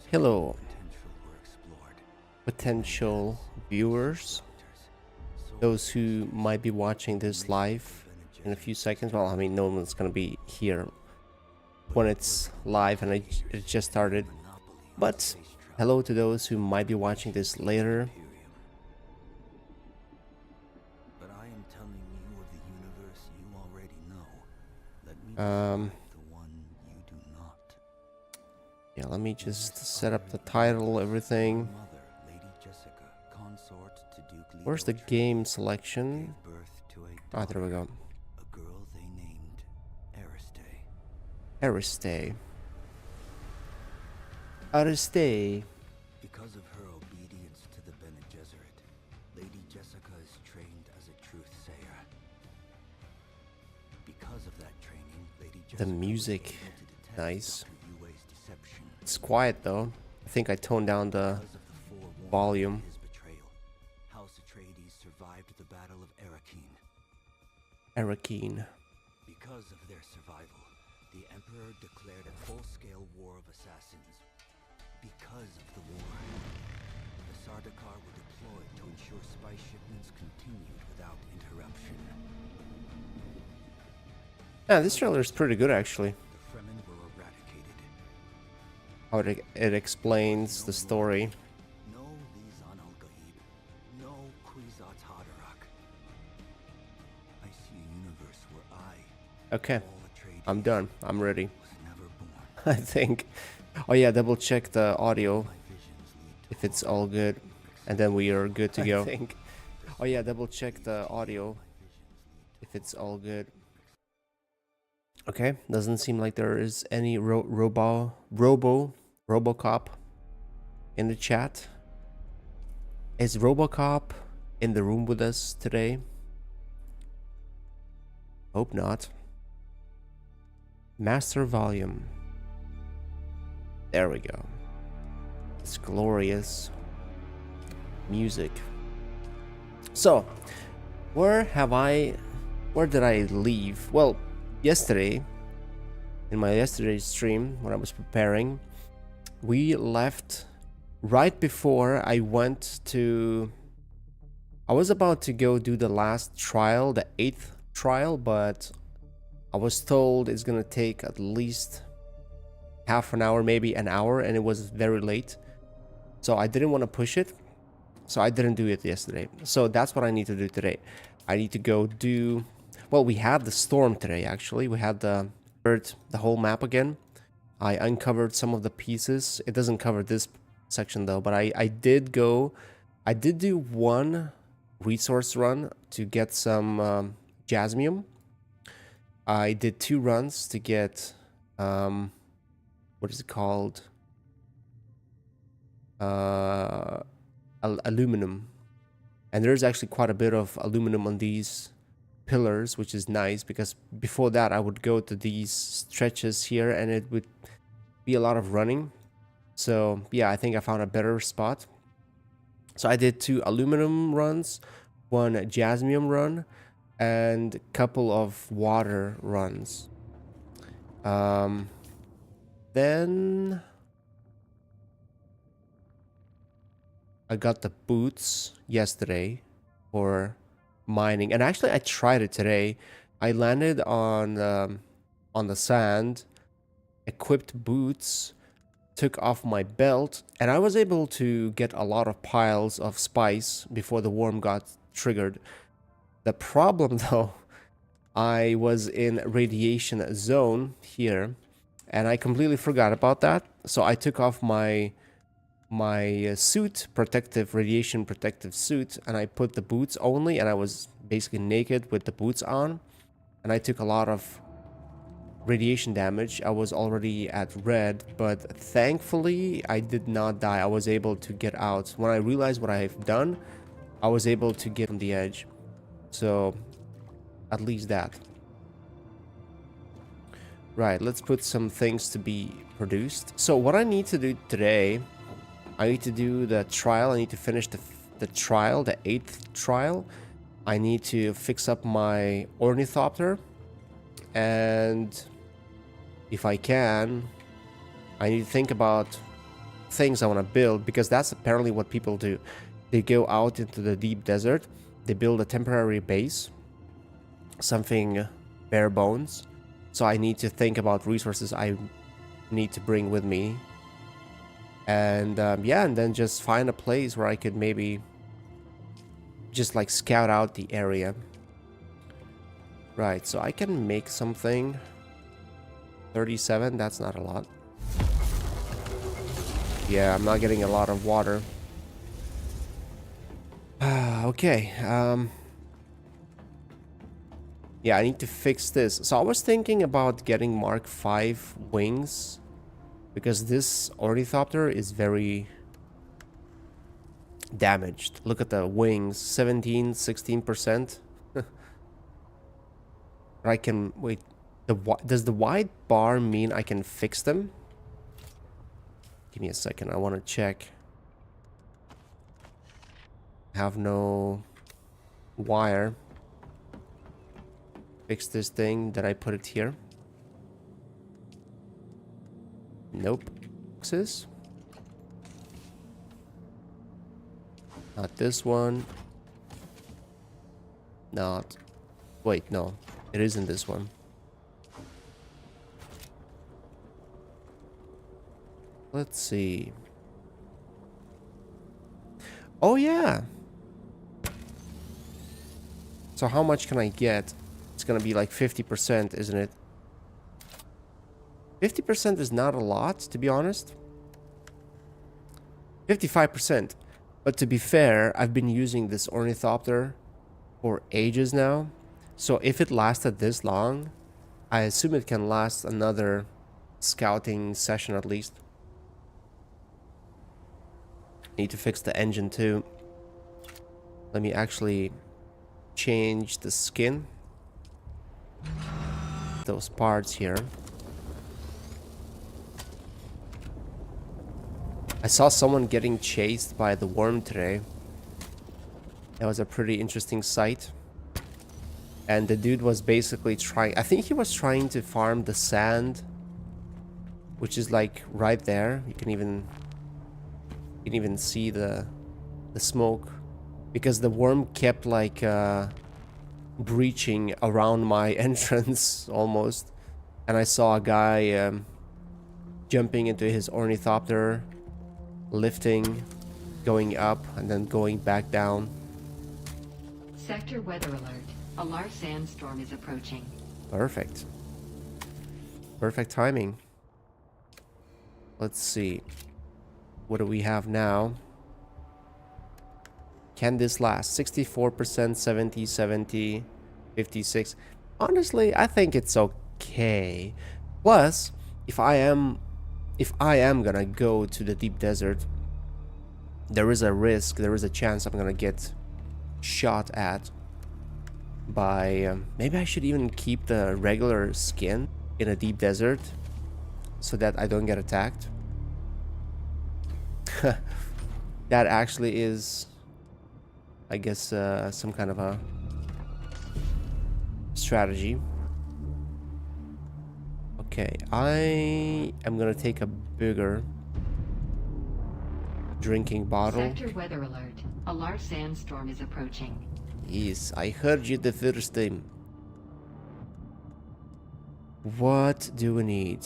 Hello, potential viewers, those who might be watching this live in a few seconds. Well, I mean, no one's gonna be here when it's live and it just started. But hello to those who might be watching this later. Yeah, let me just set up the title, everything. Where's the game selection? Ah, there we go. Aristay. Aristay. Because of her obedience to the Bene Gesserit, Lady Jessica is trained as a truth sayer. Because of that training, Lady Jessica The music, nice. Dr. Yue's deception. It's quiet though. I think I toned down the Because of the forewarning volume. of his betrayal, House Atreides survived the Battle of Arrakis. Arrakeen. Because of their survival, the Emperor declared a full-scale war of assassins. Because of the war, the Sardaukar were deployed to ensure spice shipments continued without interruption. Yeah, this trailer is pretty good actually. The Fremen were eradicated. How it explains the story. No Lizan al-Gaib, no Kwisatz Haderach. I see a universe where Okay, all Atreides, I'm done. I'm ready. was never born. I think. Oh yeah, double check the audio My visions lead to if it's all good, and then we are good to go. I think. Oh yeah, double check the audio if it's all good. Okay, doesn't seem like there is any Robocop in the chat. Is Robocop in the room with us today? Hope not. Master volume. There we go. It's glorious music. So, where did I leave? Well, yesterday, in my yesterday's stream, when I was preparing, we left right before I was about to go do the last trial, the 8th trial, but I was told it's gonna take at least half an hour, maybe an hour, and it was very late. So I didn't want to push it. So I didn't do it yesterday. So that's what I need to do today. I need to go do... Well, we had the storm today, actually. We had the whole map again. I uncovered some of the pieces. It doesn't cover this section, though. But I did do one resource run to get some jasmium. I did 2 runs to get... what is it called? Aluminum. And there's actually quite a bit of aluminum on these pillars, which is nice, because before that I would go to these stretches here and it would be a lot of running. So yeah, I think I found a better spot. So I did 2 aluminum runs, 1 jasmium run, and a couple of water runs. Then I got the boots yesterday for mining, and actually I tried it today. I landed on the sand, equipped boots, took off my belt, and I was able to get a lot of piles of spice before the worm got triggered. The problem though, I was in radiation zone here, and I completely forgot about that. So I took off my suit, radiation protective suit, and I put the boots only, and I was basically naked with the boots on, and I took a lot of radiation damage. I was already at red, but thankfully I did not die. I was able to get out. When I realized what I've done, I was able to get on the edge. So at least that. Right, let's put some things to be produced. So what I need to do today, I need to do the trial. I need to finish the trial, the 8th trial. I need to fix up my ornithopter, And if I can, I need to think about things I want to build, because that's apparently what people do. They go out into the deep desert, they build a temporary base, something bare bones. So I need to think about resources I need to bring with me. And yeah, and then just find a place where I could maybe just like scout out the area. Right, so I can make something. 37, that's not a lot. Yeah, I'm not getting a lot of water. Okay, yeah, I need to fix this. So I was thinking about getting Mark 5 wings, because this ornithopter is very damaged. Look at the wings, 17, 16%. I can, wait, does the white bar mean I can fix them? Give me a second, I want to check. I have no wire. Fix this thing. Did I put it here? Nope. Fixes. Not this one. Not. Wait, no. It isn't this one. Let's see. Oh, yeah. So how much can I get? It's gonna be like 50%, isn't it? 50% is not a lot, to be honest. 55%. But to be fair, I've been using this ornithopter for ages now. So if it lasted this long, I assume it can last another scouting session at least. Need to fix the engine too. Let me actually change the skin. Those parts here. I saw someone getting chased by the worm today. That was a pretty interesting sight. And the dude was basically trying, I think he was trying to farm the sand, which is like right there. You can even see the smoke, because the worm kept like breaching around my entrance almost. And I saw a guy jumping into his ornithopter, lifting, going up, and then going back down. Sector weather alert. A large sandstorm is approaching. Perfect. Perfect timing. Let's see. What do we have now? Can this last? 64%, 70, 70, 56. Honestly, I think it's okay. Plus, if I am gonna go to the deep desert, there is a risk, there is a chance I'm gonna get shot at by maybe I should even keep the regular skin in a deep desert so that I don't get attacked. That actually is, I guess, some kind of a strategy. Okay, I am gonna take a bigger drinking bottle. Sector weather alert. A large sandstorm is approaching. Yes, I heard you the first time. What do we need?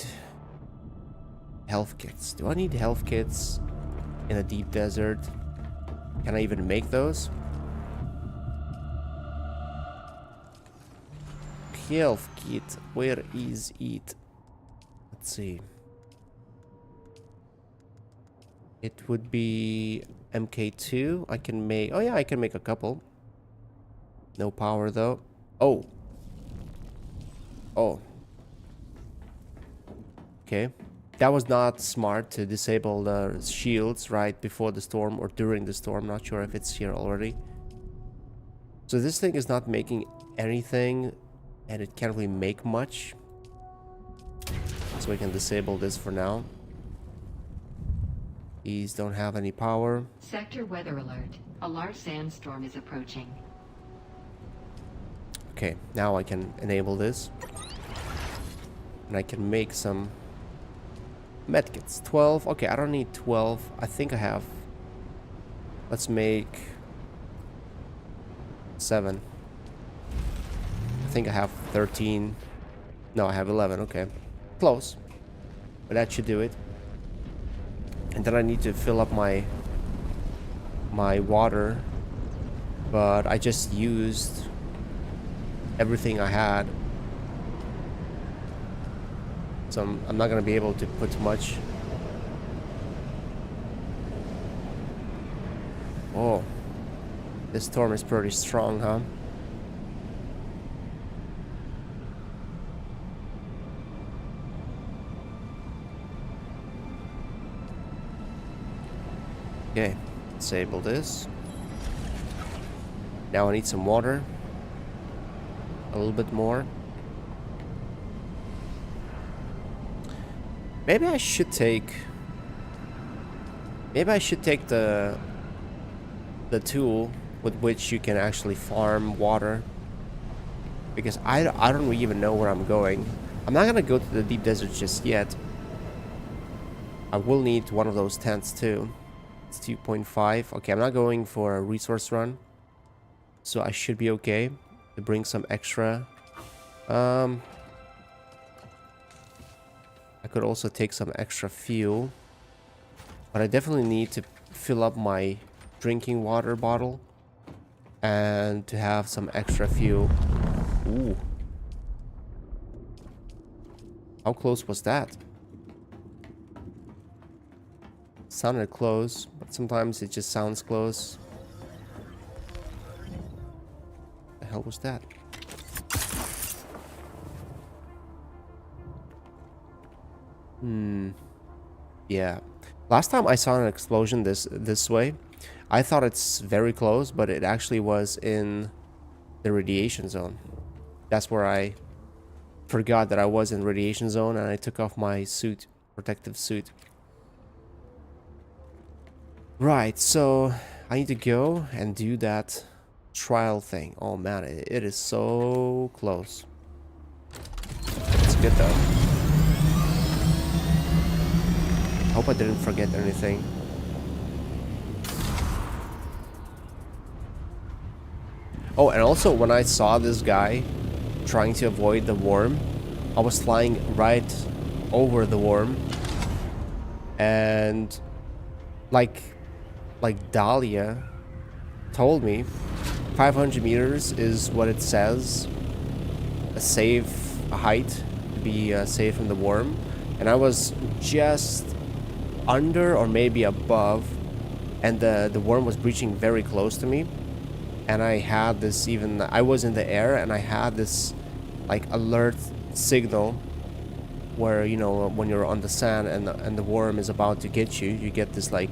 Health kits. Do I need health kits in a deep desert? Can I even make those? Health kit. Where is it? Let's see. It would be MK2. I can make... Oh yeah, I can make a couple. No power though. Oh. Oh. Okay. That was not smart to disable the shields right before the storm or during the storm. Not sure if it's here already. So this thing is not making anything, and it can't really make much. So we can disable this for now. These don't have any power. Sector weather alert. A large sandstorm is approaching. Okay, now I can enable this. And I can make some medkits. 12. Okay, I don't need 12. I think I have. Let's make 7. I think I have 13. No, I have 11. Okay. Close. But that should do it. And then I need to fill up my water. But I just used everything I had. So I'm not going to be able to put much. Oh. This storm is pretty strong, huh? Okay, disable this. Now I need some water. A little bit more. Maybe I should take the tool with which you can actually farm water. Because I don't even know where I'm going. I'm not gonna go to the deep desert just yet. I will need one of those tents too. It's 2.5. Okay, I'm not going for a resource run. So I should be okay to bring some extra. I could also take some extra fuel. But I definitely need to fill up my drinking water bottle. And to have some extra fuel. Ooh. How close was that? Sounded close, but sometimes it just sounds close. The hell was that? Yeah. Last time I saw an explosion this way, I thought it's very close, but it actually was in the radiation zone. That's where I forgot that I was in radiation zone and I took off my suit, protective suit. Right, so I need to go and do that trial thing. Oh man, it is so close. It's good though. Hope I didn't forget anything. Oh, and also when I saw this guy trying to avoid the worm, I was flying right over the worm. And like Dahlia told me, 500 meters is what it says, a safe height to be safe from the worm. And I was just under or maybe above, and the worm was breaching very close to me. And I had this, even I was in the air and I had this like alert signal where, you know, when you're on the sand and the worm is about to get you, you get this like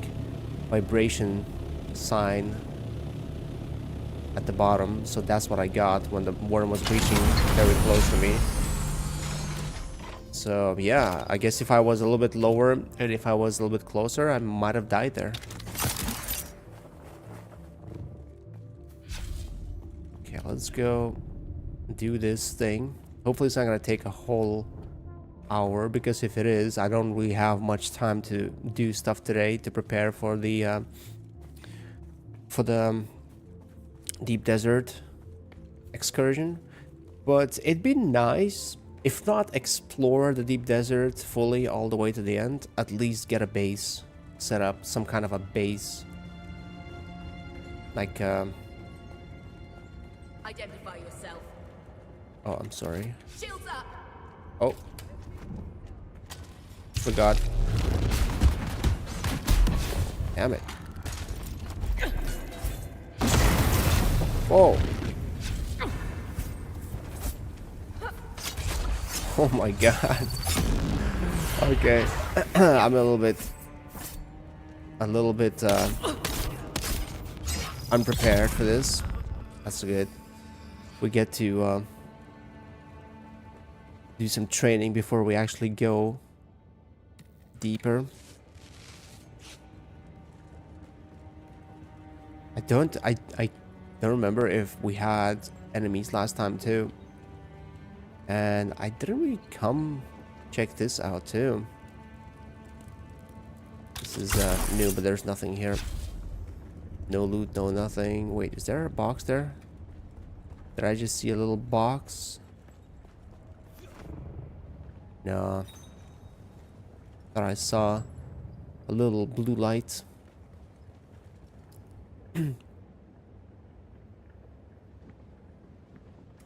vibration sign at the bottom. So that's what I got when the worm was reaching very close to me. So yeah, I guess if I was a little bit lower and if I was a little bit closer, I might have died there. Okay, let's go do this thing. Hopefully it's not gonna take a whole hour, because if it is, I don't really have much time to do stuff today to prepare for the deep desert excursion. But it'd be nice, if not explore the deep desert fully all the way to the end, at least get a base set up, some kind of a base, like Identify yourself. oh, I'm sorry. Shields up. Oh, forgot. Damn it. Whoa. Oh my god. Okay. I'm a little bit unprepared for this. That's good. We get to do some training before we actually go deeper. I don't remember if we had enemies last time too. And I didn't really come check this out too. This is new, but there's nothing here. No loot, no nothing. Wait, is there a box there? Did I just see a little box? No. Thought I saw a little blue light.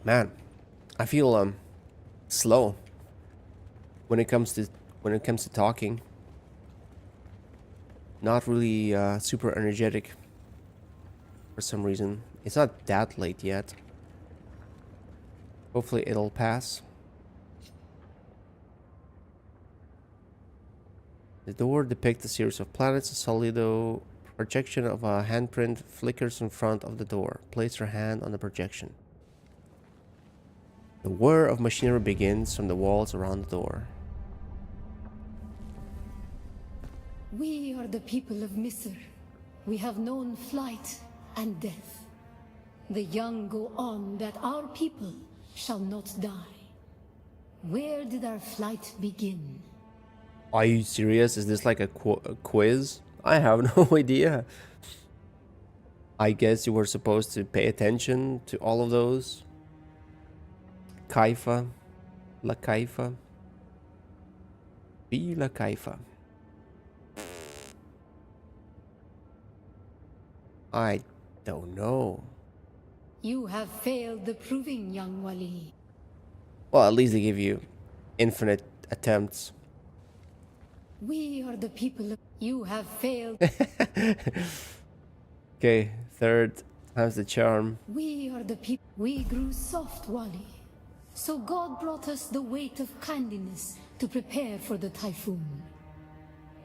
Man, I feel slow when it comes to talking. Not really super energetic for some reason. It's not that late yet. Hopefully it'll pass. The door depicts a series of planets. A solido projection of a handprint flickers in front of the door. Place your hand on the projection. The whir of machinery begins from the walls around the door. We are the people of Misr. We have known flight and death. The young go on that our people shall not die. Where did our flight begin? Are you serious? Is this like a quiz? I have no idea. I guess you were supposed to pay attention to all of those. Kaifa. La Kaifa. Be La Kaifa. I don't know. You have failed the proving, young Wali. Well, at least they give you infinite attempts. We are the people of... You have failed. Okay, third time's the charm. We are the people. We grew soft, Wali. So God brought us the weight of kindliness to prepare for the typhoon.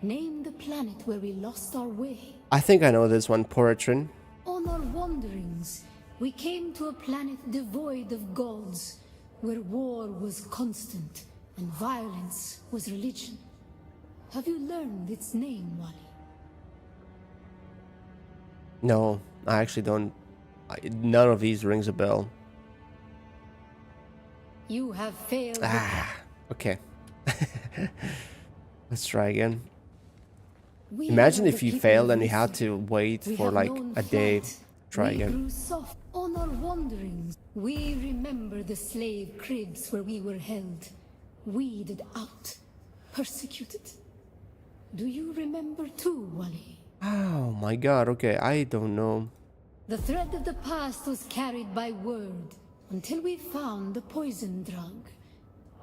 Name the planet where we lost our way. I think I know this one, Poratrin. On our wanderings, we came to a planet devoid of gods, where war was constant and violence was religion. Have you learned its name, Wali? No, I actually don't. None of these rings a bell. You have failed. Okay. Let's try again. We Imagine are if the you people failed of and you had Misr. to wait We for have like known a day. flight. Try We again. grew soft on our wanderings. We remember the slave cribs where we were held, weeded out, persecuted. Do you remember too, Wali? Oh my god, okay, I don't know. The thread of the past was carried by word until we found the poison drug.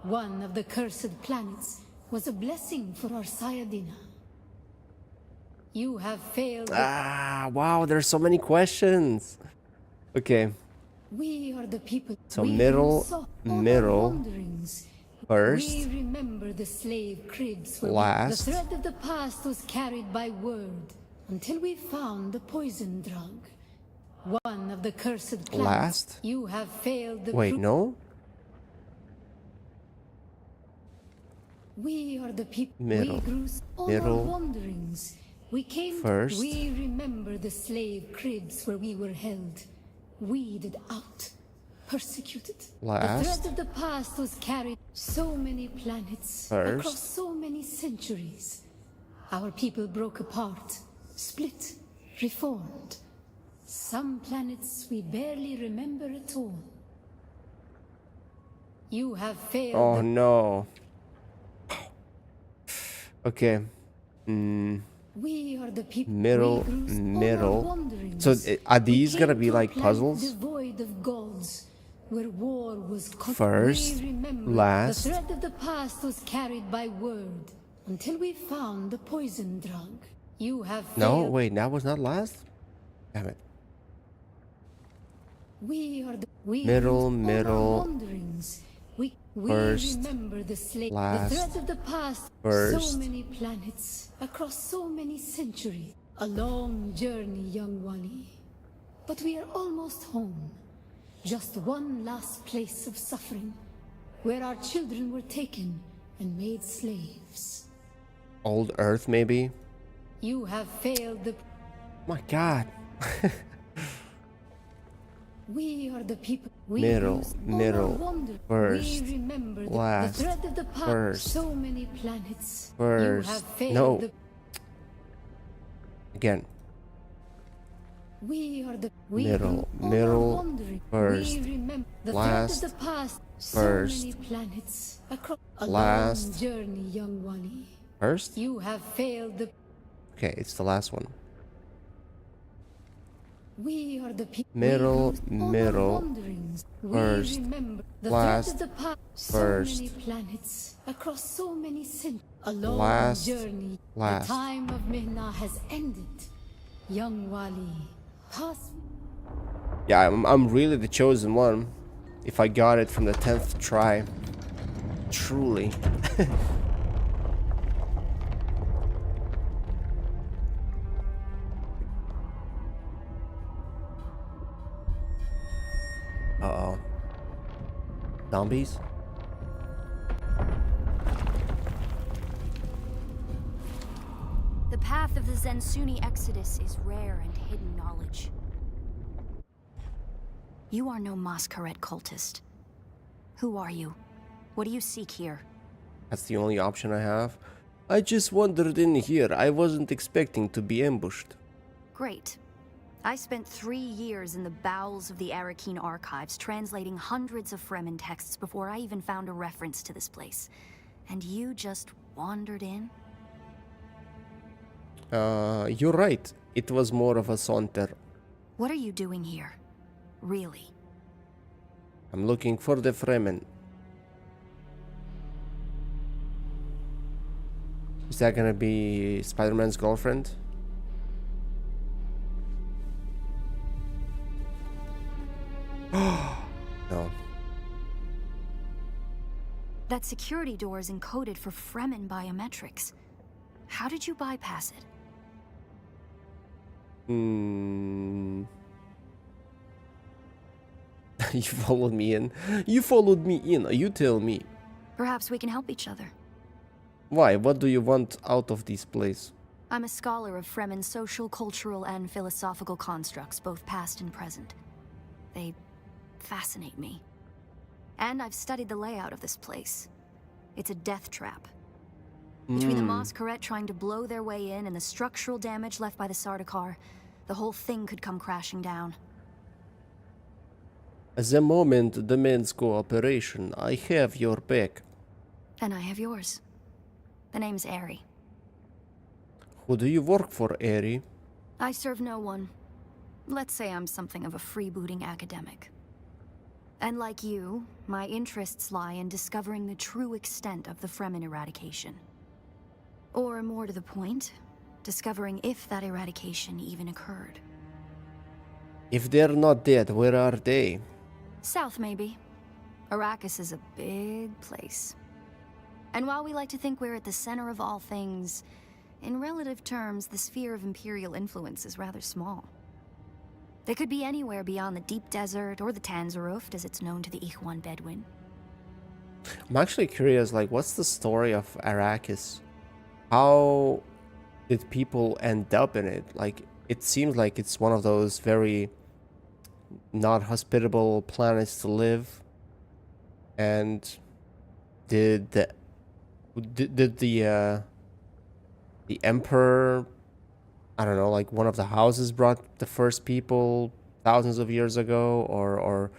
One of the cursed planets was a blessing for our Sayadina. You have failed. Wow, there's so many questions. Okay, We are the people. So We middle, grew soft on our middle, wanderings. first, We remember the slave cribs where last. the thread of the past was carried by word until we found the poison drug. One of the cursed planets. Last? You have failed the Wait, no? We are the people. Middle, We grew on middle, our wanderings. We came. first. We remember the slave cribs where we were held, weeded out, persecuted. The Last. thread of the past was carried so many planets First. across so many centuries. Our people broke apart, split, reformed. Some planets we barely remember at all. You have failed. Oh no. Okay. We are the people. Middle, We grew on our middle. wanderings. So are We these gonna came be to a like planet puzzles? Devoid of gods, where war was First, we remember last. the thread of the past was carried by word until we found the poison drug. You have No, failed. wait, that was not last? Damn it. We are the we Middle, grew on our middle, wanderings. We first, remember the slave. last, The thread of the past. first. So many planets across so many centuries. A long journey, young Wali. But we are almost home. Just one last place of suffering, where our children were taken and made slaves. Old Earth, maybe? You have failed the. My god. We are the people. We Middle, use all middle, our wonder. first, We remember last, the thread of the past. first, So many planets. first. You have failed. No. The... Again. We are the Middle, all middle, are wandering. first, We remember the last, thread of the past. So first, many planets across a last. long journey, young Wally. First? You have failed the. Okay, it's the last one. We are the people. Middle, middle, First, first, the last, of the past. first, So many planets across so many centuries. A long last, journey. last. The time of Mihna has ended. Young Wali, pass. Yeah, I'm really the chosen one. If I got it from the 10th try. Truly. Uh-oh. Zombies? The path of the Zensuni Exodus is rare and hidden knowledge. You are no Masquerade cultist. Who are you? What do you seek here? That's the only option I have. I just wandered in here. I wasn't expecting to be ambushed. Great. I spent 3 years in the bowels of the Arrakis archives translating hundreds of Fremen texts before I even found a reference to this place. And you just wandered in? You're right. It was more of a saunter. What are you doing here? Really? I'm looking for the Fremen. Is that gonna be Spider-Man's girlfriend? No. That security door is encoded for Fremen biometrics. How did you bypass it? You followed me in. You followed me in. You tell me. Perhaps we can help each other. Why? What do you want out of this place? I'm a scholar of Fremen social, cultural, and philosophical constructs, both past and present. They fascinate me. And I've studied the layout of this place. It's a death trap. Between the Masquerade trying to blow their way in and the structural damage left by the Sardaukar, the whole thing could come crashing down. The moment demands cooperation. I have your back. And I have yours. The name's Ari. Who do you work for, Eri? I serve no one. Let's say I'm something of a freebooting academic. And like you, my interests lie in discovering the true extent of the Fremen eradication. Or more to the point, discovering if that eradication even occurred. If they're not dead, where are they? South, maybe. Arrakis is a big place. And while we like to think we're at the center of all things, in relative terms, the sphere of Imperial influence is rather small. They could be anywhere beyond the deep desert or the Tanzaruft, as it's known to the Ikhwan Bedouin. I'm actually curious, like, what's the story of Arrakis? How did people end up in it? Like, it seems like it's one of those very not hospitable planets to live. And did the Emperor, I don't know, like one of the houses brought the first people thousands of years ago, or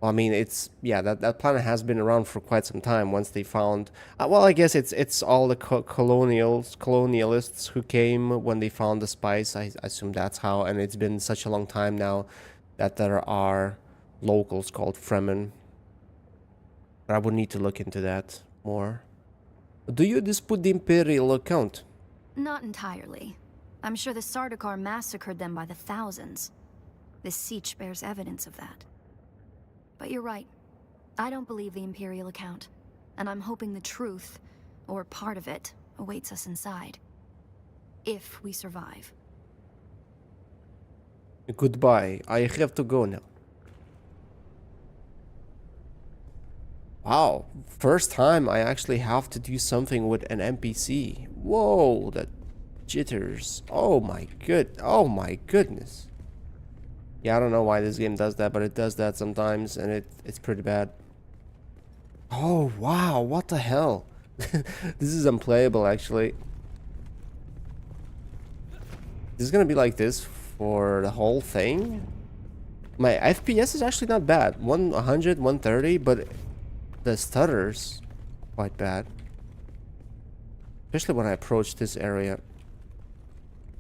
well, I mean, it's, yeah, that planet has been around for quite some time. Once they found, well, I guess it's all the colonialists who came when they found the spice. I assume that's how, and it's been such a long time now that there are locals called Fremen. But I would need to look into that more. Do you dispute the Imperial account? Not entirely. I'm sure the Sardaukar massacred them by the thousands. This siege bears evidence of that. But you're right. I don't believe the Imperial account. And I'm hoping the truth, or part of it, awaits us inside. If we survive. Goodbye. I have to go now. Wow. First time I actually have to do something with an NPC. Whoa, that jitters. Oh my goodness. Yeah, I don't know why this game does that, but it does that sometimes, and it's pretty bad. Oh, wow, what the hell? This is unplayable, actually. This is gonna be like this for the whole thing? My FPS is actually not bad. 100, 130, but the stutters quite bad. Especially when I approach this area.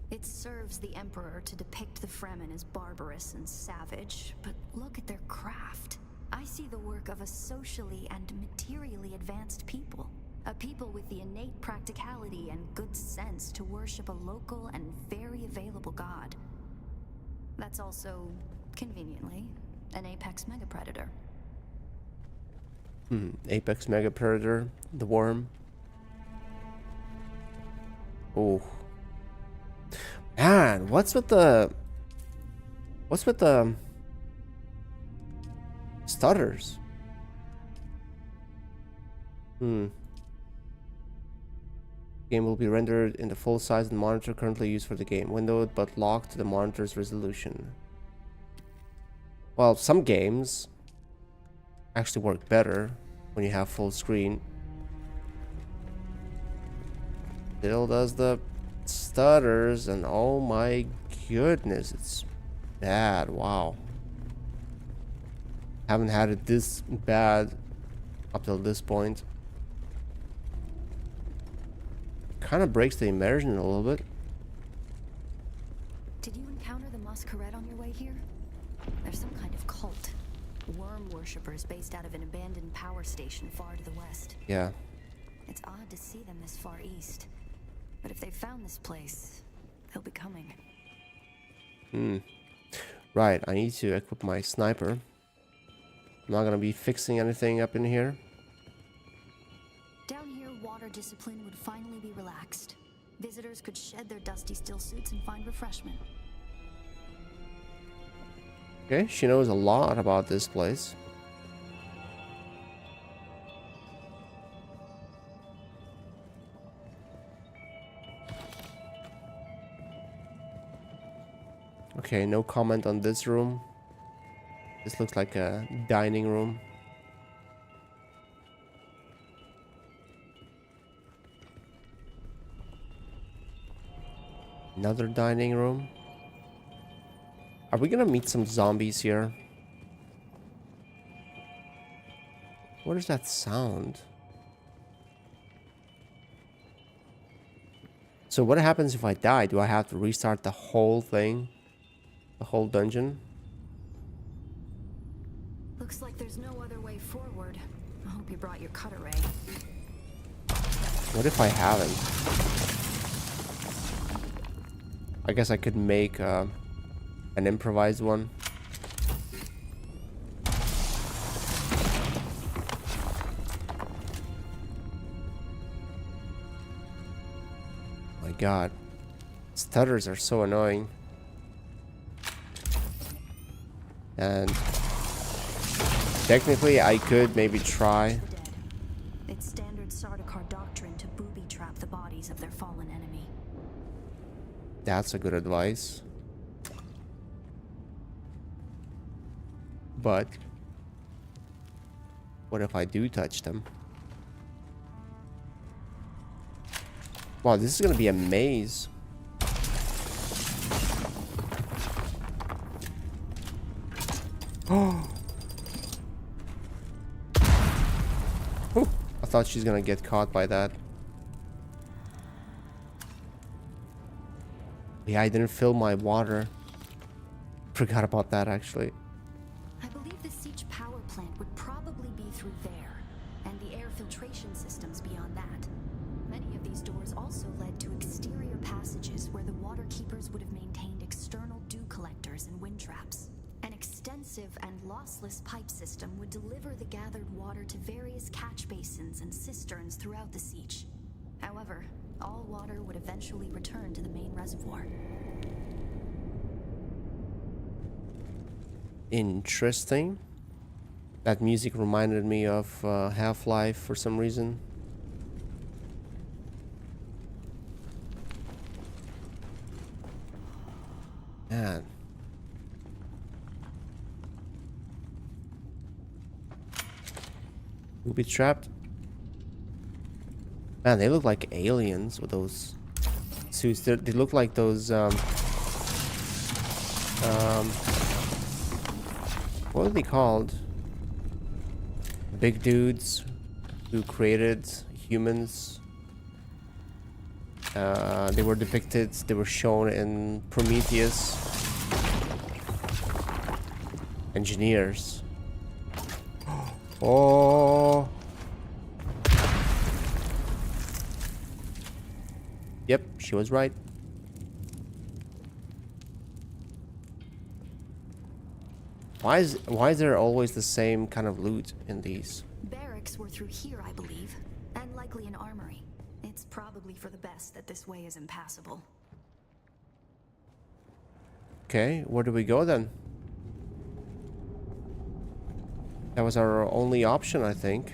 It serves the Emperor to depict the Fremen as barbarous and savage, but look at their craft. I see the work of a socially and materially advanced people. A people with the innate practicality and good sense to worship a local and very available god. That's also, conveniently, an apex megapredator. Apex Mega Predator, the worm. Oh. Man, what's with the stutters? Game will be rendered in the full size of the monitor currently used for the game, windowed but locked to the monitor's resolution. Well, some games actually work better when you have full screen. Still does the stutters, and oh my goodness, it's bad. Wow. Haven't had it this bad up till this point. Kind of breaks the immersion a little bit. Did you encounter the Masquerade on your way here? They're some kind of cult. Worm worshippers based out of an abandoned power station far to the west. Yeah. It's odd to see them this far east. But if they've found this place, they'll be coming. Right, I need to equip my sniper. I'm not gonna be fixing anything up in here. Down here, water discipline would finally be relaxed. Visitors could shed their dusty steel suits and find refreshment. Okay, she knows a lot about this place. Okay, no comment on this room. This looks like a dining room. Another dining room. Are we gonna meet some zombies here? What is that sound? So what happens if I die? Do I have to restart the whole thing? The whole dungeon? Looks like there's no other way forward. I hope you brought your cutter ray. What if I haven't? I guess I could make an improvised one. My god. Stutters are so annoying. And technically I could maybe try. It's standard Sardaukar doctrine to booby trap the bodies of their fallen enemy. That's a good advice. But what if I do touch them? Wow, this is gonna be a maze. Oh, I thought she's gonna get caught by that. Yeah, I didn't fill my water. Forgot about that actually. I believe the siege power plant would probably be through there, and the air filtration systems beyond that. Many of these doors also led to exterior passages where the water keepers would have maintained external dew collectors and wind traps. An extensive and lossless pipe system would deliver the gathered water to various catch basins and cisterns throughout the siege. However, all water would eventually return to the main reservoir. Interesting. That music reminded me of Half-Life for some reason. Man. Booby trapped. Man, they look like aliens with those suits. They look like those what are they called? Big dudes who created humans. They were depicted, they were shown in Prometheus. Engineers. Oh. Yep, she was right. Why is there always the same kind of loot in these? Barracks were through here, I believe, and likely an armory. It's probably for the best that this way is impassable. Okay, where do we go then? That was our only option, I think.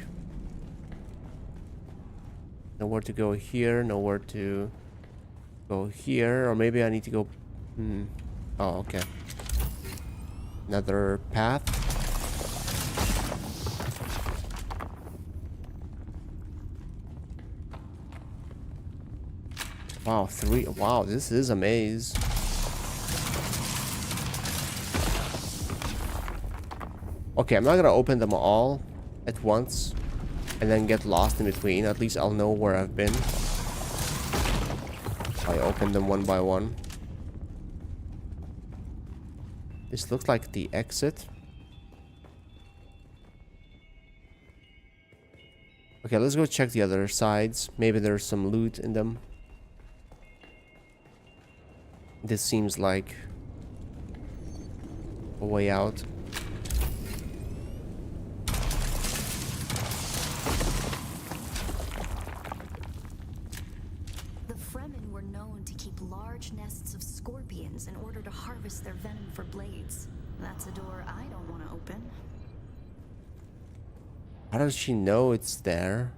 Nowhere to go here, nowhere to go here, or maybe I need to go... Oh, okay. Another path. Wow, wow, this is a maze. Okay, I'm not gonna open them all at once and then get lost in between. At least I'll know where I've been. I open them one by one. This looks like the exit. Okay, let's go check the other sides. Maybe there's some loot in them. This seems like a way out. The Fremen were known to keep large nests of scorpions in order to harvest their venom for blades. That's a door I don't want to open. How does she know it's there?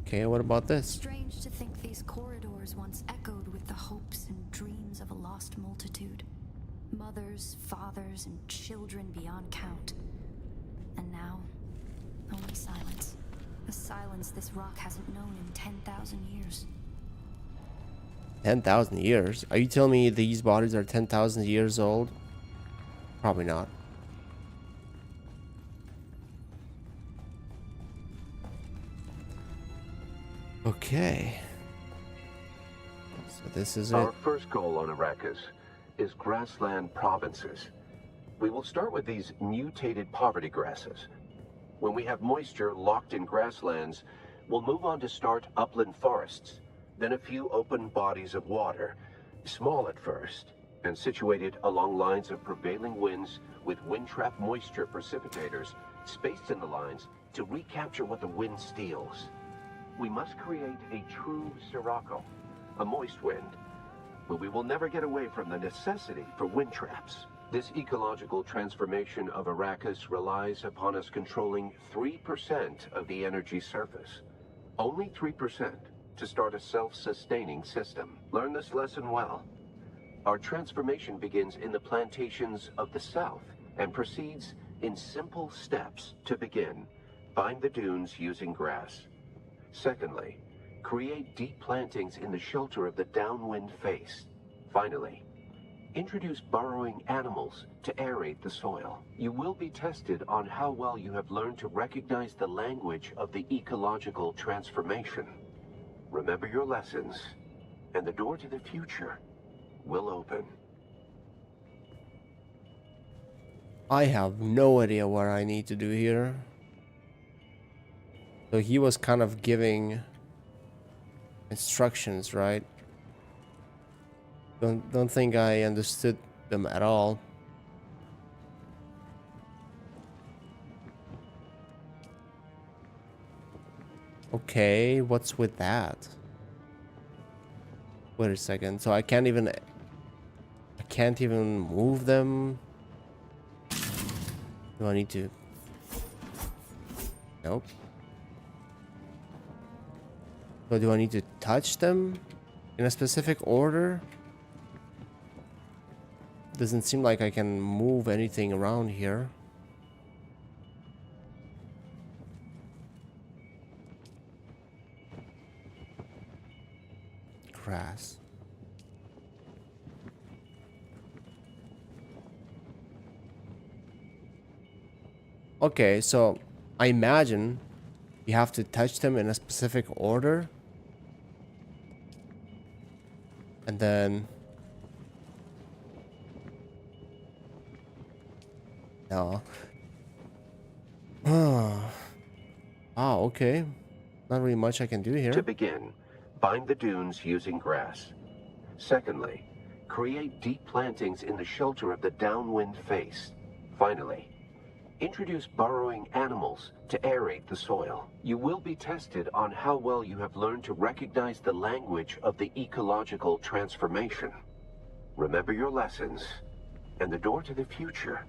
Okay, what about this? Strange to think these corridors once echoed with the hopes and dreams of a lost multitude. Mothers, fathers, and children beyond count. And now, only silence. A silence this rock hasn't known in 10,000 years. 10,000 years? Are you telling me these bodies are 10,000 years old? Probably not. Okay. So this is Our it. first goal on Arrakis is grassland provinces. We will start with these mutated poverty grasses. When we have moisture locked in grasslands, we'll move on to start upland forests, then a few open bodies of water, small at first, and situated along lines of prevailing winds with wind-trap moisture precipitators spaced in the lines to recapture what the wind steals. We must create a true sirocco, a moist wind, but we will never get away from the necessity for wind traps. This ecological transformation of Arrakis relies upon us controlling 3% of the energy surface. Only 3% to start a self-sustaining system. Learn this lesson well. Our transformation begins in the plantations of the south and proceeds in simple steps to begin. Find the dunes using grass. Secondly, create deep plantings in the shelter of the downwind face. Finally, introduce burrowing animals to aerate the soil. You will be tested on how well you have learned to recognize the language of the ecological transformation. Remember your lessons, and the door to the future will open. I have no idea what I need to do here. So he was kind of giving instructions, right? Don't think I understood them at all. Okay, what's with that? Wait a second. So I can't even move them. Do I need to? Nope. So do I need to touch them in a specific order? Doesn't seem like I can move anything around here. Grass. Okay, so I imagine you have to touch them in a specific order. And then... No. Ah, okay. Not really much I can do To here. begin, bind the dunes using grass. Secondly, create deep plantings in the shelter of the downwind face. Finally, introduce burrowing animals to aerate the soil. You will be tested on how well you have learned to recognize the language of the ecological transformation. Remember your lessons, and the door to the future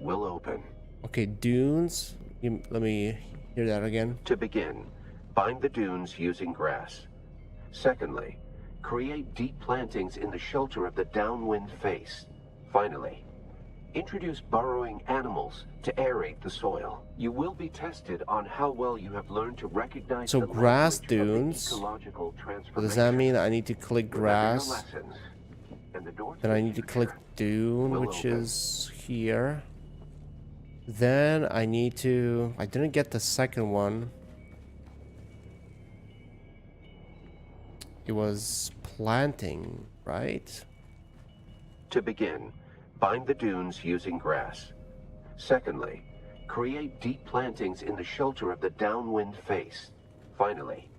will open. Okay, dunes. Let me hear that again. To begin, bind the dunes using grass. Secondly, create deep plantings in the shelter of the downwind face. Finally, introduce burrowing animals to aerate the soil. You will be tested on how well you have learned to recognize So the grass language of the dunes. ecological So transformation. does that mean I need to click Remember your grass? lessons, and the door to Then the I need to click future dune, will which open. is here. Then I need to... I didn't get the second one. It was planting, right? To begin, bind the dunes using grass. Secondly, create deep plantings in the shelter of the downwind face. Finally,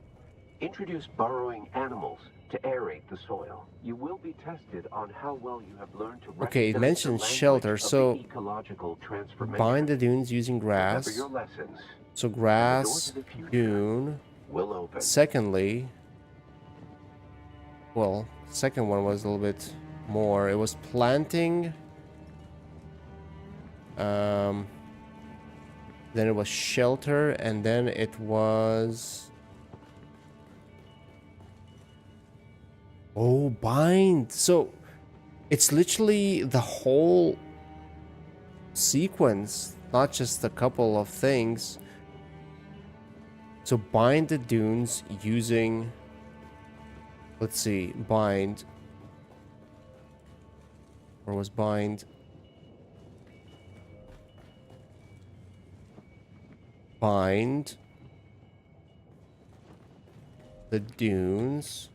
introduce burrowing animals to aerate the soil. You will be tested on how well you have learned to Okay, it recognize the mentions language shelter, of so the ecological transformation. bind the dunes using Remember grass. your lessons, So and the door grass, to the future dune. will open. Secondly, well, second one was a little bit more. It was planting. Then it was shelter, and then it was... Oh, bind. So it's literally the whole sequence, not just a couple of things. So bind the dunes using... Let's see, bind. Where was bind? Bind the dunes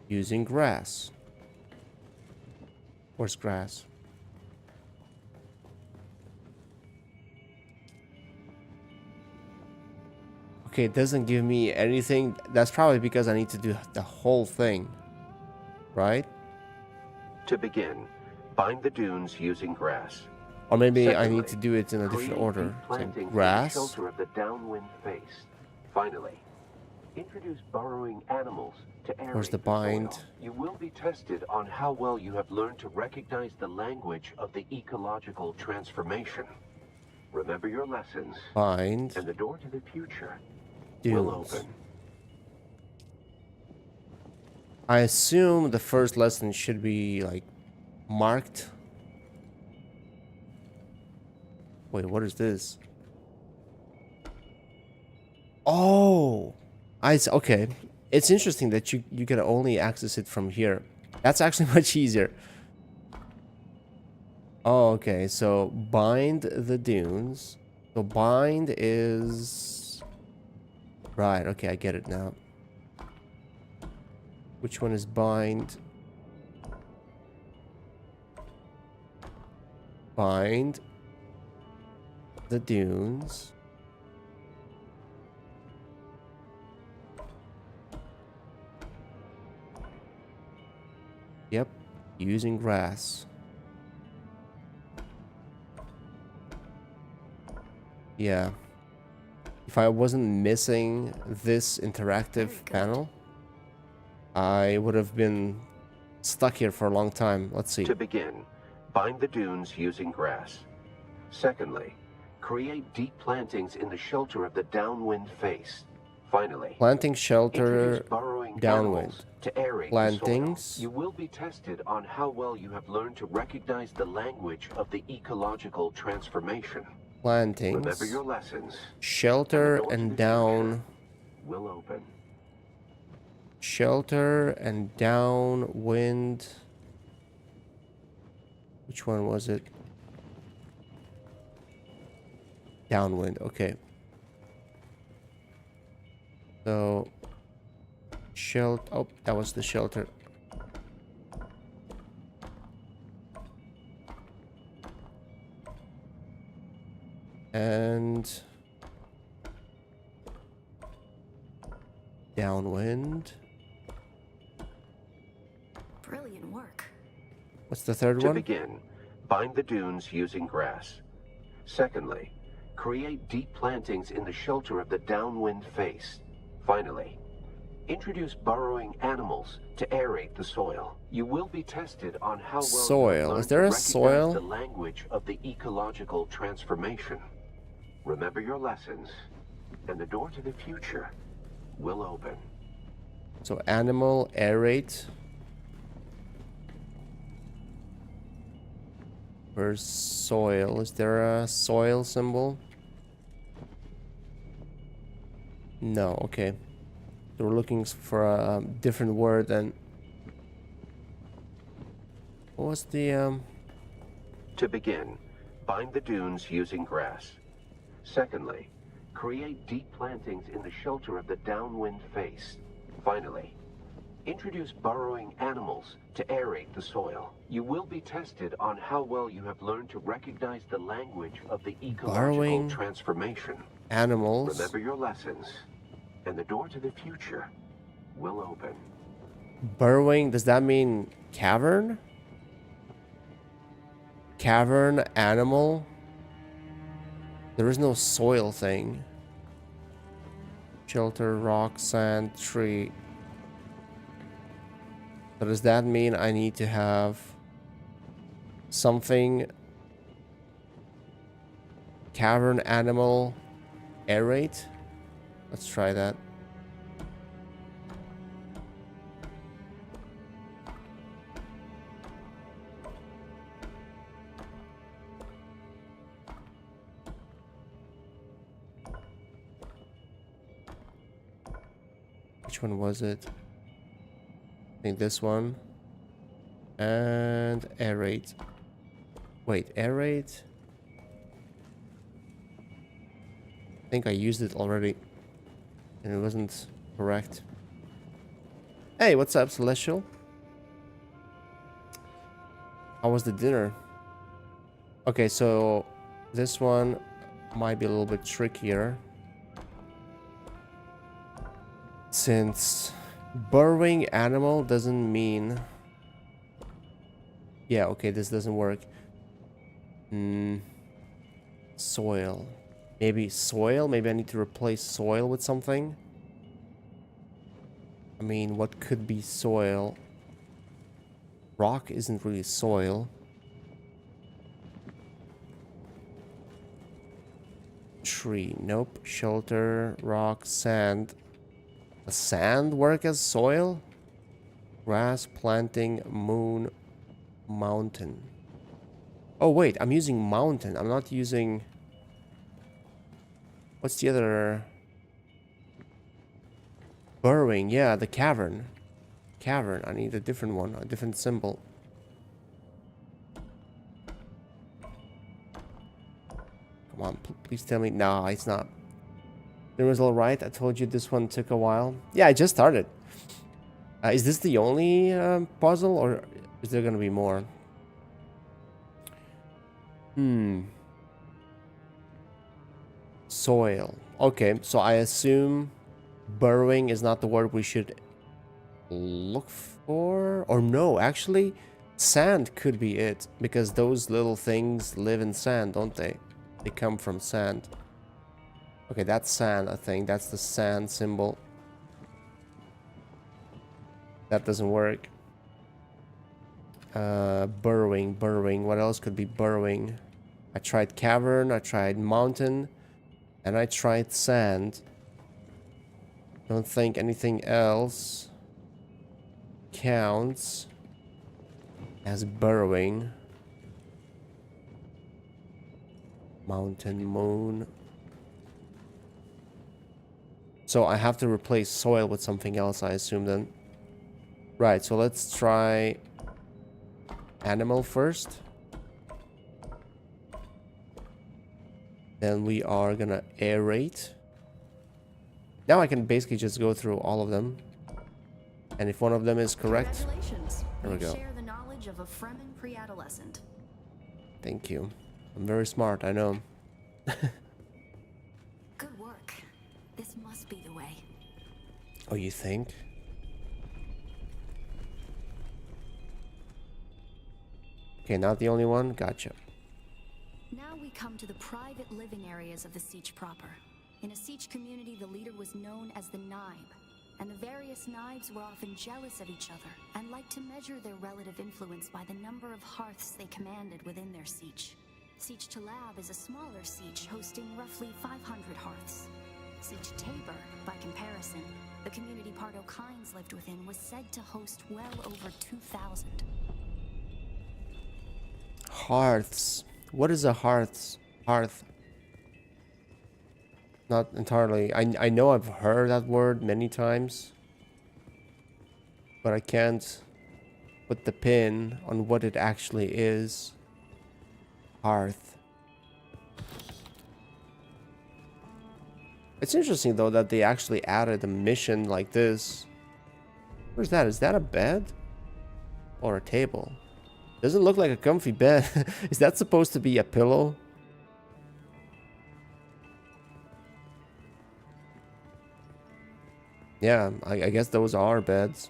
using grass. Where's grass? Okay, it doesn't give me anything. That's probably because I need to do the whole thing, right? To begin, bind the dunes using grass. Or maybe I Secondly, need to do it in a different create order. deep So plantings in the grass. shelter of the downwind face. Finally, introduce burrowing animals to aerate Where's the soil. bind? You will be tested on how well you have learned to recognize the language of the ecological transformation. Remember your lessons, Bind and the door to the future will dunes. open. I assume the first lesson should be like marked. Wait, what is this? Oh, okay. It's interesting that you can only access it from here. That's actually much easier. Oh, okay. So bind the dunes. So bind is right. Okay, I get it now. Which one is bind? Bind the dunes. Yep, using grass. Yeah. If I wasn't missing this interactive panel, I would have been stuck here for a long time. Let's see. To begin, bind the dunes using grass. Secondly, create deep plantings in the shelter of the downwind face. Finally, Planting introduce shelter burrowing downwind. animals to aerate the Plantings. soil. You will be tested on how well you have learned to recognize the language of the ecological transformation. Plantings. Remember your lessons. Shelter The door to and the down. future will open. Shelter and downwind. Which one was it? Downwind, okay. So, oh, that was the shelter. And downwind. Brilliant work. What's the third To one? begin, bind the dunes using grass. Secondly, create deep plantings in the shelter of the downwind face. Finally, introduce burrowing animals to aerate the soil. You will be tested on how well Soil. you have learned Is there to a recognize soil? the language of the ecological transformation. Remember your lessons, and the door to the future will open. So animal, aerate. Where's soil? Is there a soil symbol? No, okay. So we're looking for a different word than... What was the, To begin, bind the dunes using grass. Secondly, create deep plantings in the shelter of the downwind face. Finally, introduce burrowing animals to aerate the soil. You will be tested on how well you have learned to recognize the language of the ecological Burrowing transformation. animals? Remember your lessons, and the door to the future will open. Burrowing, does that mean cavern? Cavern animal? There is no soil thing. Shelter, rock, sand, tree. So does that mean I need to have something? Cavern animal aerate? Let's try that. Which one was it? I think this one. And aerate. Wait, aerate? I think I used it already. And it wasn't correct. Hey, what's up, Celestial? How was the dinner? Okay, so this one might be a little bit trickier. Since burrowing animal doesn't mean... Yeah, okay, this doesn't work. Soil. Maybe soil? Maybe I need to replace soil with something? I mean, what could be soil? Rock isn't really soil. Tree. Nope. Shelter. Rock. Sand. Does sand work as soil? Grass. Planting. Moon. Mountain. Oh, wait. I'm using mountain. I'm not using... What's the other... Burrowing. Yeah, the cavern. Cavern. I need a different one. A different symbol. Come on. Please tell me. No, it's not. It was alright. I told you this one took a while. Yeah, I just started. Is this the only puzzle, or is there gonna be more? Soil. Okay, so I assume burrowing is not the word we should look for. Or no, actually, sand could be it. Because those little things live in sand, don't they? They come from sand. Okay, that's sand, I think. That's the sand symbol. That doesn't work. Burrowing. What else could be burrowing? I tried cavern, I tried mountain, and I tried sand. Don't think anything else counts as burrowing. Mountain moon. So I have to replace soil with something else, I assume then. Right, so let's try animal first. Then we are gonna aerate. Now I can basically just go through all of them. And if one of them is correct, Congratulations. there we You go. share the knowledge of a Fremen pre-adolescent. Thank you. I'm very smart, I know. Good work. This must be the way. Oh, you think? Okay, not the only one? Gotcha. Now we come to the private living areas of the Siege proper. In a Siege community, the leader was known as the Naib, and the various Naibs were often jealous of each other and liked to measure their relative influence by the number of hearths they commanded within their Siege. Siege Talab is a smaller Siege hosting roughly 500 hearths. Siege Tabor, by comparison, the community Pardo Kynes lived within, was said to host well over 2,000. Hearths. What is a hearth? Hearth. Not entirely. I know I've heard that word many times, but I can't put the pin on what it actually is. Hearth. It's interesting though that they actually added a mission like this. Where's that? Is that a bed? Or a table? Doesn't look like a comfy bed. Is that supposed to be a pillow? Yeah, I guess those are beds.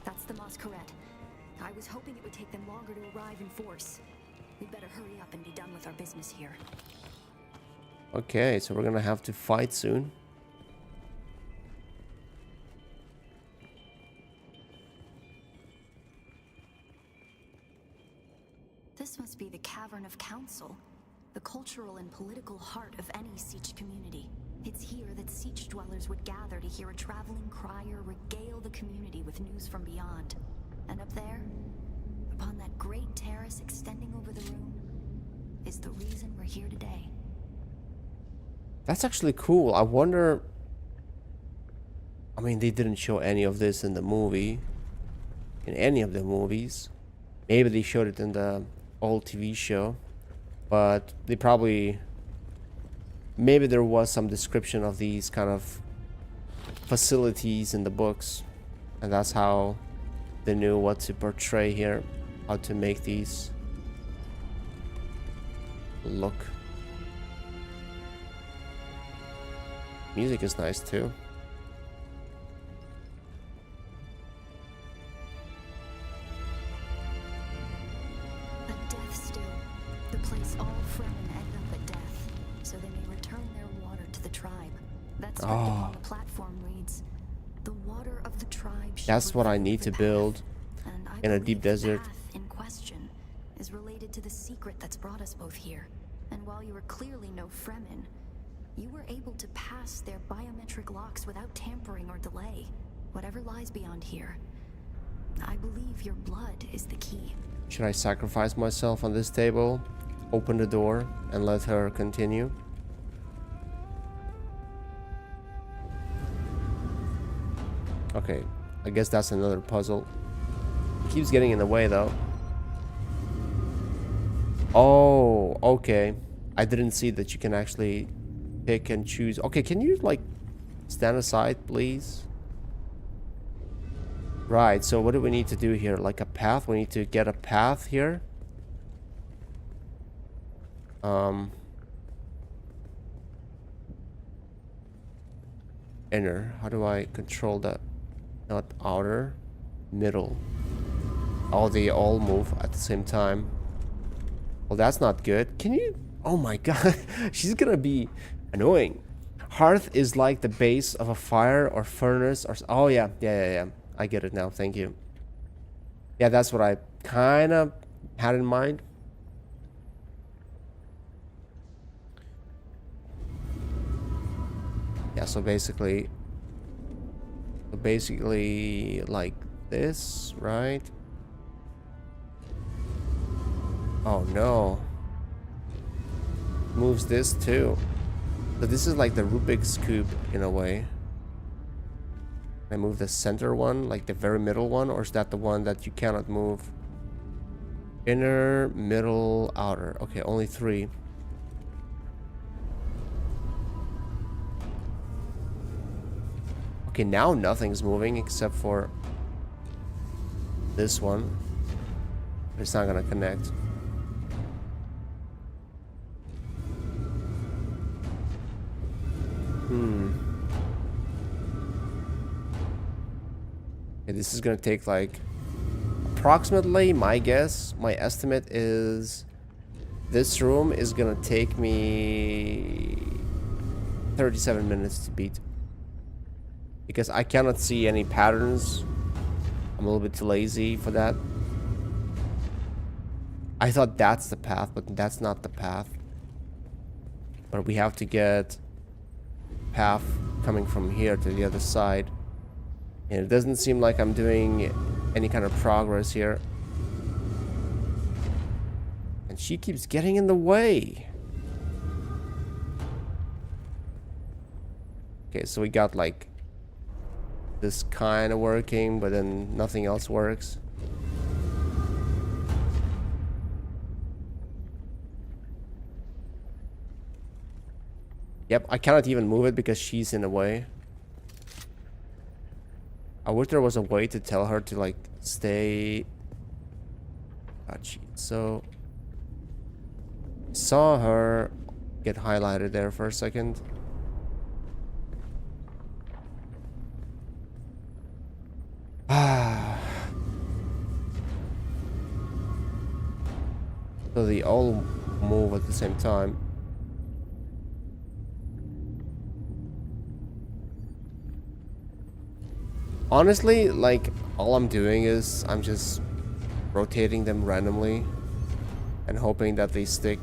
That's the Masquerade. I was hoping it would take them longer to arrive in force. We'd better hurry up and be done with our business here. Okay, so we're gonna have to fight soon. This must be the Cavern of Council, the cultural and political heart of any Siege community. It's here that Siege dwellers would gather to hear a traveling crier regale the community with news from beyond. And up there, upon that great terrace extending over the room, is the reason we're here today. That's actually cool. I wonder... I mean, they didn't show any of this in the movie. In any of the movies. Maybe they showed it in the old TV show. But they probably... Maybe there was some description of these kind of facilities in the books. And that's how they knew what to portray here. How to make these look. Music is nice too. A death still, the place all Fremen end up at death, so they may return their water to the tribe. That script upon the platform reads, "The water of the tribe shall That's what I reveal need the to path." build And I in a believe deep the desert. path in question is related to the secret that's brought us both here. And while you were clearly no Fremen, you were able to pass their biometric locks without tampering or delay. Whatever lies beyond here, I believe your blood is the key. Should I sacrifice myself on this table, open the door, and let her continue? Okay, I guess that's another puzzle. Keeps getting in the way though. Oh, okay. I didn't see that you can actually pick and choose. Okay, can you like stand aside, please? Right, so what do we need to do here? Like a path? We need to get a path here. Inner. How do I control that? Not outer. Middle. Oh, they all move at the same time. Well, that's not good. Can you... Oh my god. She's gonna be annoying. Hearth is like the base of a fire or furnace or... Oh, yeah. Yeah. I get it now. Thank you. Yeah, that's what I kind of had in mind. Yeah, so basically like this, right? Oh no. Moves this too. So this is like the Rubik's Cube in a way. I move the center one, like the very middle one, or is that the one that you cannot move? Inner, middle, outer. Okay, only 3. Okay, now nothing's moving except for this one. It's not gonna connect. Okay, this is gonna take like approximately, my guess, my estimate is this room is gonna take me 37 minutes to beat. Because I cannot see any patterns. I'm a little bit too lazy for that. I thought that's the path, but that's not the path. But we have to get path coming from here to the other side. And it doesn't seem like I'm doing any kind of progress here. And she keeps getting in the way. Okay, so we got like this kind of working, but then nothing else works. Yep, I cannot even move it because she's in the way. I wish there was a way to tell her to like stay. Ah, gee. So saw her get highlighted there for a second. Ah. So they all move at the same time. Honestly, like, all I'm doing is I'm just rotating them randomly and hoping that they stick.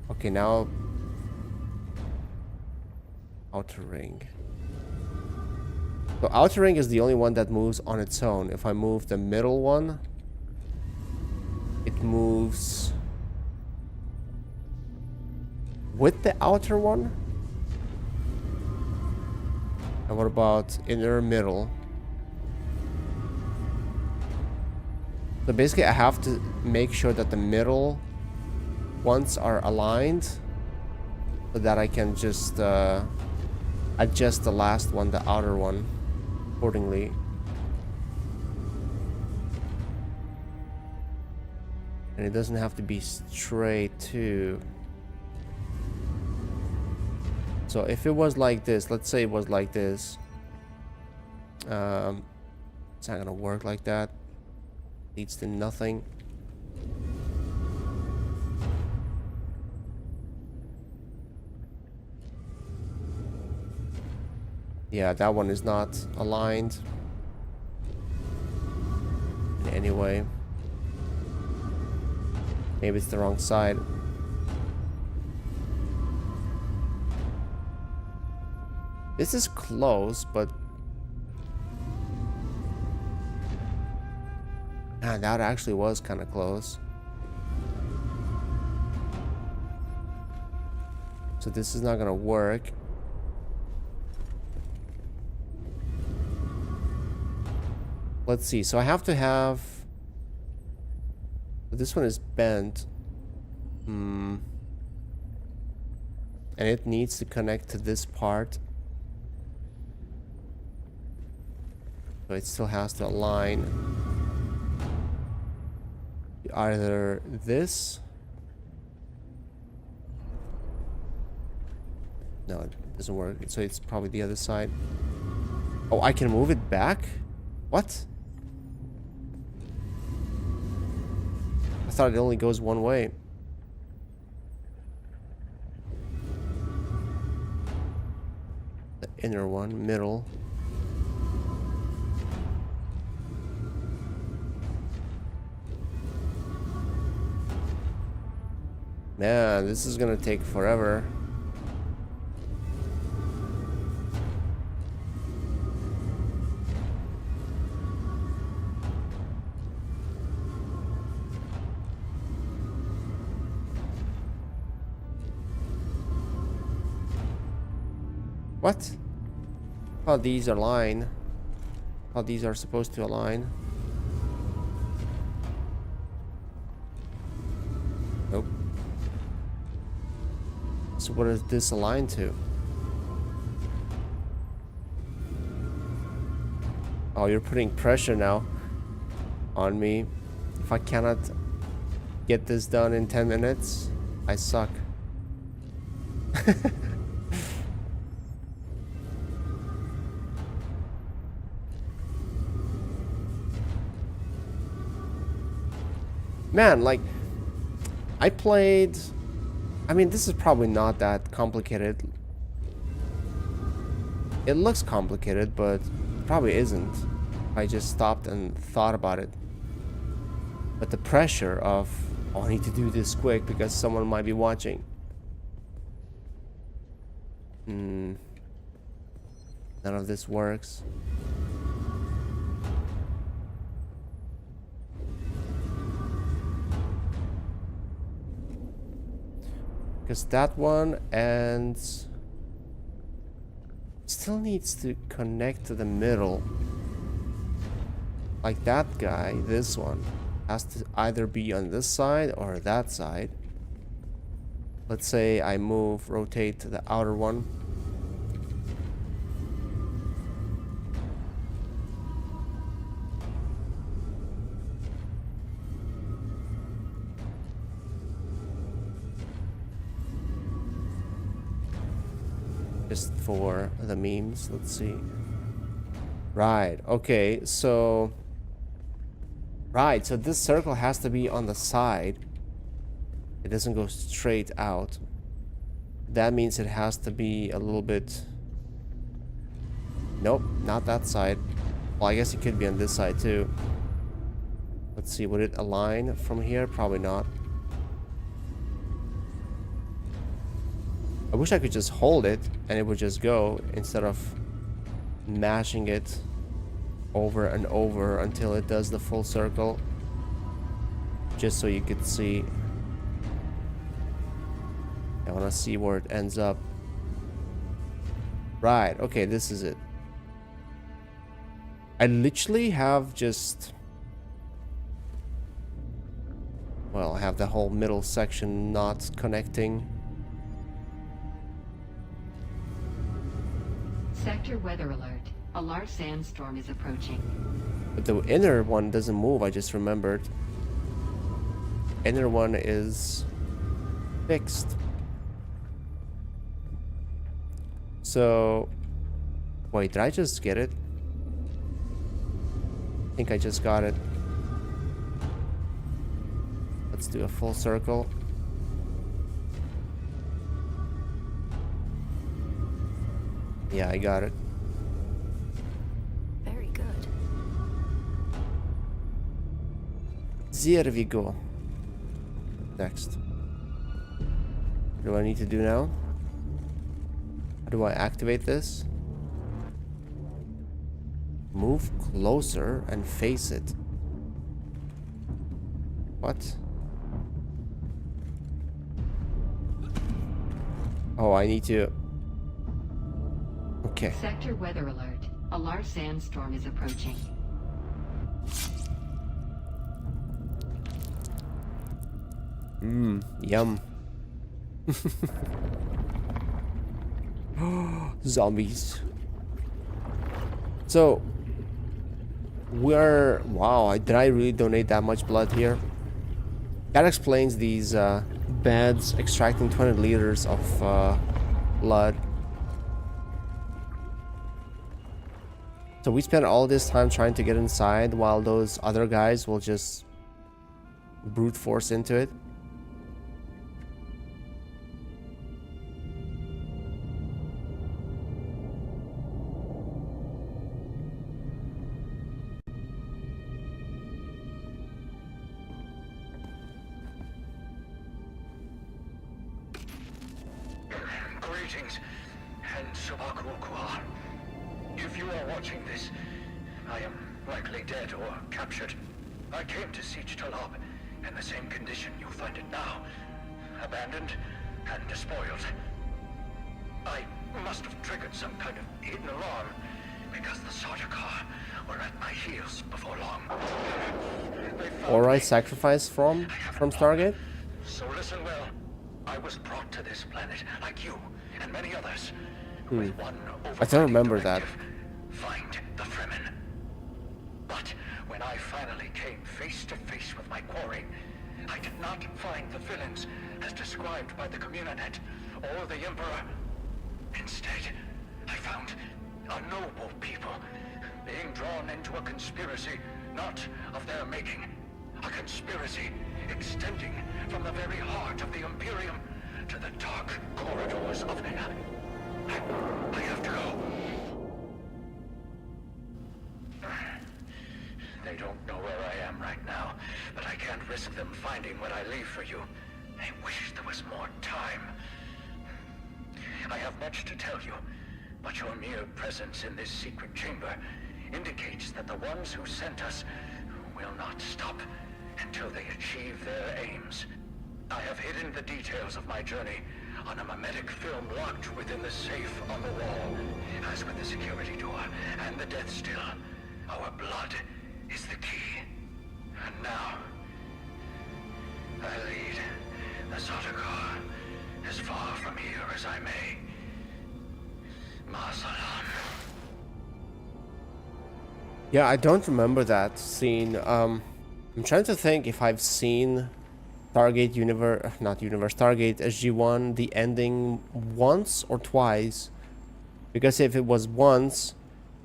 Okay, now outer ring. So outer ring is the only one that moves on its own. If I move the middle one, it moves with the outer one. And what about inner middle? So basically I have to make sure that the middle ones are aligned so that I can just adjust the last one, the outer one, accordingly. And it doesn't have to be straight too. So if it was like this, let's say it was like this. It's not gonna work like that. Leads to nothing. Yeah, that one is not aligned in any way. Maybe it's the wrong side. This is close, but that actually was kind of close. So this is not gonna work. Let's see. So I have to have. This one is bent. And it needs to connect to this part. So it still has to align. Either this. No, it doesn't work. So it's probably the other side. Oh, I can move it back? What? I thought it only goes one way. The inner one, middle. Man, this is gonna take forever. What? How these align? How these are supposed to align? Nope. So what is this aligned to? Oh, you're putting pressure now on me. If I cannot get this done in 10 minutes, I suck. Man, like, I played... I mean, this is probably not that complicated. It looks complicated, but probably isn't. I just stopped and thought about it. But the pressure of, oh, I need to do this quick because someone might be watching. None of this works. Because that one and still needs to connect to the middle. Like that guy, this one has to either be on this side or that side. Let's say I rotate to the outer one. Just for the memes, let's see. Right, okay, so... Right, so this circle has to be on the side. It doesn't go straight out. That means it has to be a little bit... Nope, not that side. Well, I guess it could be on this side too. Let's see, would it align from here? Probably not. I wish I could just hold it and it would just go instead of mashing it over and over until it does the full circle. Just so you could see. I want to see where it ends up. Right, okay, this is it. I literally have just... Well, I have the whole middle section not connecting. Sector weather alert. A large sandstorm is approaching. But the inner one doesn't move, I just remembered. Inner one is fixed. So... Wait, did I just get it? I think I just got it. Let's do a full circle. Yeah, I got it. Very good. There we go. Next. What do I need to do now? How do I activate this? Move closer and face it. What? Oh, I need to... Okay. Sector weather alert. A large sandstorm is approaching. Yum. Zombies. So, wow, did I really donate that much blood here? That explains these beds extracting 20 liters of blood. So we spent all this time trying to get inside while those other guys will just brute force into it. Greetings, and Sabakukua. If you are watching this, I am likely dead or captured. I came to Siege Talab in the same condition you find it now. Abandoned and despoiled. I must have triggered some kind of hidden alarm, because the Sardaukar were at my heels before long. They found Or I me. sacrifice from Stargate? So listen well. I was brought to this planet, like you and many others, with one I don't remember overriding that. directive: find the Fremen. But when I finally came face to face with my quarry, I did not find the villains as described by the Communinet or the Emperor. Instead, I found a noble people being drawn into a conspiracy not of their making. A conspiracy extending from the very heart of the Imperium to the dark corridors of... I have to go. They don't know where I am right now, but I can't risk them finding what I leave for you. I wish there was more time. I have much to tell you, but your mere presence in this secret chamber indicates that the ones who sent us will not stop until they achieve their aims. I have hidden the details of my journey on a mimetic film locked within the safe on the wall. As with the security door and the death still, our blood is the key. And now, I lead the Sardaukar as far from here as I may. Ma salam. Yeah, I don't remember that scene. I'm trying to think if I've seen Stargate Stargate SG-1, the ending once or twice. Because if it was once,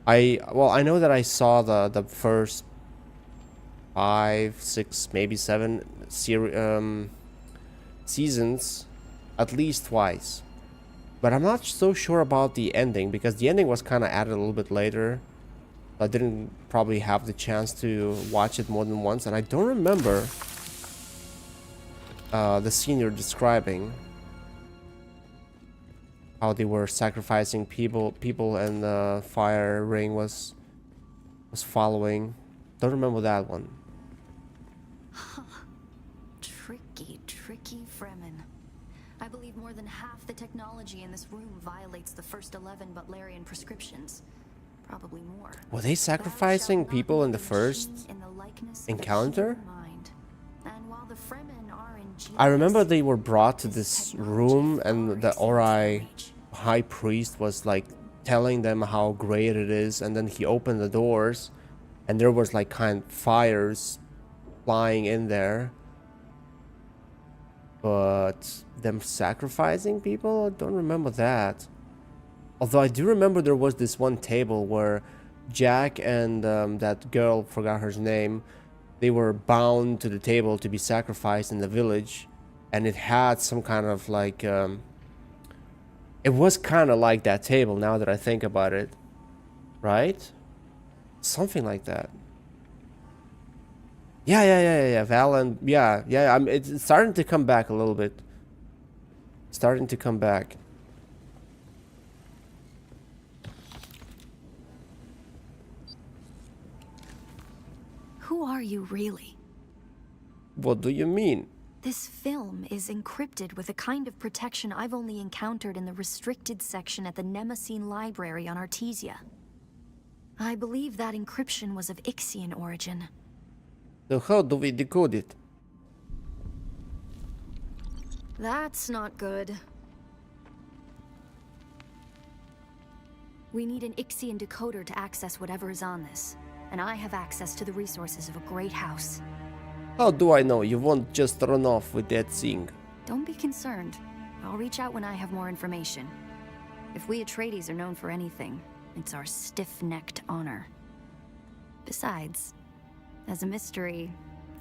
I know that I saw the first 5, 6, maybe 7 seasons at least twice. But I'm not so sure about the ending, because the ending was kind of added a little bit later. I didn't probably have the chance to watch it more than once, and I don't remember the scene you're describing. How they were sacrificing people and the fire ring was following. Don't remember that one. Tricky Fremen. I believe more than half the technology in this room violates the first 11 Butlerian prescriptions. Probably more. Were they sacrificing people in the first encounter? I remember they were brought to this room, and the Ori high priest was like telling them how great it is, and then he opened the doors and there was like kind of fires flying in there. But them sacrificing people, I don't remember that. Although I do remember there was this one table where Jack and that girl, forgot her name, they were bound to the table to be sacrificed in the village, and it had some kind of like it was kind of like that table now that I think about it, right? Something like that. Yeah. Val and yeah. It's starting to come back a little bit. Starting to come back. Who are you really? What do you mean? This film is encrypted with a kind of protection I've only encountered in the restricted section at the Nemesine Library on Artesia. I believe that encryption was of Ixian origin. So how do we decode it? That's not good. We need an Ixian decoder to access whatever is on this, and I have access to the resources of a great house. How do I know you won't just run off with that thing? Don't be concerned. I'll reach out when I have more information. If we Atreides are known for anything, it's our stiff-necked honor. Besides, as a mystery,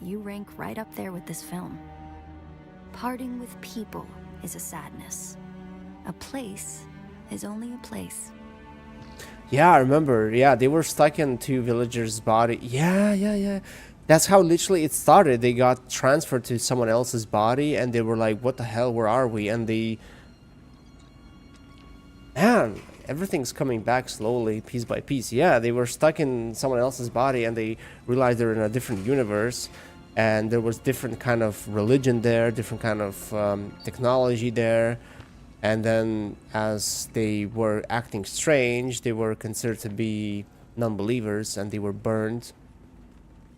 you rank right up there with this film. Parting with people is a sadness. A place is only a place. Yeah, I remember. Yeah, they were stuck in two villagers' body. Yeah. That's how literally it started. They got transferred to someone else's body, and they were like, what the hell, where are we? And they... Man, everything's coming back slowly, piece by piece. Yeah, they were stuck in someone else's body, and they realized they're in a different universe. And there was different kind of religion there, different kind of technology there. And then as they were acting strange, they were considered to be non-believers, and they were burned,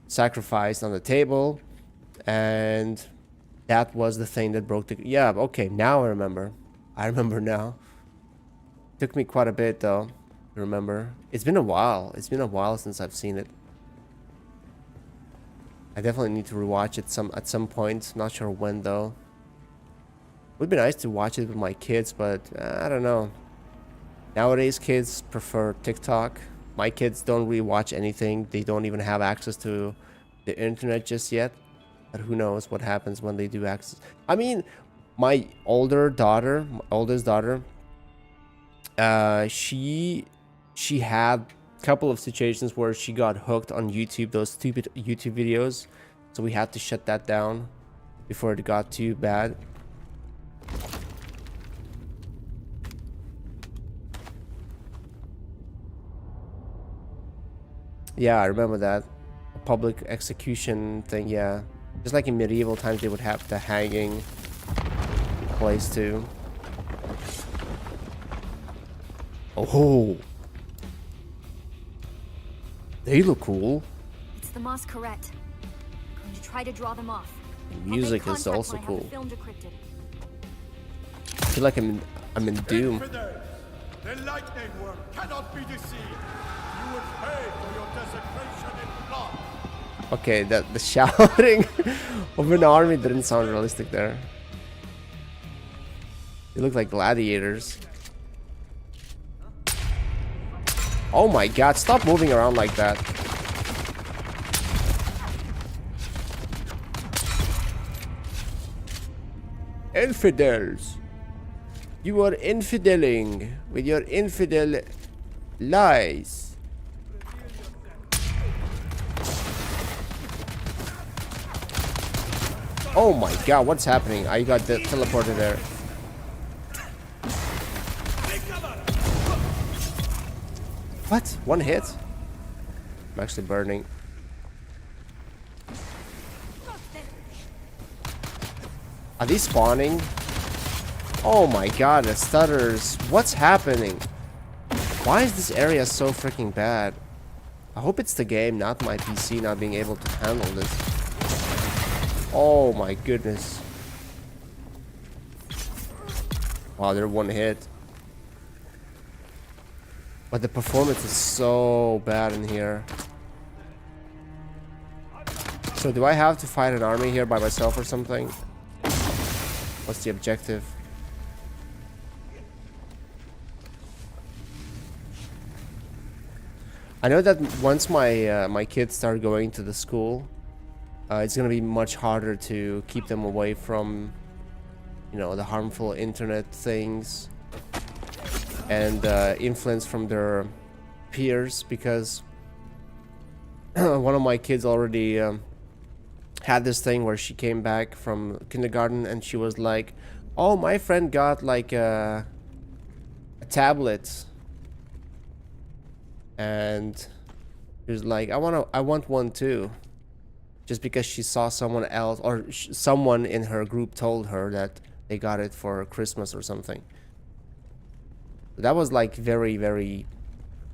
sacrificed on the table, and that was the thing that broke the... Yeah, okay, now I remember. I remember now. Took me quite a bit, though, to remember. It's been a while. It's been a while since I've seen it. I definitely need to rewatch it at some point. Not sure when, though. Would be nice to watch it with my kids, but I don't know. Nowadays, kids prefer TikTok. My kids don't really watch anything. They don't even have access to the internet just yet. But who knows what happens when they do access. I mean, my oldest daughter, she had a couple of situations where she got hooked on YouTube, those stupid YouTube videos. So we had to shut that down before it got too bad. Yeah, I remember that. A public execution thing, yeah. Just like in medieval times, they would have the hanging place too. Oh, they look cool. It's the Masquerade. I'm going to try to draw them off. The music I'll make is contact also when I have cool. the film decrypted. I feel like I'm in Doom. Infidels! The lightning worm cannot be deceived. You will pay for your desecration in blood. Okay, the shouting of an army didn't sound realistic there. They look like gladiators. Oh my god, stop moving around like that. Infidels. You are infideling with your infidel lies. Oh my god, what's happening? I got teleported there. What? One hit? I'm actually burning. Are these spawning? Oh my god, the stutters. What's happening? Why is this area so freaking bad? I hope it's the game, not my PC not being able to handle this. Oh my goodness. Wow, they're one hit. But the performance is so bad in here. So do I have to fight an army here by myself or something? What's the objective? I know that once my kids start going to the school, it's gonna be much harder to keep them away from, you know, the harmful internet things and influence from their peers, because one of my kids already had this thing where she came back from kindergarten and she was like, oh, my friend got like a tablet, and she was like, I want one too, just because she saw someone else, or someone in her group told her that they got it for Christmas or something. That was like very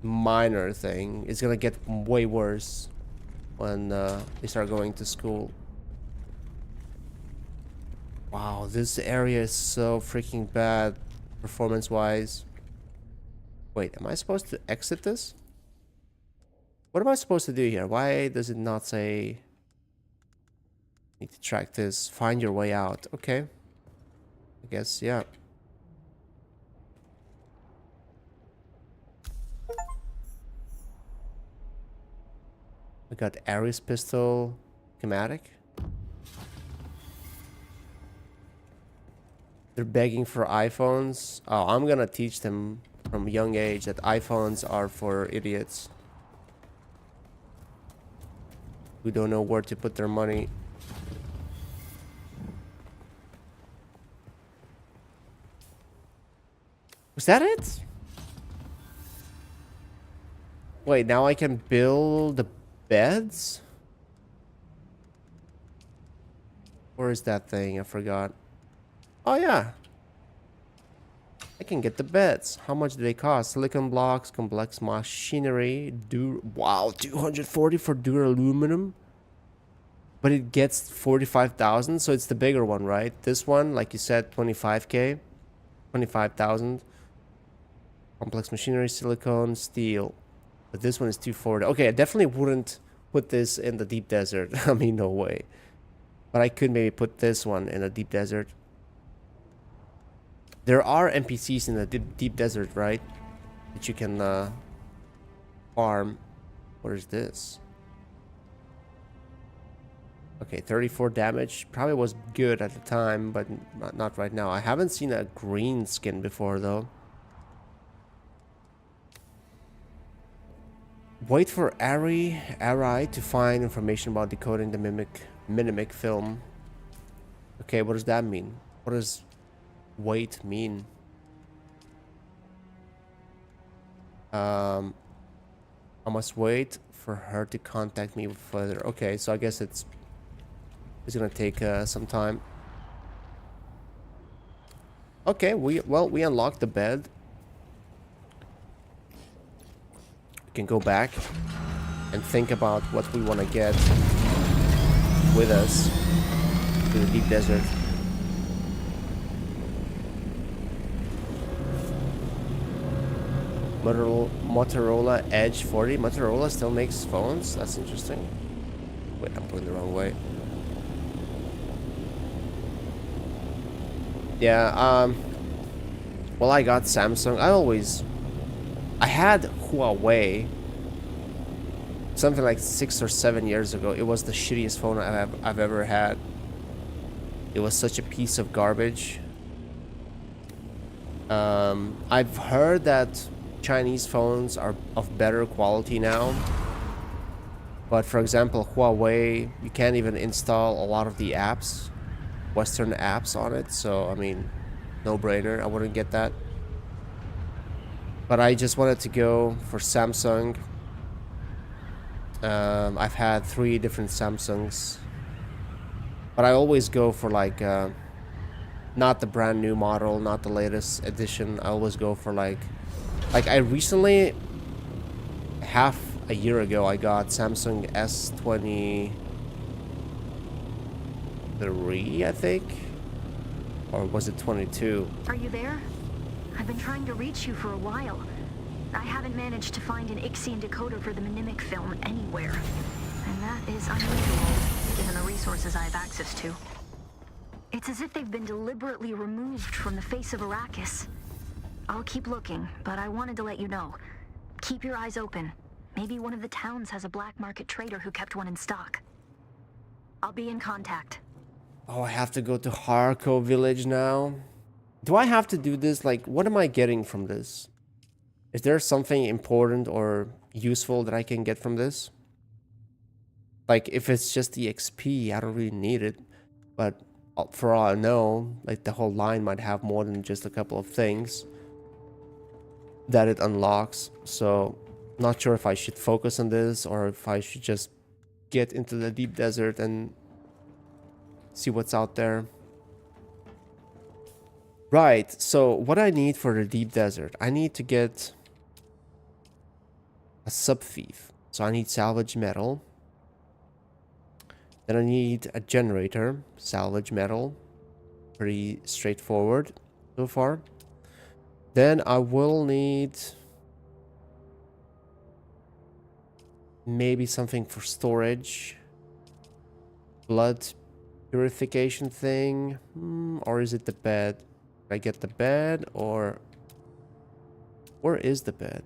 minor thing. It's gonna get way worse when they start going to school. Wow, this area is so freaking bad performance wise. Wait, am I supposed to exit this? What am I supposed to do here? Why does it not say need to track this? Find your way out. Okay, I guess, yeah. We got Ares pistol, schematic. They're begging for iPhones. Oh, I'm gonna teach them from a young age that iPhones are for idiots who don't know where to put their money. Was that it? Wait, now I can build the beds? Where is that thing? I forgot. Oh yeah. I can get the beds. How much do they cost? Silicon blocks, complex machinery, wow, 240 for duraluminum. But it gets 45,000, so it's the bigger one, right? This one, like you said, 25k, 25,000. Complex machinery, silicone, steel. But this one is 240. Okay, I definitely wouldn't put this in the deep desert. I mean, no way. But I could maybe put this one in the deep desert. There are NPCs in the deep desert, right? That you can farm. What is this? Okay, 34 damage. Probably was good at the time, but not right now. I haven't seen a green skin before, though. Wait for Ari to find information about decoding the mimic film. Okay, what does that mean? What does wait mean? I must wait for her to contact me further. Okay, so I guess it's gonna take some time. Okay, we unlocked the bed. We can go back and think about what we want to get with us to the deep desert. Motorola Edge 40. Motorola still makes phones? That's interesting. Wait, I'm going the wrong way. Yeah, well, I got Samsung. I had Huawei something like 6 or 7 years ago. It was the shittiest phone I've ever had. It was such a piece of garbage. I've heard that Chinese phones are of better quality now. But for example, Huawei, you can't even install a lot of the apps, Western apps on it. So, I mean, no brainer. I wouldn't get that. But I just wanted to go for Samsung. I've had 3 different Samsungs. But I always go for like, not the brand new model, not the latest edition. I always go for like I recently, half a year ago, I got Samsung S23, I think, or was it 22? Are you there? I've been trying to reach you for a while. I haven't managed to find an Ixian decoder for the mimic film anywhere. And that is unusual, given the resources I have access to. It's as if they've been deliberately removed from the face of Arrakis. I'll keep looking, but I wanted to let you know. Keep your eyes open. Maybe one of the towns has a black market trader who kept one in stock. I'll be in contact. Oh, I have to go to Harko village now. Do I have to do this? Like, what am I getting from this? Is there something important or useful that I can get from this? Like, if it's just the XP, I don't really need it. But for all I know, like, the whole line might have more than just a couple of things that it unlocks. So, not sure if I should focus on this or if I should just get into the deep desert and see what's out there. Right, so what I need for the deep desert, I need to get a sub-thief. So I need salvage metal. Then I need a generator, salvage metal. Pretty straightforward so far. Then I will need maybe something for storage. Blood purification thing. Or is it the bed? Did I get the bed or... Where is the bed?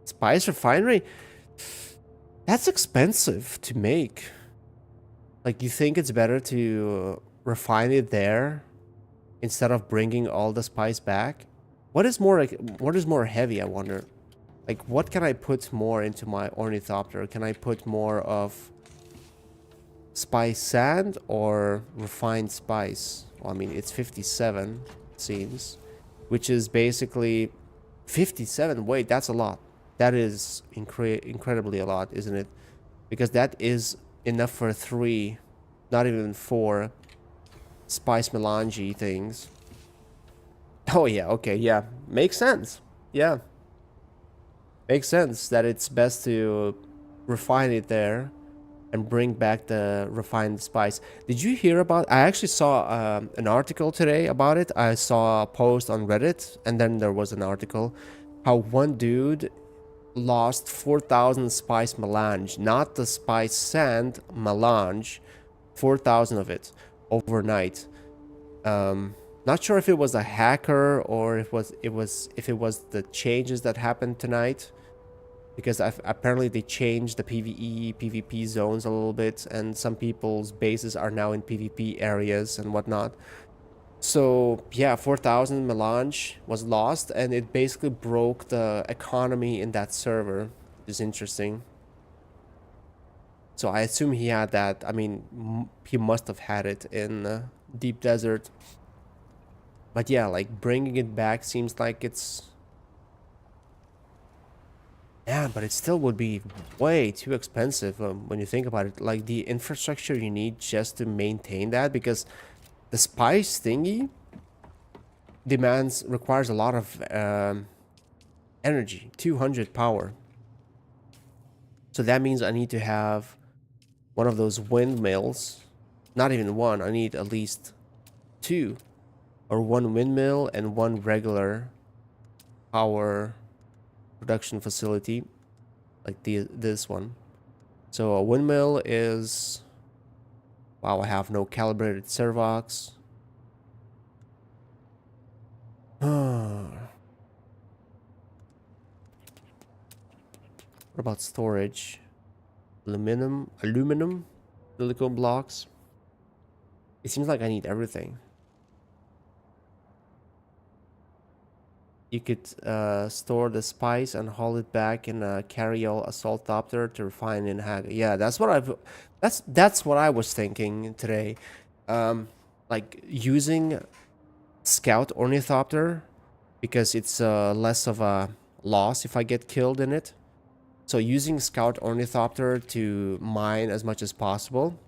Spice refinery? That's expensive to make. Like, you think it's better to refine it there instead of bringing all the spice back? What is more heavy, I wonder? Like, what can I put more into my ornithopter? Can I put more of spice sand or refined spice? Well, I mean, it's 57, it seems, which is basically 57. Wait, that's a lot. That is incredibly a lot, isn't it? Because that is enough for 3, not even 4 spice melange things. Oh yeah, okay, yeah. Makes sense. Yeah. Makes sense that it's best to refine it there and bring back the refined spice. Did you hear about... I actually saw an article today about it. I saw a post on Reddit, and then there was an article how one dude lost 4,000 spice melange, not the spice sand, melange, 4,000 of it overnight. Not sure if it was a hacker or if it was the changes that happened tonight, because apparently they changed the PvE, PvP zones a little bit, and some people's bases are now in PvP areas and whatnot. So yeah, 4,000 melange was lost, and it basically broke the economy in that server, which is interesting. So I assume he had that. I mean, he must have had it in Deep Desert. But yeah, like bringing it back seems like it's... Yeah, but it still would be way too expensive when you think about it. Like the infrastructure you need just to maintain that, because the spice thingy requires a lot of energy, 200 power. So that means I need to have one of those windmills. Not even one, I need at least 2. Or 1 windmill and 1 regular power production facility, like this one. So a windmill is... Wow, I have no calibrated servox. What about storage? Aluminum, silicone blocks. It seems like I need everything. You could store the spice and haul it back in a carry-all assault copter to refine in Haga. Yeah, that's what I was thinking today. Like using scout ornithopter, because it's less of a loss if I get killed in it. So using scout ornithopter to mine as much as possible,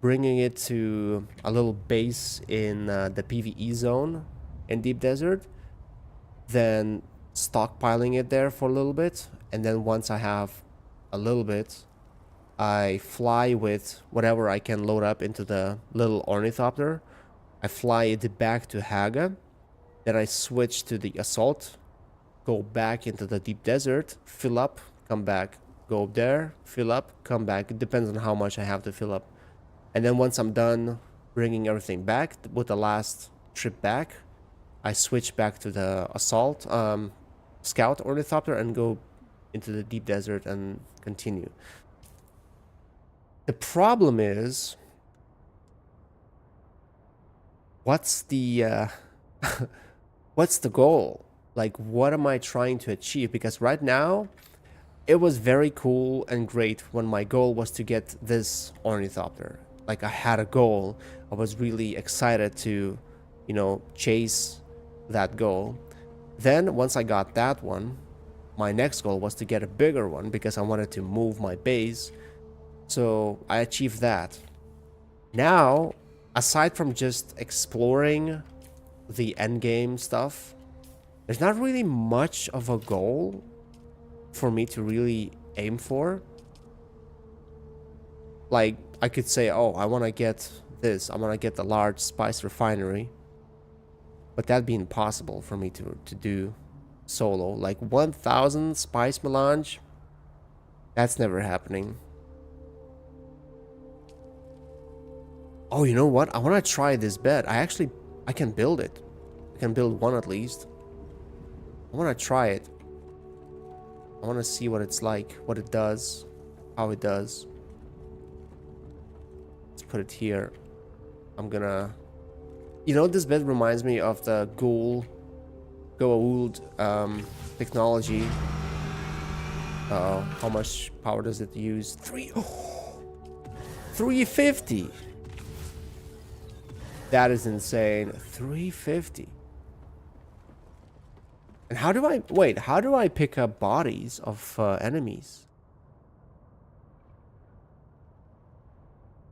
bringing it to a little base in the PvE zone in Deep Desert, then stockpiling it there for a little bit, and then once I have a little bit, I fly with whatever I can load up into the little ornithopter. I fly it back to Haga, then I switch to the assault, go back into the Deep Desert, fill up, come back, go there, fill up, come back. It depends on how much I have to fill up. And then once I'm done bringing everything back with the last trip back, I switch back to the assault scout ornithopter and go into the Deep Desert and continue. The problem is, what's the what's the goal? Like, what am I trying to achieve? Because right now, it was very cool and great when my goal was to get this ornithopter. Like, I had a goal. I was really excited to, you know, chase that goal. Then once I got that one, my next goal was to get a bigger one because I wanted to move my base. So I achieved that. Now, aside from just exploring the endgame stuff, there's not really much of a goal for me to really aim for. Like, I could say, oh, I want to get this. I want to get the large spice refinery. But that'd be impossible for me to do solo. Like 1,000 spice melange, that's never happening. Oh, you know what? I want to try this bed. I can build it. I can build one at least. I want to try it. I want to see what it's like, what it does, how it does. Let's put it here. I'm gonna... You know, this bed reminds me of the Goa'uld technology. How much power does it use? 350. That is insane. 350. And how do I... Wait, how do I pick up bodies of enemies?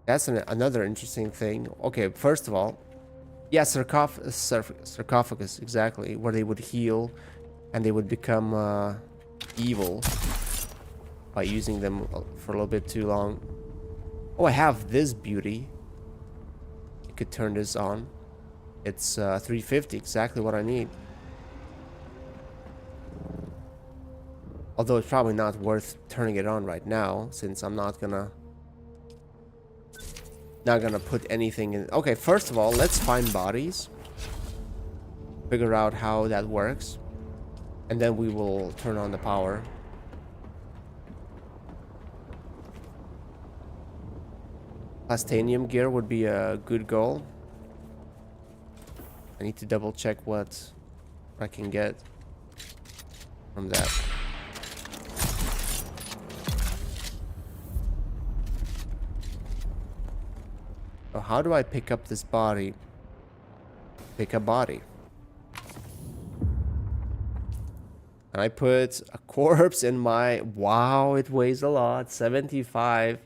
That's another interesting thing. Okay, first of all, yeah, sarcophagus, exactly, where they would heal and they would become evil by using them for a little bit too long. Oh, I have this beauty. You could turn this on. It's 350, exactly what I need. Although it's probably not worth turning it on right now, since I'm not gonna put anything in. Okay, first of all, let's find bodies. Figure out how that works. And then we will turn on the power. Plastanium gear would be a good goal. I need to double check what I can get from that. So how do I pick up this body? Pick a body. And I put a corpse in my... Wow, it weighs a lot. 75.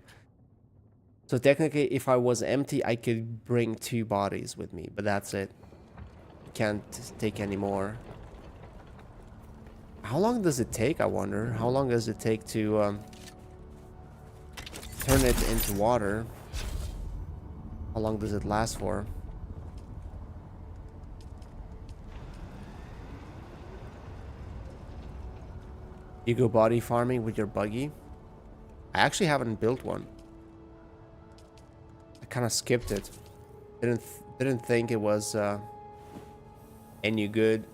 So technically, if I was empty, I could bring 2 bodies with me. But that's it. Can't take any more. How long does it take, I wonder? How long does it take to turn it into water? How long does it last for? You go body farming with your buggy? I actually haven't built one. I kind of skipped it. Didn't think it was any good.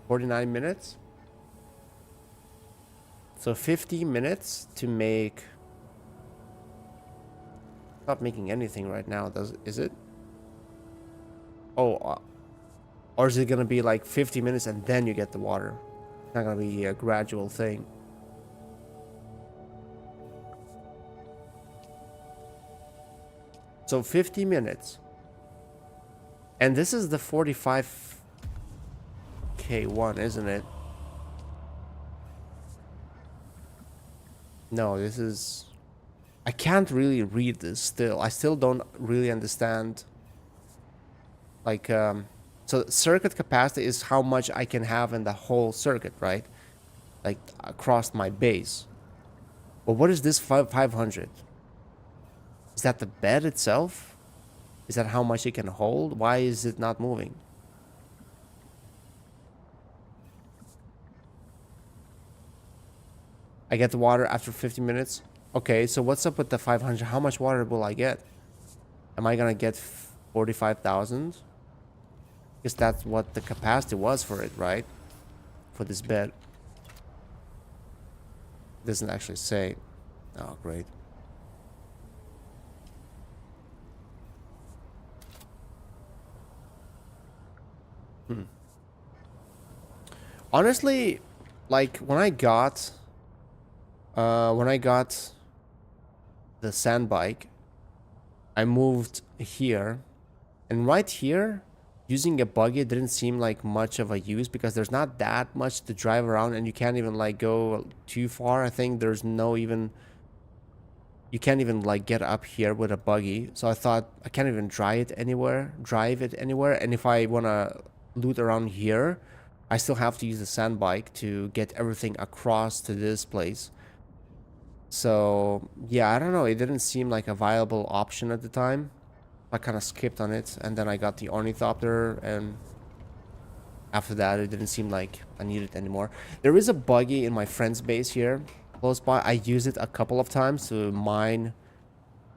49 minutes? So 50 minutes to make... Not making anything right now, is it? Oh, or is it gonna be like 50 minutes and then you get the water? It's not gonna be a gradual thing. So 50 minutes. And this is the 45k one, isn't it? No, this is... I can't really read this still. I still don't really understand. Like, so circuit capacity is how much I can have in the whole circuit, right? Like, across my base. But what is this 500? Is that the bed itself? Is that how much it can hold? Why is it not moving? I get the water after 50 minutes. Okay, so what's up with the 500? How much water will I get? Am I gonna get 45,000? Because that's what the capacity was for it, right? For this bed. It doesn't actually say. Oh, great. Honestly, like when I got the sand bike, I moved here, and right here using a buggy didn't seem like much of a use because there's not that much to drive around, and you can't even like go too far. I think there's no even, you can't even like get up here with a buggy. So I thought I can't even drive it anywhere, and if I want to loot around here, I still have to use the sand bike to get everything across to this place. So yeah, I don't know, it didn't seem like a viable option at the time. I kind of skipped on it, and then I got the ornithopter, and after that it didn't seem like I needed it anymore. There is a buggy in my friend's base here close by. I used it a couple of times to mine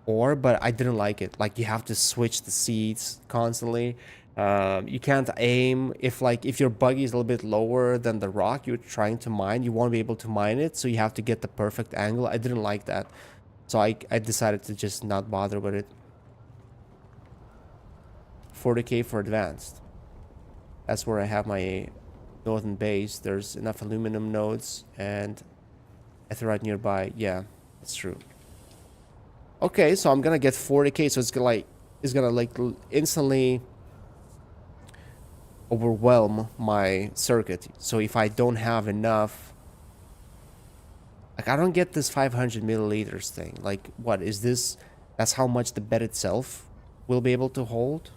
ore, but I didn't like it. Like, you have to switch the seats constantly. You can't aim. If your buggy is a little bit lower than the rock you're trying to mine, you won't be able to mine it, so you have to get the perfect angle. I didn't like that, so I decided to just not bother with it. 40k for advanced. That's where I have my northern base. There's enough aluminum nodes and etherite nearby. Yeah, that's true. Okay, so I'm gonna get 40k, so it's gonna like instantly overwhelm my circuit. So if I don't have enough, like, I don't get this 500 milliliters thing. Like, what is this? That's how much the bed itself will be able to hold.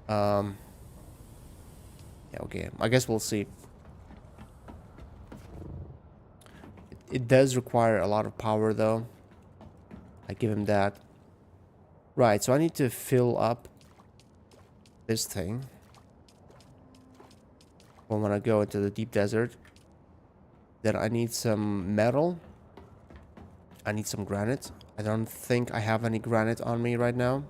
Yeah, okay. I guess we'll see. It does require a lot of power, though. I give him that. Right, so I need to fill up this thing. When I go into the deep desert. Then I need some metal. I need some granite. I don't think I have any granite on me right now.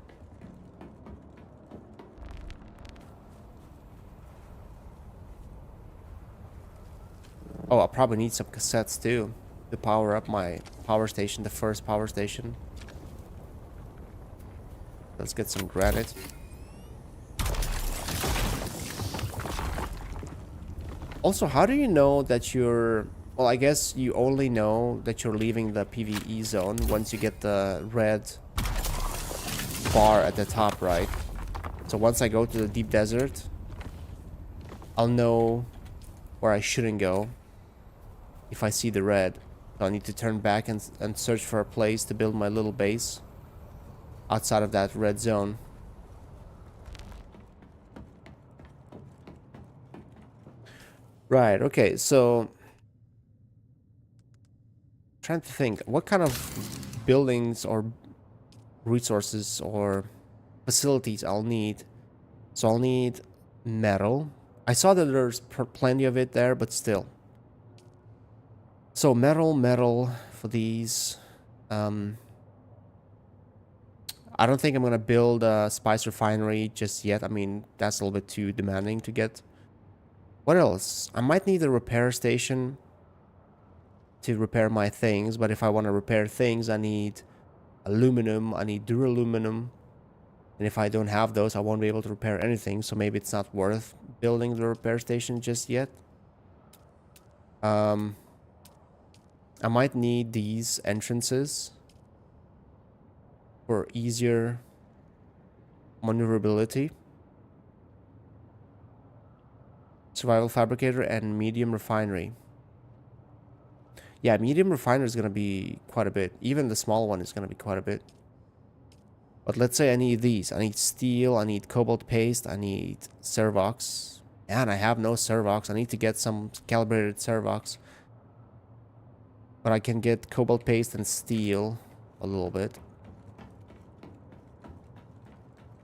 Oh, I'll probably need some cassettes too to power up my power station, the first power station. Let's get some granite. Also, how do you know that you're... Well, I guess you only know that you're leaving the PvE zone once you get the red bar at the top, right? So once I go to the deep desert, I'll know where I shouldn't go if I see the red. So I need to turn back and search for a place to build my little base outside of that red zone. Right, okay, so... trying to think, what kind of buildings or resources or facilities I'll need. So I'll need metal. I saw that there's plenty of it there, but still. So metal for these. I don't think I'm gonna build a spice refinery just yet. I mean, that's a little bit too demanding to get. What else? I might need a repair station to repair my things, but if I want to repair things, I need aluminum, I need duraluminum, and if I don't have those, I won't be able to repair anything, so maybe it's not worth building the repair station just yet. I might need these entrances for easier maneuverability. Survival fabricator and medium refinery. Yeah, medium refiner is going to be quite a bit. Even the small one is going to be quite a bit. But let's say I need these. I need steel, I need cobalt paste, I need servox. And I have no servox. I need to get some calibrated servox. But I can get cobalt paste and steel a little bit.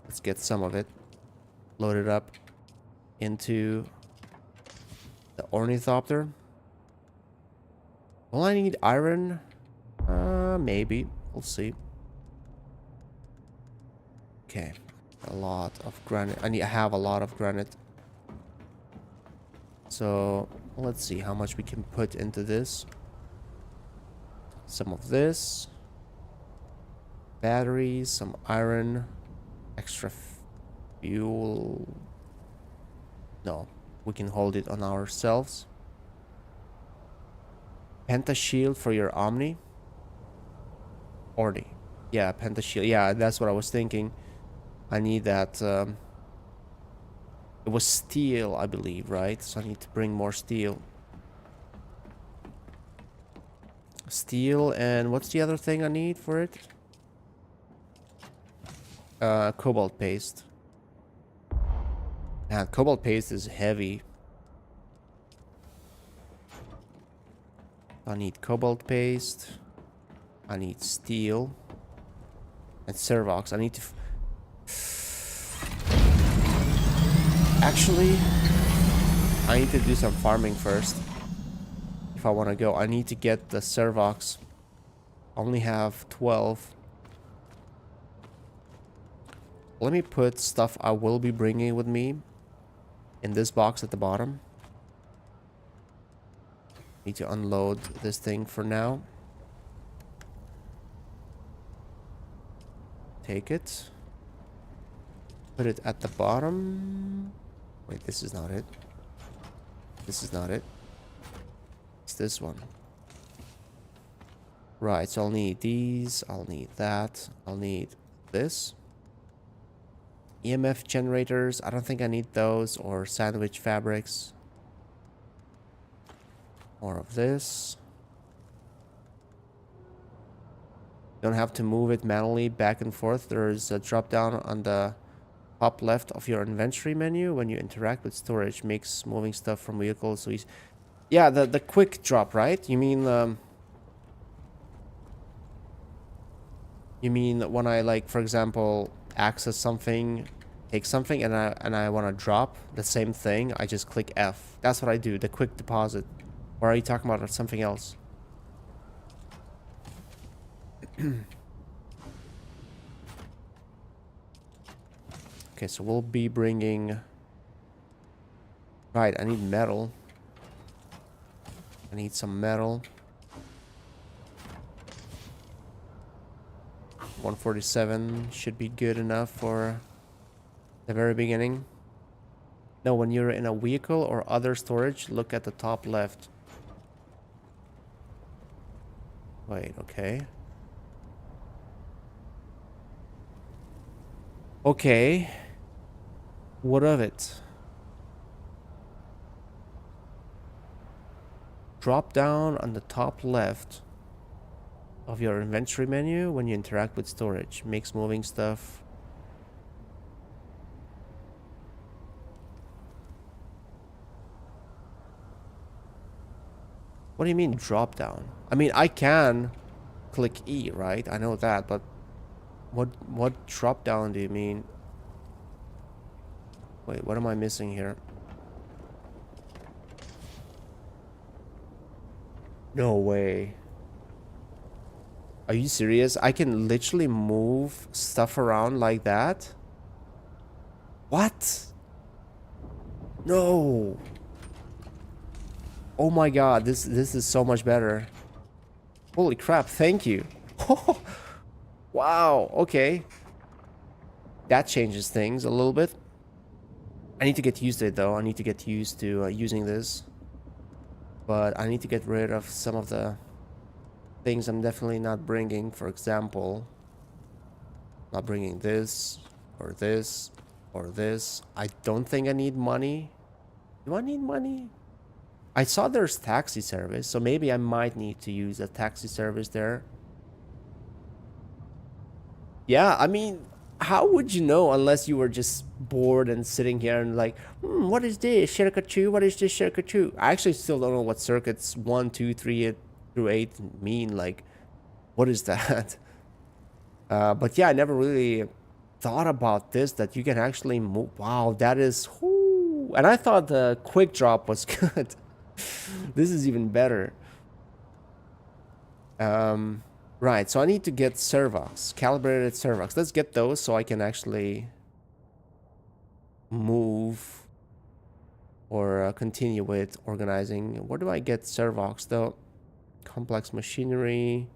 Let's get some of it. Load it up into the ornithopter. Will I need iron? Maybe. We'll see. Okay. A lot of granite. I have a lot of granite. So, let's see how much we can put into this. Some of this. Batteries, some iron. Extra fuel. No, we can hold it on ourselves. Penta shield for your Omni. Orny. Yeah, Penta shield. Yeah, that's what I was thinking. I need that. It was steel, I believe, right? So I need to bring more steel. Steel, and what's the other thing I need for it? Cobalt paste. Man, cobalt paste is heavy. I need cobalt paste. I need steel. And servox. I need to... Actually, I need to do some farming first. If I want to go, I need to get the servox. I only have 12. Let me put stuff I will be bringing with me in this box at the bottom. Need to unload this thing for now. Take it. Put it at the bottom. Wait, this is not it. This is not it. It's this one. Right, so I'll need these. I'll need that. I'll need this. EMF generators. I don't think I need those. Or sandwich fabrics. More of this. Don't have to move it manually back and forth. There's a drop down on the top left of your inventory menu when you interact with storage. Makes moving stuff from vehicles so easy. Yeah, the quick drop, right? You mean when I, like, for example, access something, take something, and I want to drop the same thing, I just click F. That's what I do, the quick deposit. Or are you talking about something else? Okay, so we'll be bringing... Right, I need metal. I need some metal. 147 should be good enough for the very beginning. No, when you're in a vehicle or other storage, look at the top left. Wait, okay. Okay. What of it? Drop down on the top left of your inventory menu when you interact with storage. Makes moving stuff. What do you mean drop down? I mean, I can click E, right? I know that, but what drop down do you mean? Wait, what am I missing here? No way. Are you serious? I can literally move stuff around like that? What? No. Oh my god, this is so much better. Holy crap, thank you. Wow, okay. That changes things a little bit. I need to get used to it though. I need to get used to using this. But I need to get rid of some of the things I'm definitely not bringing. For example, not bringing this or this or this. I don't think I need money. Do I need money? I saw there's taxi service, so maybe I might need to use a taxi service there. Yeah, I mean, how would you know unless you were just bored and sitting here and like, what is this? Circuit 2? What is this circuit 2? I actually still don't know what circuits 1, 2, 3 through 8 mean. Like, what is that? But yeah, I never really thought about this, that you can actually move. Wow, that is... Whoo. And I thought the quick drop was good. This is even better. Right, so I need to get servox, calibrated servox. Let's get those so I can actually move or continue with organizing. Where do I get servox though? Complex machinery.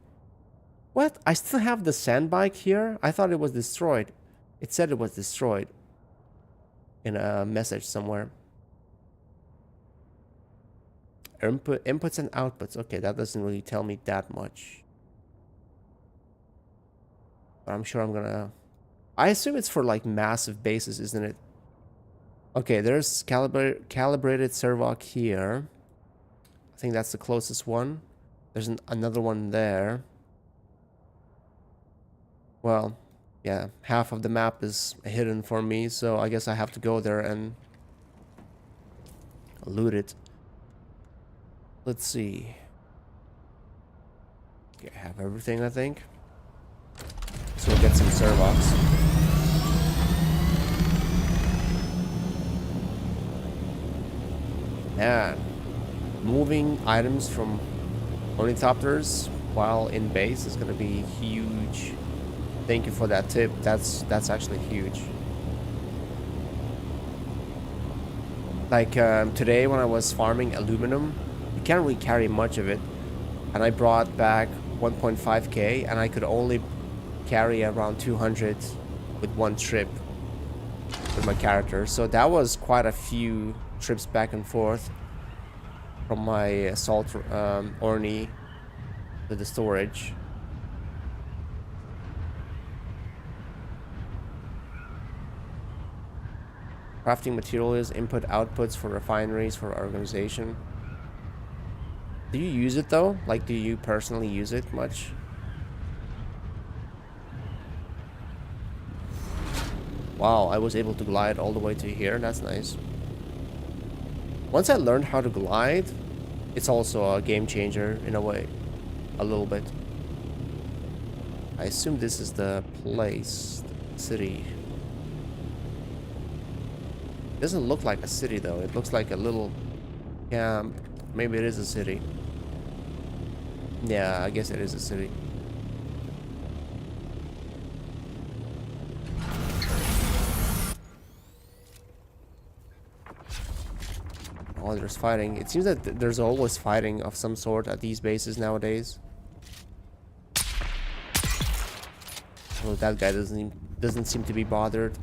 What? I still have the sand bike here? I thought it was destroyed. It said it was destroyed in a message somewhere. Inputs and outputs. Okay, that doesn't really tell me that much. But I'm sure I'm gonna... I assume it's for like massive bases, isn't it? Okay, there's calibrated servoc here. I think that's the closest one. There's another one there. Well, yeah, half of the map is hidden for me, so I guess I have to go there and loot it. Let's see. Okay, I have everything, I think. So we'll get some servox. Man, moving items from ornithopters while in base is gonna be huge. Thank you for that tip. That's actually huge. Like today when I was farming aluminum, you can't really carry much of it, and I brought back 1.5k, and I could only carry around 200 with one trip with my character. So that was quite a few trips back and forth from my assault Orny to the storage. Crafting materials, input outputs for refineries, for organization. Do you use it though? Like, do you personally use it much? Wow, I was able to glide all the way to here. That's nice. Once I learned how to glide, it's also a game changer in a way. A little bit. I assume this is the place, the city. Doesn't look like a city though. It looks like a little camp. Maybe it is a city. Yeah, I guess it is a city. Oh, there's fighting. It seems that there's always fighting of some sort at these bases nowadays. Oh, that guy doesn't seem to be bothered.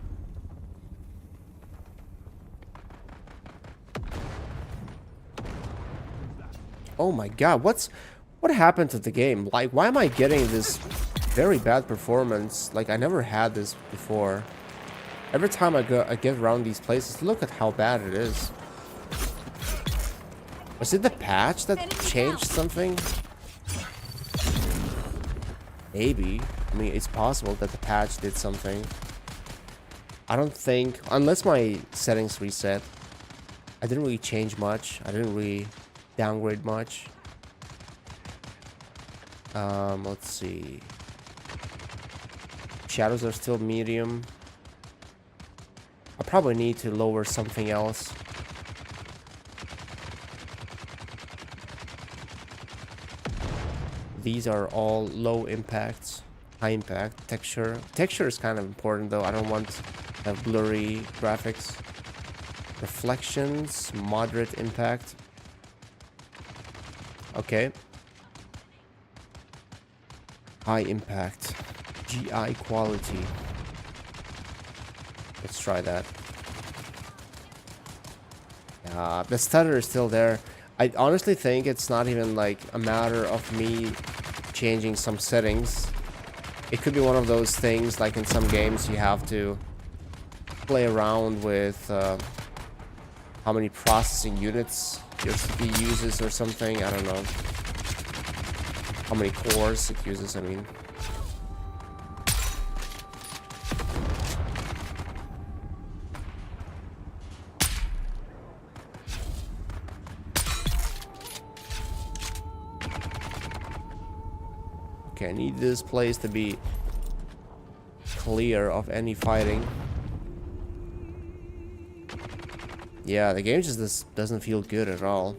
Oh my god, what happened to the game? Like, why am I getting this very bad performance? Like, I never had this before. Every time I get around these places, look at how bad it is. Was it the patch that changed something? Maybe. I mean, it's possible that the patch did something. I don't think, unless my settings reset, I didn't really change much. I didn't really downgrade much. Let's see. Shadows are still medium. I probably need to lower something else. These are all low impacts, high impact. Texture is kind of important though. I don't want to have blurry graphics. Reflections, moderate impact. Okay. High impact. GI quality. Let's try that. The stutter is still there. I honestly think it's not even like a matter of me changing some settings. It could be one of those things like in some games you have to play around with how many processing units your CPU uses or something. I don't know. How many cores it uses, I mean. Okay, I need this place to be clear of any fighting. Yeah, the game just doesn't feel good at all.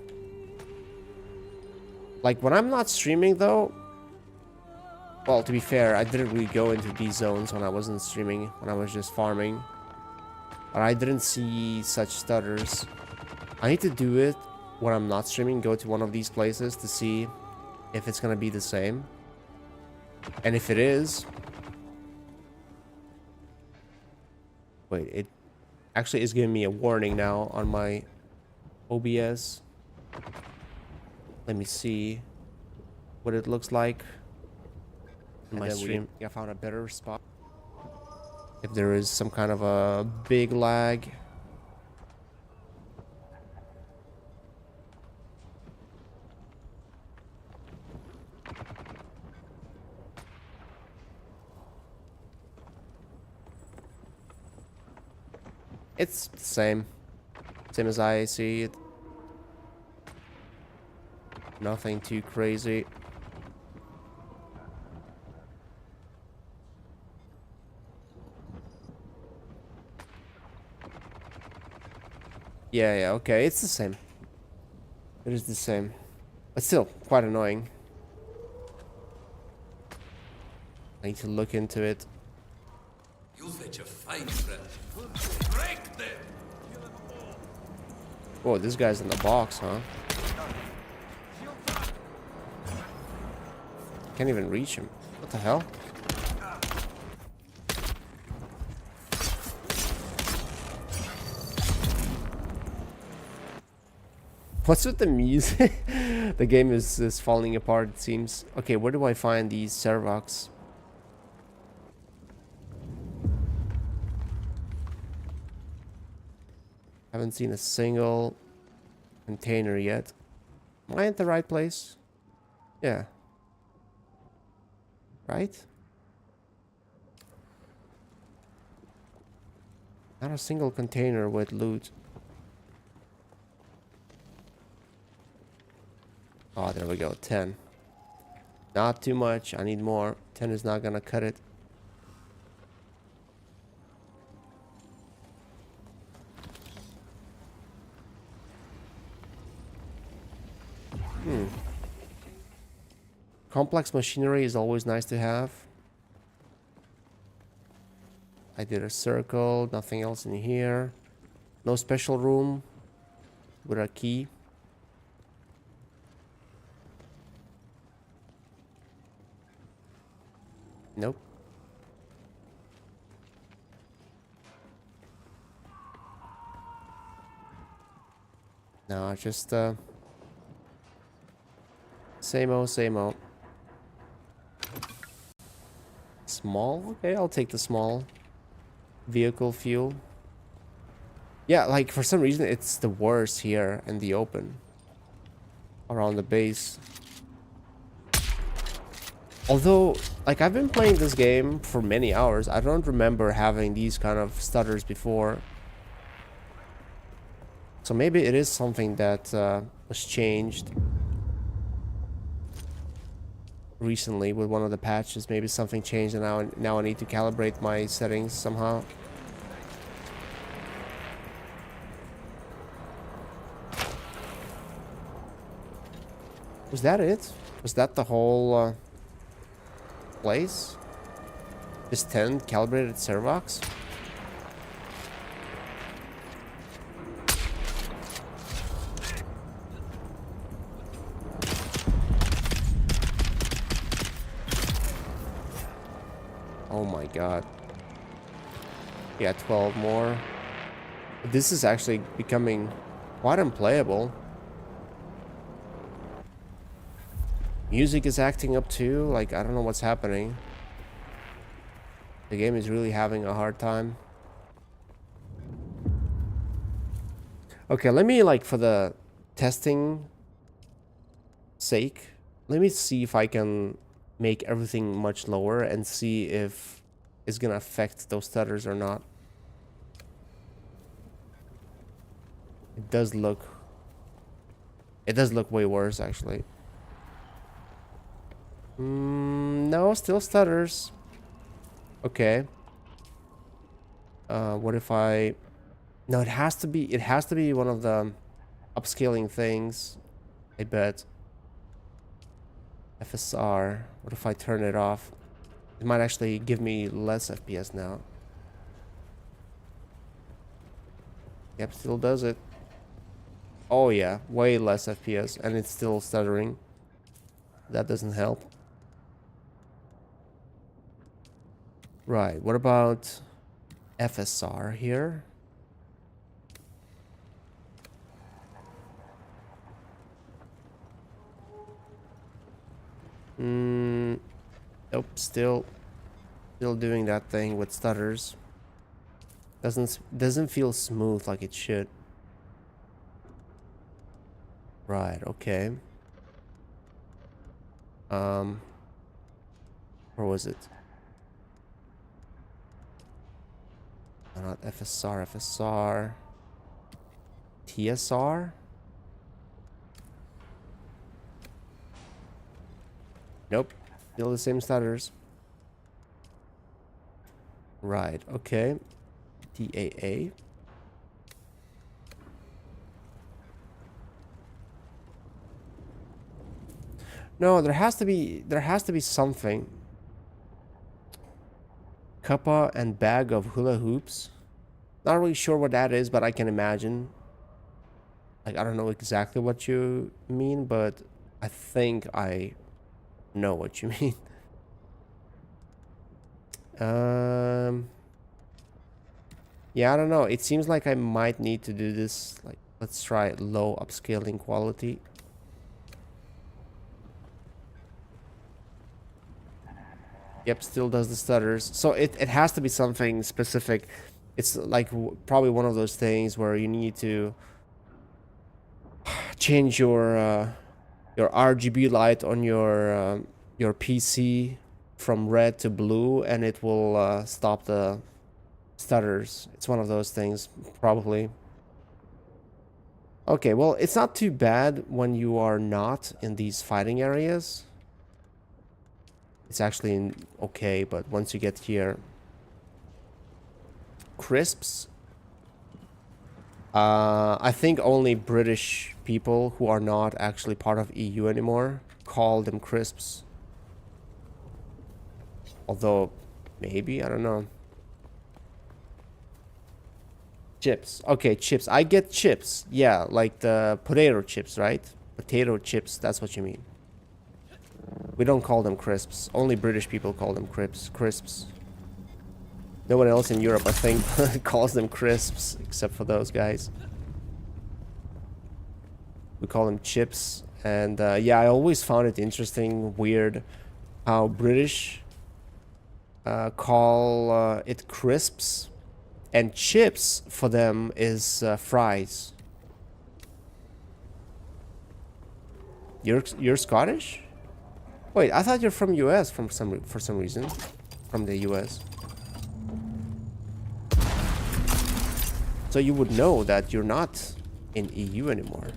Like, when I'm not streaming, though... Well, to be fair, I didn't really go into these zones when I wasn't streaming, when I was just farming. But I didn't see such stutters. I need to do it when I'm not streaming, go to one of these places to see if it's gonna be the same. And if it is... Wait, it actually is giving me a warning now on my OBS. Let me see what it looks like in my stream. I found a better spot. If there is some kind of a big lag. It's the same. Same as I see it. Nothing too crazy. Yeah, okay, it's the same. It is the same. But still, quite annoying. I need to look into it. You'll fetch a fine friend. Break them! Oh, this guy's in the box, huh? Can't even reach him. What the hell? What's with the music? The game is falling apart, it seems. Okay, where do I find these Servox? Haven't seen a single container yet. Am I at the right place? Yeah. Right? Not a single container with loot. Oh, there we go. 10. Not too much. I need more. 10 is not gonna cut it. Complex machinery is always nice to have. I did a circle. Nothing else in here. No special room with a key. Nope. No, just same old, same old. Small? Okay, I'll take the small. Vehicle fuel. Yeah, like for some reason it's the worst here in the open. Around the base. Although, like I've been playing this game for many hours. I don't remember having these kind of stutters before. So maybe it is something that was changed recently with one of the patches. Maybe something changed and now I need to calibrate my settings somehow. Was that it? Was that the whole place? Just 10 calibrated servox? Oh my god. Yeah, 12 more. This is actually becoming quite unplayable. Music is acting up too. Like, I don't know what's happening. The game is really having a hard time. Okay, let me, like, for the testing sake, let me see if I can make everything much lower and see if it's gonna affect those stutters or not. It does look way worse, actually. No, still stutters. Okay. What if I... No, it has to be one of the upscaling things, I bet. FSR. What if I turn it off? It might actually give me less FPS now. Yep, still does it. Oh yeah, way less FPS, and it's still stuttering. That doesn't help. Right, what about FSR here? Nope, still doing that thing with stutters. Doesn't feel smooth like it should. Right, okay. Where was it? Not FSR. TSR? Nope. Still the same stutters. Right, okay. TAA. No, there has to be something. Kappa and bag of hula hoops. Not really sure what that is, but I can imagine. Like, I don't know exactly what you mean, but I think I know what you mean. Yeah, I don't know. It seems like I might need to do this. Like, let's try low upscaling quality. Yep, still does the stutters. So it has to be something specific. It's like probably one of those things where you need to change your RGB light on your PC from red to blue, and it will stop the stutters. It's one of those things, probably. Okay, well, it's not too bad when you are not in these fighting areas. It's actually okay, but once you get here... Crisps? I think only British people who are not actually part of EU anymore call them crisps. Although, maybe, I don't know. Chips. Okay, chips. I get chips. Yeah, like the potato chips, right? Potato chips, that's what you mean. We don't call them crisps. Only British people call them crisps. No one else in Europe, I think, calls them crisps, except for those guys. We call them chips. And yeah, I always found it interesting, weird, how British call it crisps. And chips for them is fries. You're Scottish? Wait, I thought you're from US for some reason. From the US. So you would know that you're not in EU anymore.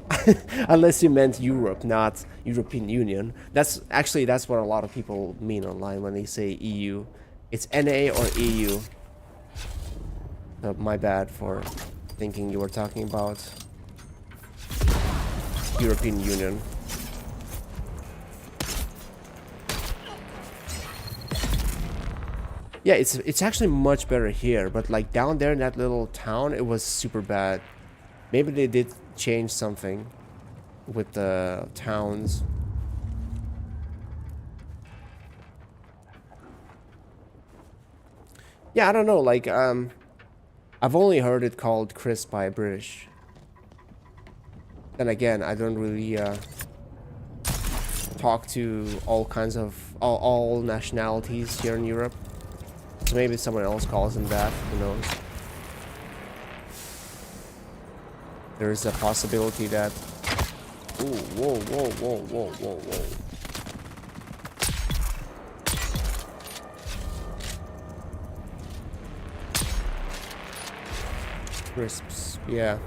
Unless you meant Europe, not European Union. That's what a lot of people mean online when they say EU. It's NA or EU. So my bad for thinking you were talking about European Union. Yeah, it's actually much better here, but like down there in that little town, it was super bad. Maybe they did change something with the towns. Yeah, I don't know, like I've only heard it called crisp by British. Then again, I don't really talk to all kinds of all nationalities here in Europe. So maybe someone else calls them that, who knows. There is a possibility that... Ooh, whoa, whoa, whoa, whoa, whoa, whoa. Crisps, yeah.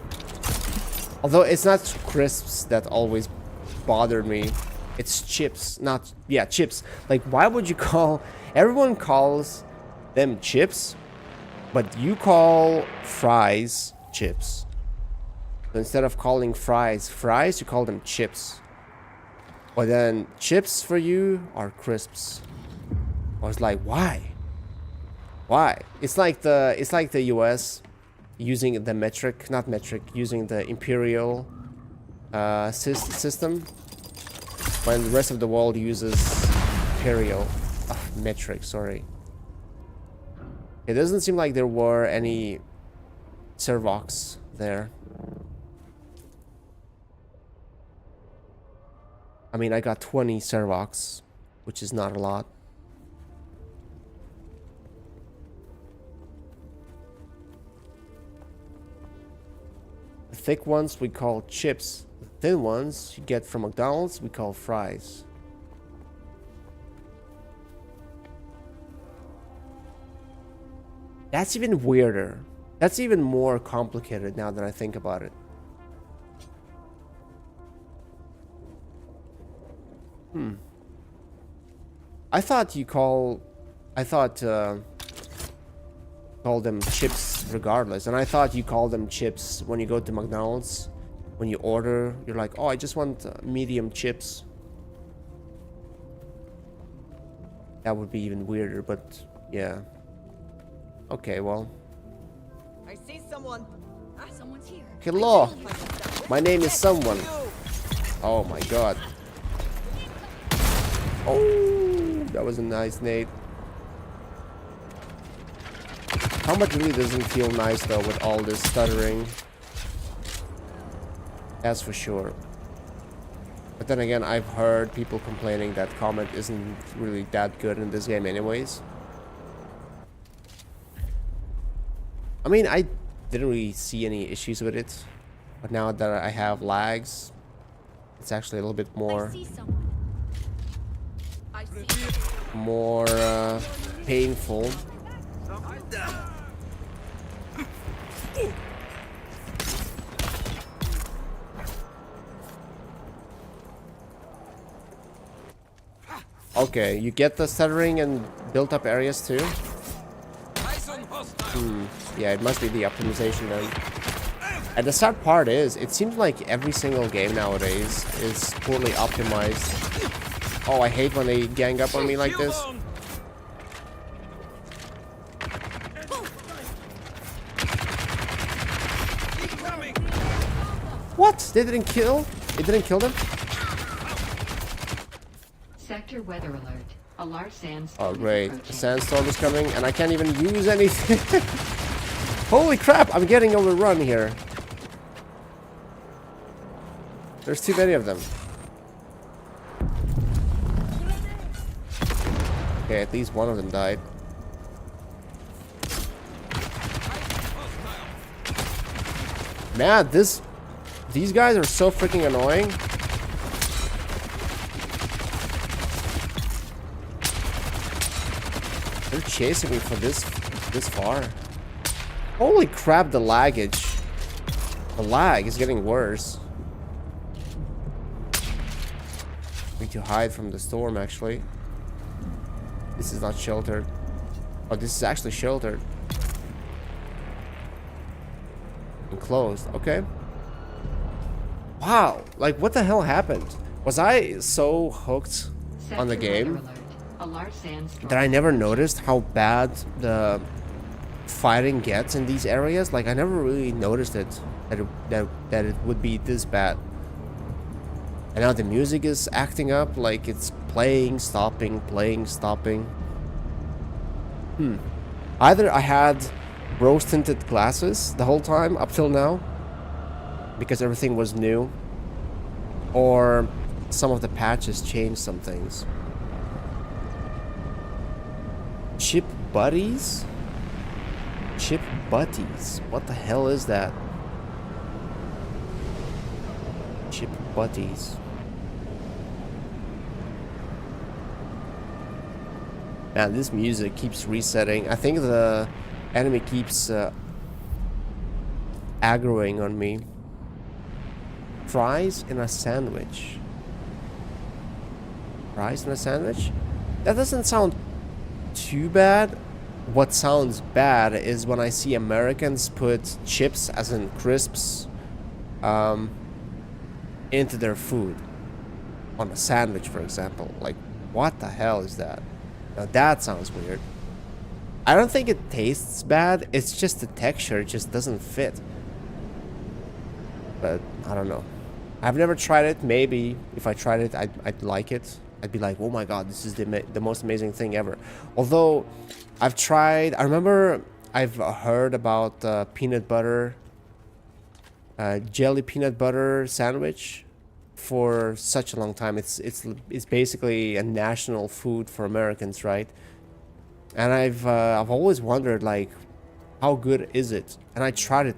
Although it's not crisps that always bothered me. It's chips, not... Yeah, chips. Like, why would you call... Everyone calls them chips, but you call fries chips. So instead of calling fries, you call them chips. But then chips for you are crisps. I was like, why? Why? It's like the US using the using the imperial system, when the rest of the world uses imperial metric. Sorry. It doesn't seem like there were any servox there. I mean, I got 20 servox, which is not a lot. The thick ones we call chips. The thin ones you get from McDonald's we call fries. That's even weirder. That's even more complicated now that I think about it. I thought call them chips regardless, and I thought you call them chips when you go to McDonald's. When you order, you're like, oh, I just want medium chips. That would be even weirder, but yeah. Okay, well. I see someone. Someone's here. Hello. My name is someone. Oh my god. Oh, that was a nice nade. Combat really doesn't feel nice though with all this stuttering. That's for sure. But then again, I've heard people complaining that combat isn't really that good in this game anyways. I mean, I didn't really see any issues with it, but now that I have lags, it's actually a little bit more painful. Okay, you get the stuttering and built up areas too? Yeah, it must be the optimization then. And the sad part is, it seems like every single game nowadays is poorly optimized. Oh, I hate when they gang up on me like this. What? They didn't kill? It didn't kill them? Sector weather alert. A large sandstorm. Oh great, the approaching. sandstorm is coming and I can't even use anything. Holy crap, I'm getting overrun here. There's too many of them. Okay, at least one of them died. Man, these guys are so freaking annoying. They're chasing me for this far. Holy crap, the laggage. The lag is getting worse. Need to hide from the storm, actually. This is not sheltered. Oh, this is actually sheltered. Enclosed, okay. Wow, like what the hell happened? Was I so hooked on the Sector game weather alert. A large sandstorm. that I never noticed how bad the fighting gets in these areas? Like I never really noticed it, that it would be this bad. And now the music is acting up, like it's playing, stopping, playing, stopping. Either I had rose-tinted glasses the whole time up till now, because everything was new, or some of the patches changed some things. Chip buddies? Chip buddies? What the hell is that? Chip buddies. Man, this music keeps resetting. I think the enemy keeps aggroing on me. Fries in a sandwich. Fries in a sandwich? That doesn't sound too bad. What sounds bad is when I see Americans put chips, as in crisps, into their food. On a sandwich, for example. Like, what the hell is that? Now that sounds weird. I don't think it tastes bad, it's just the texture, it just doesn't fit. But, I don't know. I've never tried it, maybe if I tried it, I'd like it. I'd be like, oh my god, this is the most amazing thing ever. Although, I've tried, I remember I've heard about peanut butter, jelly peanut butter sandwich for such a long time. It's basically a national food for Americans, right? And I've always wondered, like, how good is it? And I tried it,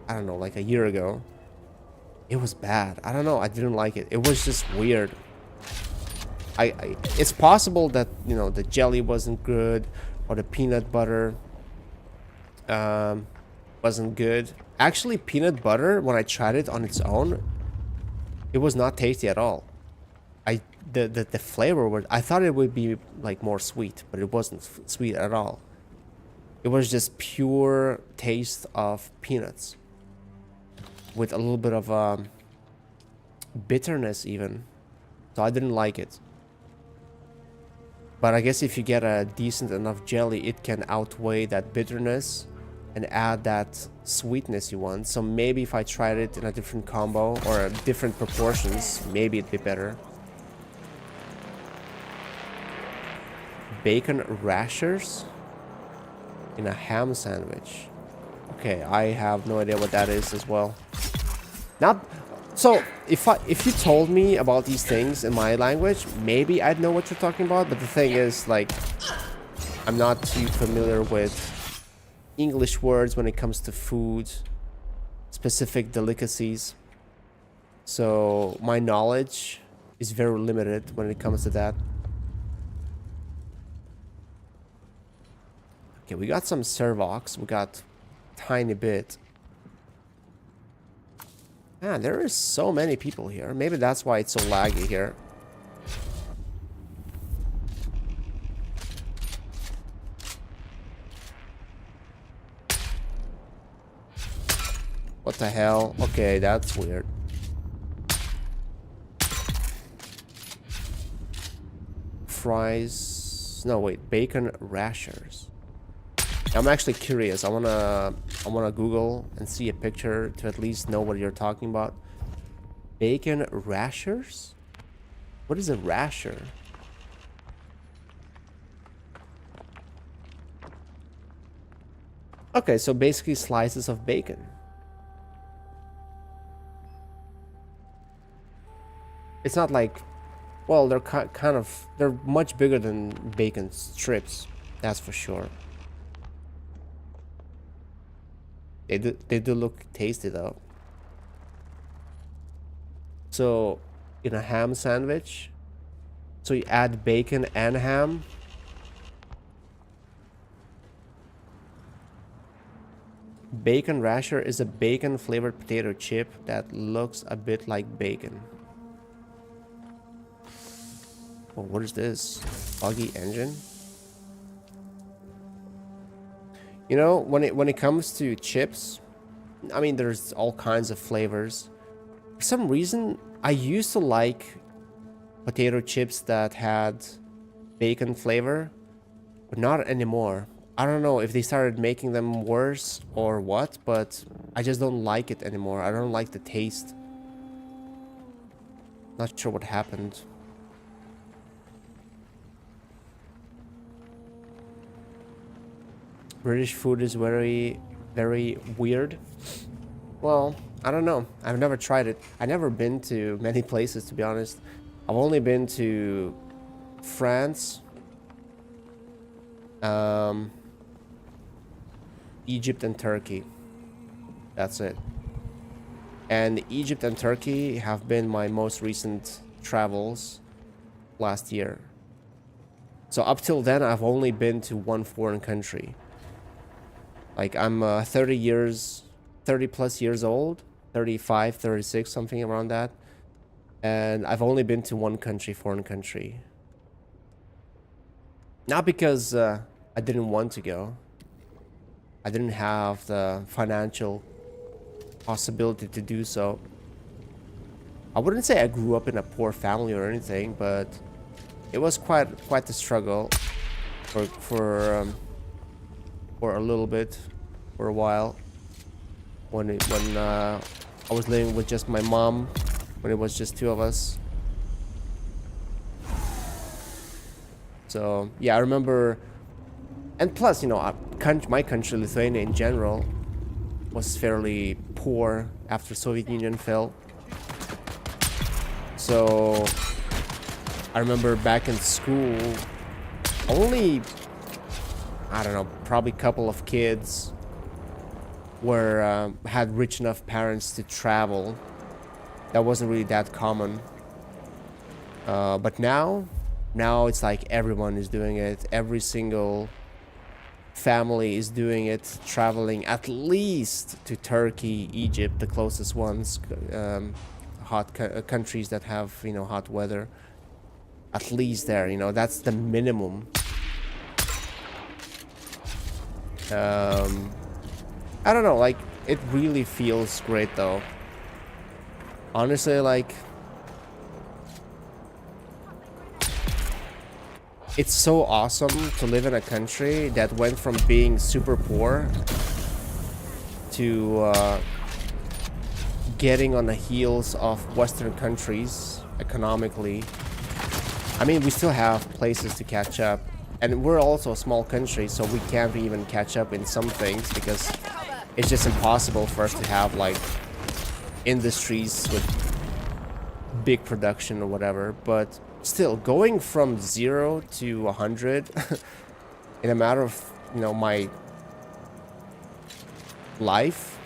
I don't know, like a year ago. It was bad. I don't know, I didn't like it. It was just weird. It's possible that, you know, the jelly wasn't good, or the peanut butter wasn't good. Actually, peanut butter, when I tried it on its own, it was not tasty at all. The flavor was, I thought it would be like more sweet, but it wasn't sweet at all. It was just pure taste of peanuts with a little bit of bitterness even. So I didn't like it. But I guess if you get a decent enough jelly, it can outweigh that bitterness and add that sweetness you want. So maybe if I tried it in a different combo or different proportions, maybe it'd be better. Bacon rashers in a ham sandwich. Okay, I have no idea what that is as well. Not so if you told me about these things in my language, maybe I'd know what you're talking about, but the thing is, like, I'm not too familiar with English words when it comes to food, specific delicacies. So my knowledge is very limited when it comes to that. Okay, we got some servox. We got tiny bit. Yeah, there is so many people here. Maybe that's why it's so laggy here. What the hell? Okay, that's weird. Fries. No, wait. Bacon rashers. I'm actually curious. I wanna Google and see a picture to at least know what you're talking about. Bacon rashers? What is a rasher? Okay, so basically slices of bacon. It's not like, well, they're kind of, they're much bigger than bacon strips, that's for sure. They do look tasty though. So, in a ham sandwich, so you add bacon and ham. Bacon rasher is a bacon flavored potato chip that looks a bit like bacon. Oh, what is this? Buggy engine? You know, when it comes to chips, I mean, there's all kinds of flavors. For some reason, I used to like potato chips that had bacon flavor, but not anymore. I don't know if they started making them worse or what, but I just don't like it anymore. I don't like the taste. Not sure what happened. British food is very, very weird. Well, I don't know. I've never tried it. I've never been to many places, to be honest. I've only been to France, Egypt and Turkey. That's it. And Egypt and Turkey have been my most recent travels last year. So up till then, I've only been to one foreign country. Like, I'm 30 plus years old, 35, 36, something around that. And I've only been to one country, foreign country. Not because I didn't want to go. I didn't have the financial possibility to do so. I wouldn't say I grew up in a poor family or anything, but it was quite the struggle for a little bit, for a while, when I was living with just my mom, when it was just two of us. So yeah, I remember, and plus, you know, my country, Lithuania in general, was fairly poor after Soviet Union fell. So I remember back in school, only, I don't know, probably a couple of kids had rich enough parents to travel. That wasn't really that common. But now it's like everyone is doing it. Every single family is doing it, traveling at least to Turkey, Egypt, the closest ones, hot countries that have, you know, hot weather. At least there, you know, that's the minimum. I don't know, like, it really feels great though. Honestly, like, it's so awesome to live in a country that went from being super poor to getting on the heels of Western countries economically. I mean, we still have places to catch up, and we're also a small country, so we can't even catch up in some things because it's just impossible for us to have like industries with big production or whatever. But still, going from 0 to 100 in a matter of, you know, my life,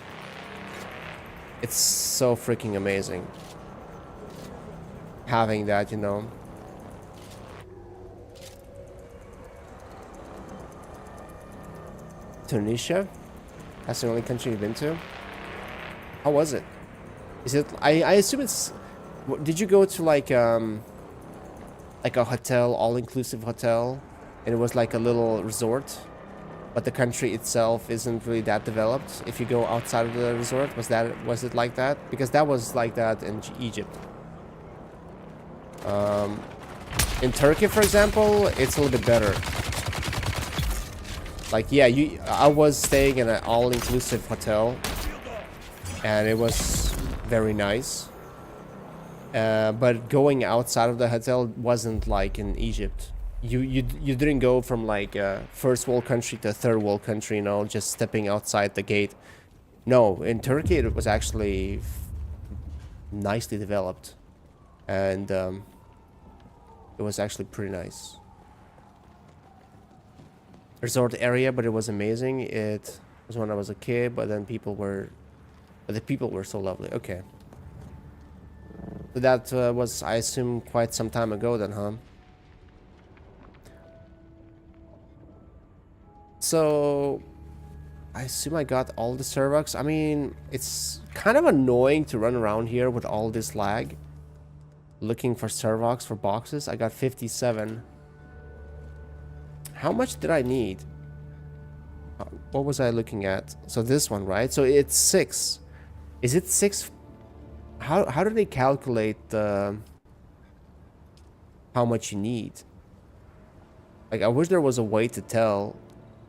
it's so freaking amazing having that, you know. Tunisia, that's the only country you've been to. How was it? Is it? I assume it's. Did you go to like a hotel, all-inclusive hotel, and it was like a little resort, but the country itself isn't really that developed? If you go outside of the resort, was it like that? Because that was like that in Egypt. In Turkey, for example, it's a little bit better. Like, yeah, I was staying in an all-inclusive hotel, and it was very nice. But going outside of the hotel wasn't like in Egypt. You didn't go from like a first world country to a third world country, you know, just stepping outside the gate. No, in Turkey it was actually nicely developed, and it was actually pretty nice. Resort area, but it was amazing. It was when I was a kid, but then the people were so lovely. Okay. So that was, I assume, quite some time ago then, huh? So, I assume I got all the Starbucks. I mean, it's kind of annoying to run around here with all this lag. Looking for Starbucks for boxes. I got 57. How much did I need? What was I looking at? So this one, right? So it's 6. Is it 6? How do they calculate how much you need? Like, I wish there was a way to tell.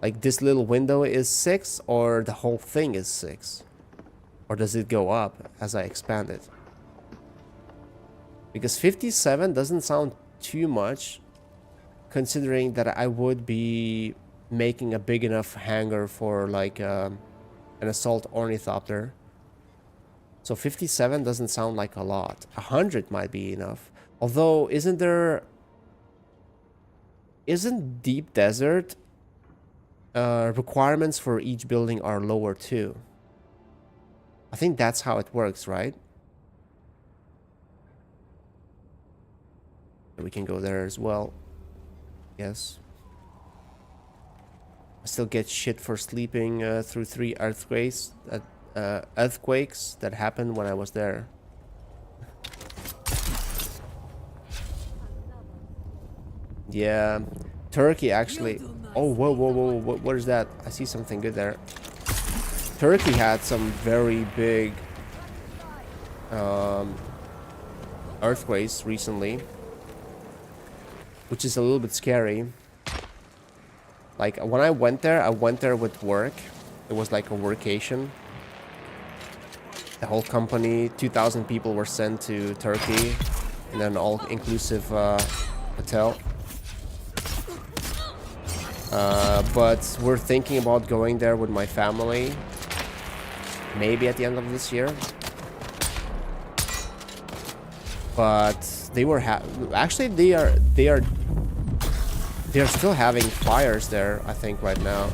Like, this little window is 6, or the whole thing is 6? Or does it go up as I expand it? Because 57 doesn't sound too much, considering that I would be making a big enough hangar for like an assault ornithopter. So 57 doesn't sound like a lot. 100 might be enough. Although, isn't deep desert requirements for each building are lower too? I think that's how it works, right? We can go there as well. Yes. I still get shit for sleeping through 3 earthquakes that happened when I was there. Yeah, Turkey actually. Oh, whoa, whoa, whoa! What is that? I see something good there. Turkey had some very big earthquakes recently, which is a little bit scary. Like, when I went there with work. It was like a workation. The whole company, 2,000 people were sent to Turkey in an all-inclusive hotel. But we're thinking about going there with my family, maybe at the end of this year. But they were actually they're still having fires there, I think, right now.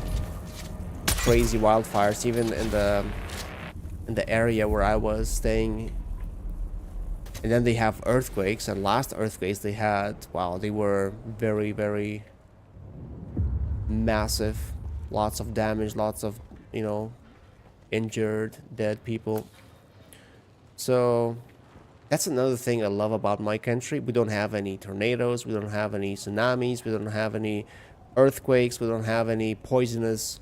Crazy wildfires, even in the area where I was staying. And then they have earthquakes, and last earthquakes they had, wow, they were very, very massive. Lots of damage, lots of, you know, injured, dead people. So that's another thing I love about my country. We don't have any tornadoes, we don't have any tsunamis, we don't have any earthquakes, we don't have any poisonous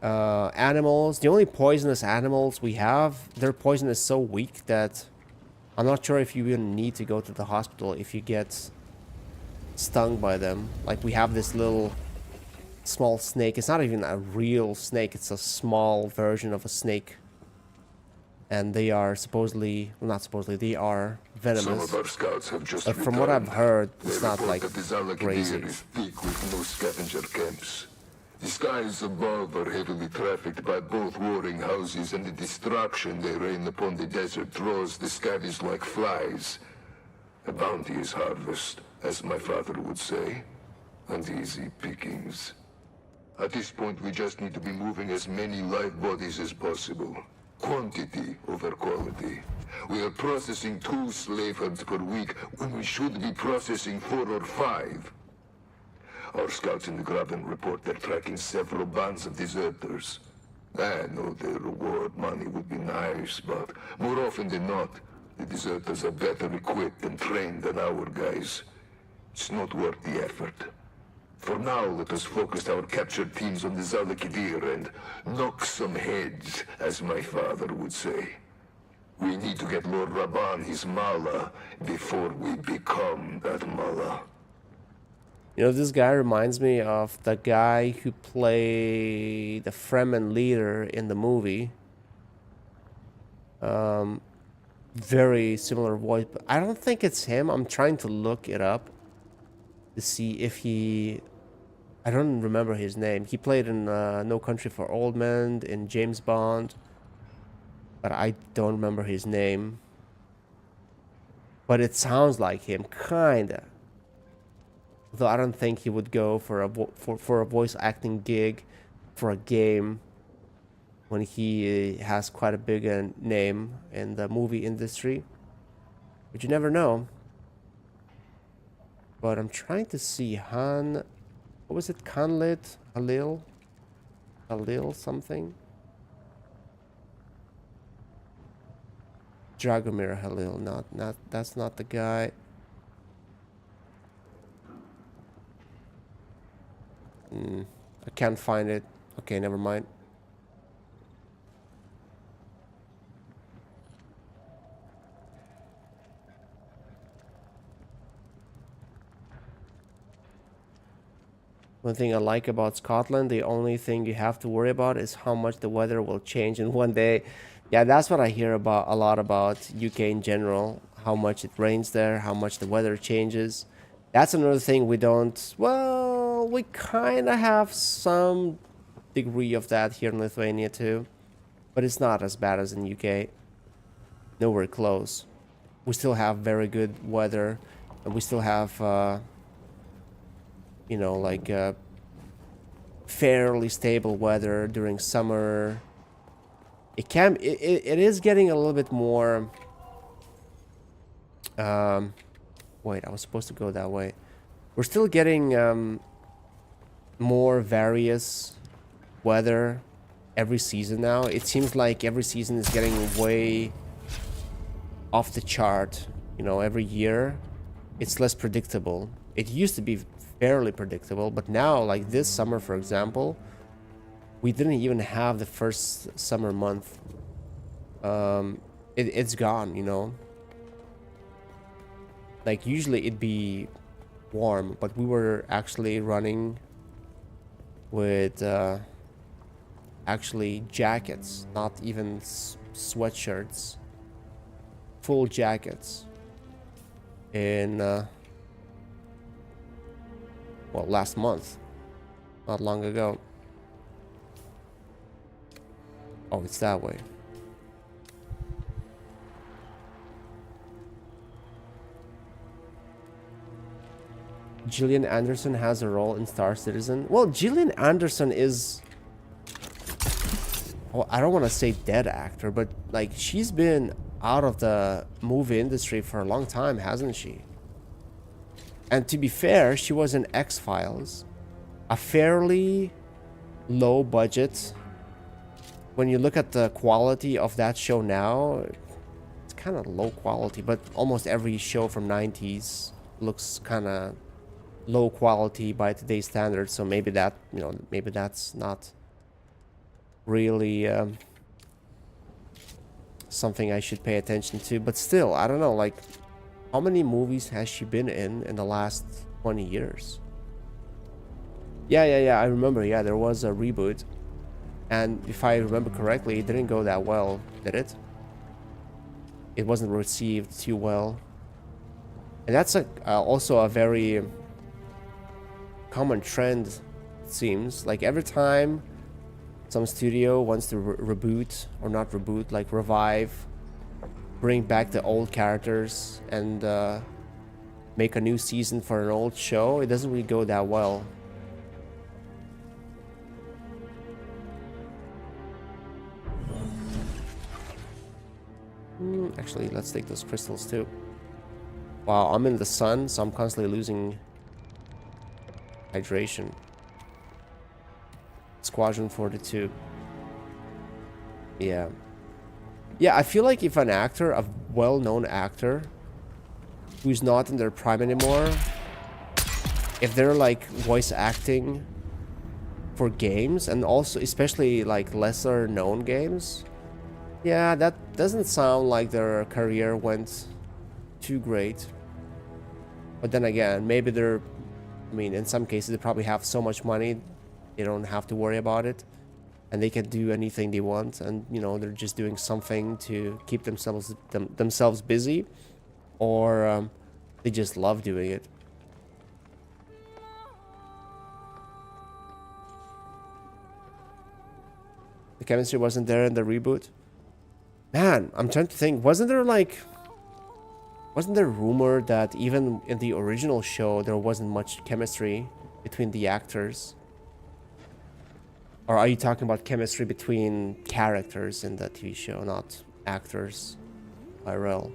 animals. The only poisonous animals we have, their poison is so weak that I'm not sure if you even need to go to the hospital if you get stung by them. Like, we have this little small snake. It's not even a real snake, it's a small version of a snake. And they are supposedly, well, not supposedly, they are venomous. Some of our scouts have just but from what I've heard, it's not like crazy. Is thick with no scavenger camps. The skies above are heavily trafficked by both warring houses, and the destruction they rain upon the desert draws the scabies like flies. A bounty is harvest, as my father would say, and easy pickings. At this point, we just need to be moving as many live bodies as possible. Quantity over quality. We are processing 2 slave hunts per week when we should be processing 4 or 5. Our scouts in the Graben report they're tracking several bands of deserters. I know the reward money would be nice, lives, but more often than not, the deserters are better equipped and trained than our guys. It's not worth the effort. For now, let us focus our captured teams on the Zalakidir and knock some heads, as my father would say. We need to get Lord Raban his mala before we become that mala. You know, this guy reminds me of the guy who played the Fremen leader in the movie. Very similar voice, but I don't think it's him. I'm trying to look it up to see if he... I don't remember his name. He played in No Country for Old Men, in James Bond, but I don't remember his name. But it sounds like him, kinda. Though I don't think he would go for a voice acting gig for a game when he has quite a big name in the movie industry. But you never know. But I'm trying to see Han... What was it? Khanlit? Halil? Halil something? Dragomir Halil. Not that's not the guy. I can't find it. Okay, never mind. One thing I like about Scotland, the only thing you have to worry about is how much the weather will change in one day. Yeah, that's what I hear about a lot about UK in general. How much it rains there, how much the weather changes. That's another thing we don't... Well, we kind of have some degree of that here in Lithuania too. But it's not as bad as in UK. Nowhere close. We still have very good weather. And we still have... you know, like fairly stable weather during summer. It is getting a little bit more wait, I was supposed to go that way. We're still getting more various weather every season now. It seems like every season is getting way off the chart, you know, every year. It's less predictable. It used to be fairly predictable, but now, like this summer for example, we didn't even have the first summer month. It's gone, you know. Like usually it'd be warm, but we were actually running with actually jackets, not even sweatshirts, full jackets in well, last month, not long ago. Oh, it's that way. Gillian Anderson has a role in Star Citizen. Well, Gillian Anderson is... Well, I don't want to say dead actor, but like she's been out of the movie industry for a long time, hasn't she? And to be fair, she was in X-Files, a fairly low budget. When you look at the quality of that show now, it's kind of low quality, but almost every show from 90s looks kind of low quality by today's standards. So maybe that, you know, maybe that's not really something I should pay attention to. But still, I don't know, like, how many movies has she been in the last 20 years? Yeah, I remember. Yeah, there was a reboot. And if I remember correctly, it didn't go that well, did it? It wasn't received too well. And that's also a very common trend, it seems. Like every time some studio wants to reboot, or not reboot, like revive, bring back the old characters and make a new season for an old show, it doesn't really go that well. Actually, let's take those crystals too. Wow, I'm in the sun, so I'm constantly losing hydration. Squadron 42. Yeah. Yeah, I feel like if an actor, a well-known actor, who's not in their prime anymore, if they're like voice acting for games, and also especially like lesser known games, yeah, that doesn't sound like their career went too great. But then again, maybe they're, I mean, in some cases they probably have so much money they don't have to worry about it, and they can do anything they want, and you know, they're just doing something to keep themselves busy, or they just love doing it. The chemistry wasn't there in the reboot. Man, I'm trying to think, wasn't there rumor that even in the original show there wasn't much chemistry between the actors? Or are you talking about chemistry between characters in the TV show, not actors IRL?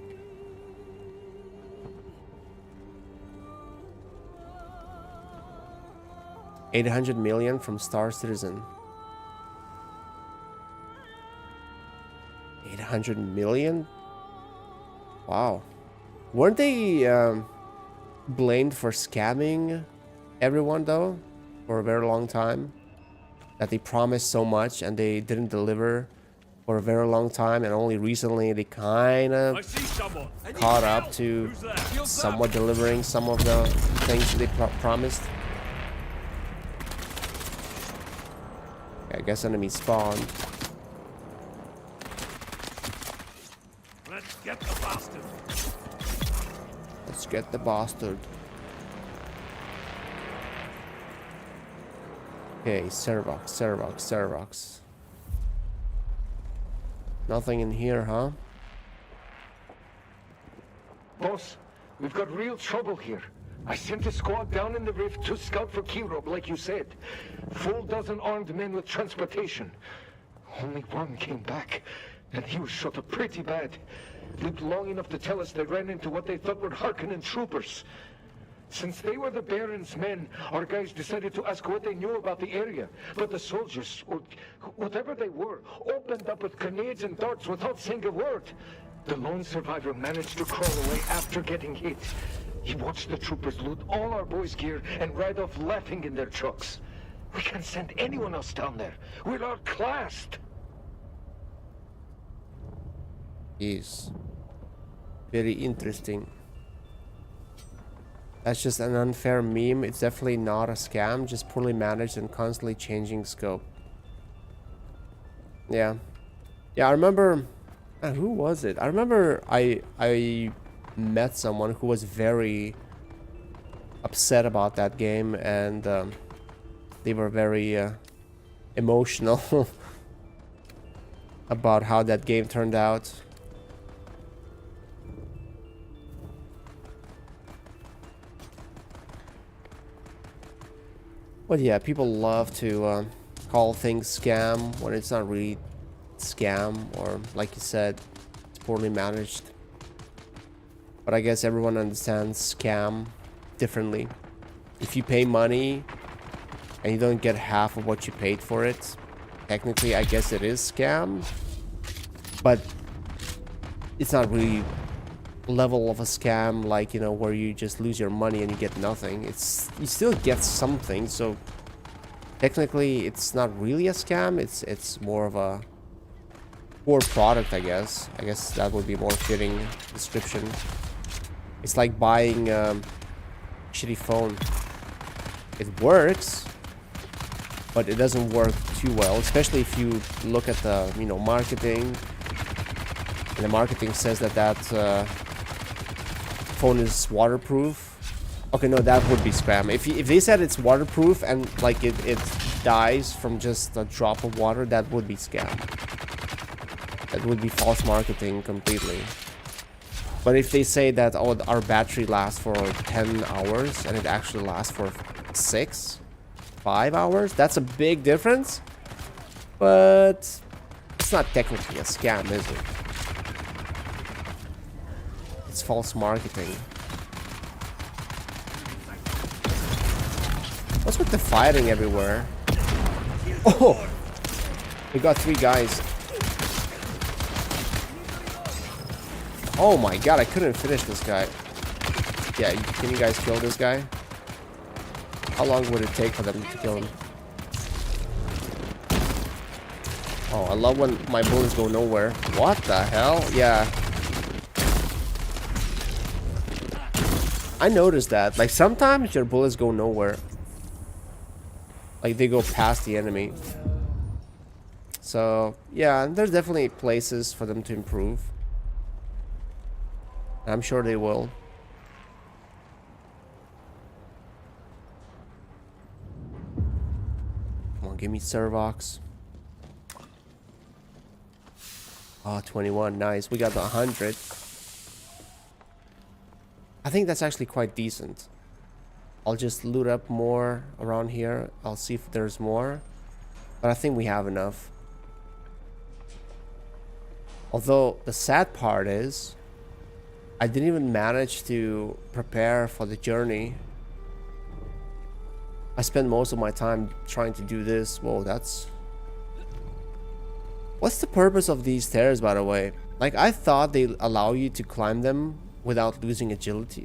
$800 million from Star Citizen. 800 million? Wow. Weren't they blamed for scamming everyone though for a very long time? That they promised so much and they didn't deliver for a very long time, and only recently they kind of caught up to somewhat delivering some of the things they promised. I guess enemies spawned. Let's get the bastard. Let's get the bastard. Okay, Servox. Nothing in here, huh? Boss, we've got real trouble here. I sent a squad down in the rift to scout for Kirov, like you said. Full dozen armed men with transportation. Only one came back, and he was shot up pretty bad. Lived long enough to tell us they ran into what they thought were Harkonnen troopers. Since they were the Baron's men, our guys decided to ask what they knew about the area. But the soldiers, or whatever they were, opened up with grenades and darts without saying a word. The lone survivor managed to crawl away after getting hit. He watched the troopers loot all our boys' gear and ride off laughing in their trucks. We can't send anyone else down there. We're outclassed. Is very interesting. That's just an unfair meme. It's definitely not a scam, just poorly managed and constantly changing scope. Yeah. Yeah, I remember... who was it? I remember I met someone who was very upset about that game, and they were very emotional about how that game turned out. But yeah, people love to call things scam when it's not really scam, or like you said, it's poorly managed. But I guess everyone understands scam differently. If you pay money and you don't get half of what you paid for it, technically I guess it is scam, but it's not really level of a scam, like, you know, where you just lose your money and you get nothing. It's, you still get something, so technically it's not really a scam. It's more of a poor product, I guess. I guess that would be more fitting description. It's like buying a shitty phone. It works, but it doesn't work too well, especially if you look at the, you know, marketing. And the marketing says that phone is waterproof. Okay, no, that would be spam. If they said it's waterproof and like it dies from just a drop of water, that would be scam. That would be false marketing completely. But if they say that, oh, our battery lasts for 10 hours and it actually lasts for 5 hours, that's a big difference. But it's not technically a scam, is it? It's false marketing. What's with the fighting everywhere? Oh! We got 3 guys. Oh my god, I couldn't finish this guy. Yeah, can you guys kill this guy? How long would it take for them to kill him? Oh, I love when my bullets go nowhere. What the hell? Yeah. I noticed that. Like, sometimes your bullets go nowhere. Like, they go past the enemy. So, yeah, there's definitely places for them to improve. I'm sure they will. Come on, give me Servox. Oh, 21, nice. We got the 100. I think that's actually quite decent. I'll just loot up more around here. I'll see if there's more. But I think we have enough. Although, the sad part is, I didn't even manage to prepare for the journey. I spent most of my time trying to do this. Whoa, that's... What's the purpose of these stairs, by the way? Like, I thought they allow you to climb them without losing agility,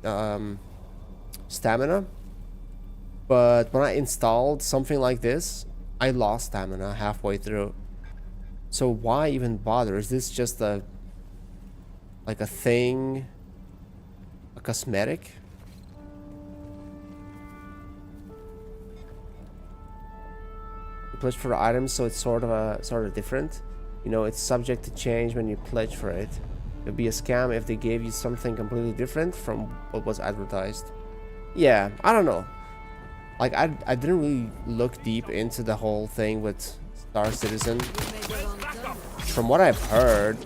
stamina. But when I installed something like this, I lost stamina halfway through. So why even bother? Is this just a... like a thing? A cosmetic? You pledge for items, so it's sort of different. You know, it's subject to change when you pledge for it. It would be a scam if they gave you something completely different from what was advertised. Yeah, I don't know. Like, I didn't really look deep into the whole thing with Star Citizen. From what I've heard,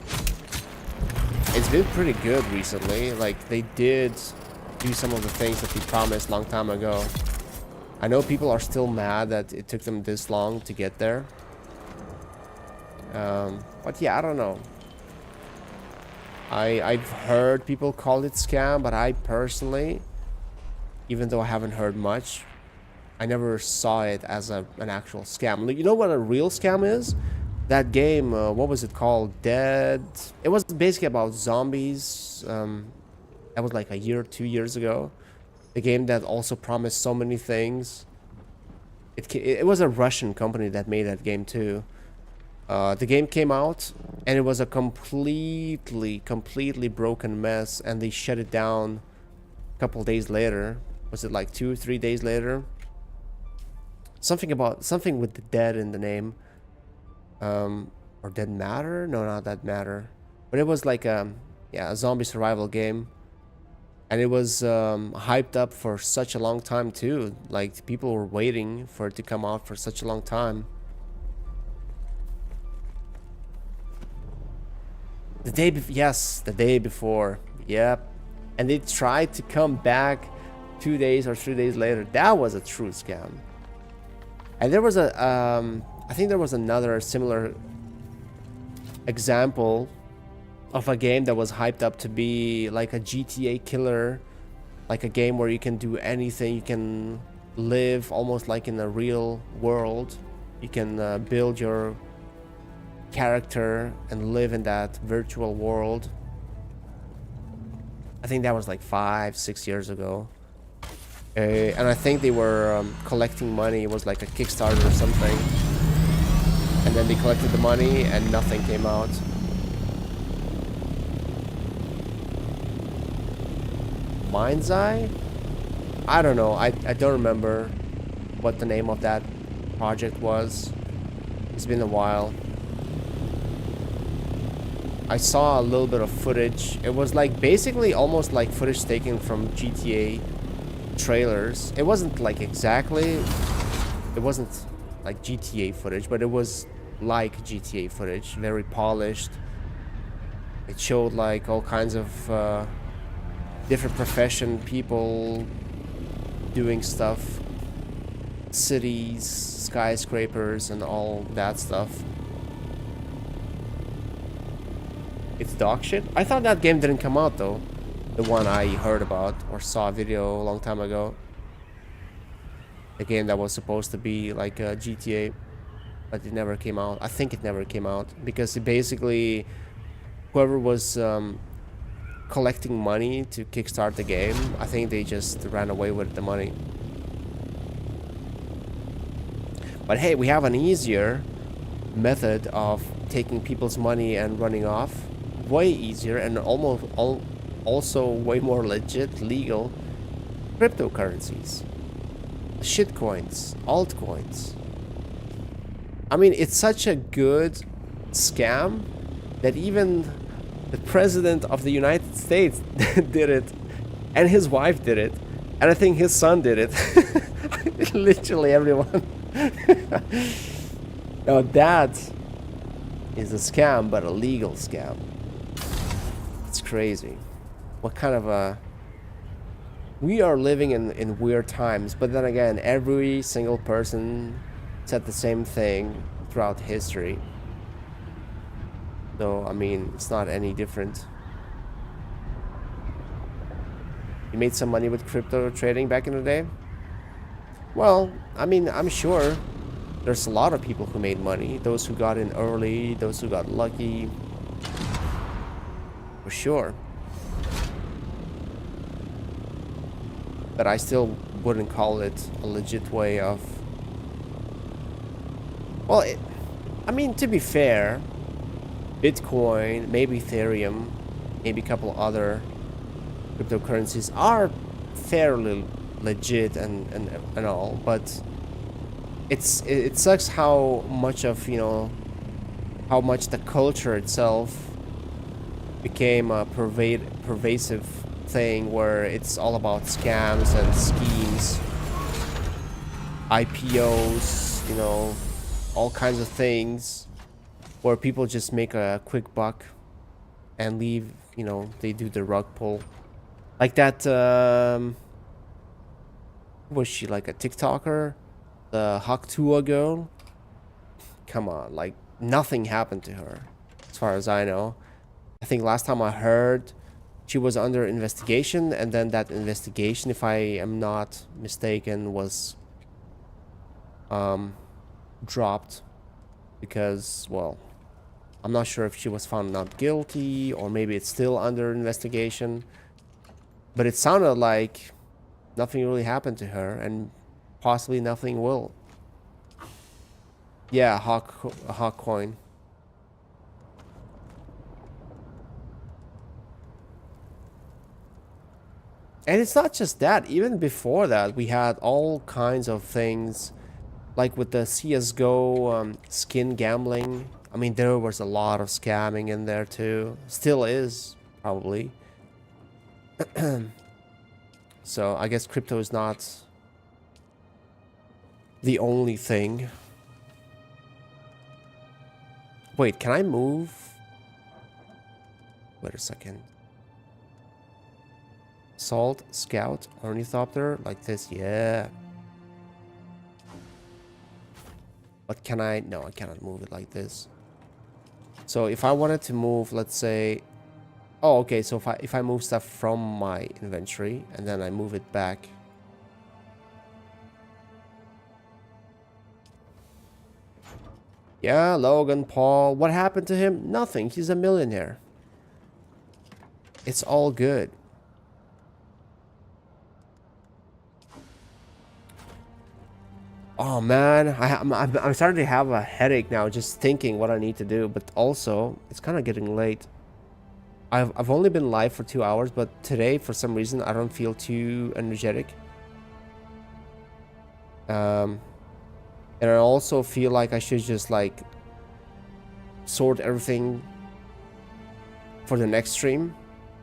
it's been pretty good recently. Like, they did do some of the things that they promised a long time ago. I know people are still mad that it took them this long to get there. But yeah, I don't know. I've heard people call it scam, but I personally, even though I haven't heard much, I never saw it as an actual scam. Like, you know what a real scam is? That game, what was it called? Dead. It was basically about zombies. That was like a year or 2 years ago. The game that also promised so many things. It was a Russian company that made that game too. The game came out and it was a completely broken mess, and they shut it down a couple days later. Was it like 2 or 3 days later? Something with the dead in the name. Or Dead Matter? No, not That Matter. But it was like a zombie survival game. And it was hyped up for such a long time too. Like, people were waiting for it to come out for such a long time. The day before. Yep. And they tried to come back 2 days or 3 days later. That was a true scam. And there was I think there was another similar example of a game that was hyped up to be like a GTA killer, like a game where you can do anything. You can live almost like in a real world. You can build your character and live in that virtual world. I think that was like 5-6 years ago. And I think they were collecting money. It was like a Kickstarter or something. And then they collected the money and nothing came out. Mind's Eye? I don't know. I don't remember what the name of that project was. It's been a while. I saw a little bit of footage. It was like basically almost like footage taken from GTA trailers. It wasn't like exactly, it wasn't like GTA footage, but it was like GTA footage, very polished. It showed like all kinds of different profession people doing stuff, cities, skyscrapers, and all that stuff. It's dog shit. I thought that game didn't come out though. The one I heard about or saw a video a long time ago. The game that was supposed to be like a GTA, but it never came out. I think it never came out because it basically, whoever was collecting money to kickstart the game. I think they just ran away with the money. But hey, we have an easier method of taking people's money and running off. Way easier and also way more legit, legal cryptocurrencies. Shitcoins, altcoins. I mean, it's such a good scam that even the president of the United States did it, and his wife did it, and I think his son did it. Literally everyone. Now that is a scam, but a legal scam. It's crazy. What kind of a... We are living in weird times, but then again, every single person said the same thing throughout history. So, I mean, it's not any different. You made some money with crypto trading back in the day? Well, I mean, I'm sure there's a lot of people who made money. Those who got in early, those who got lucky. For sure. But I still wouldn't call it a legit way of... Well, I mean, to be fair, Bitcoin, maybe Ethereum, maybe a couple other cryptocurrencies are fairly legit and all, but it sucks how much of, you know, how much the culture itself became a pervasive thing where it's all about scams and schemes, IPOs, you know, all kinds of things where people just make a quick buck and leave, you know, they do the rug pull. Like that, was she like a TikToker? The Haktua girl? Come on, like nothing happened to her, as far as I know. I think last time I heard, she was under investigation, and then that investigation, if I am not mistaken, was dropped because, well, I'm not sure if she was found not guilty or maybe it's still under investigation. But it sounded like nothing really happened to her, and possibly nothing will. Yeah, Hawk coin. And it's not just that. Even before that, we had all kinds of things, like with the CSGO skin gambling. I mean, there was a lot of scamming in there too. Still is, probably. So I guess crypto is not the only thing. Wait, can I move? Wait a second. Salt, Scout, Ornithopter, like this, yeah. But can I? No, I cannot move it like this. So if I wanted to move, let's say... Oh, okay, so if I move stuff from my inventory and then I move it back. Yeah, Logan Paul. What happened to him? Nothing. He's a millionaire. It's all good. Oh man, I'm starting to have a headache now just thinking what I need to do, but also it's kind of getting late. I've only been live for 2 hours, but today for some reason I don't feel too energetic. And I also feel like I should just like sort everything for the next stream.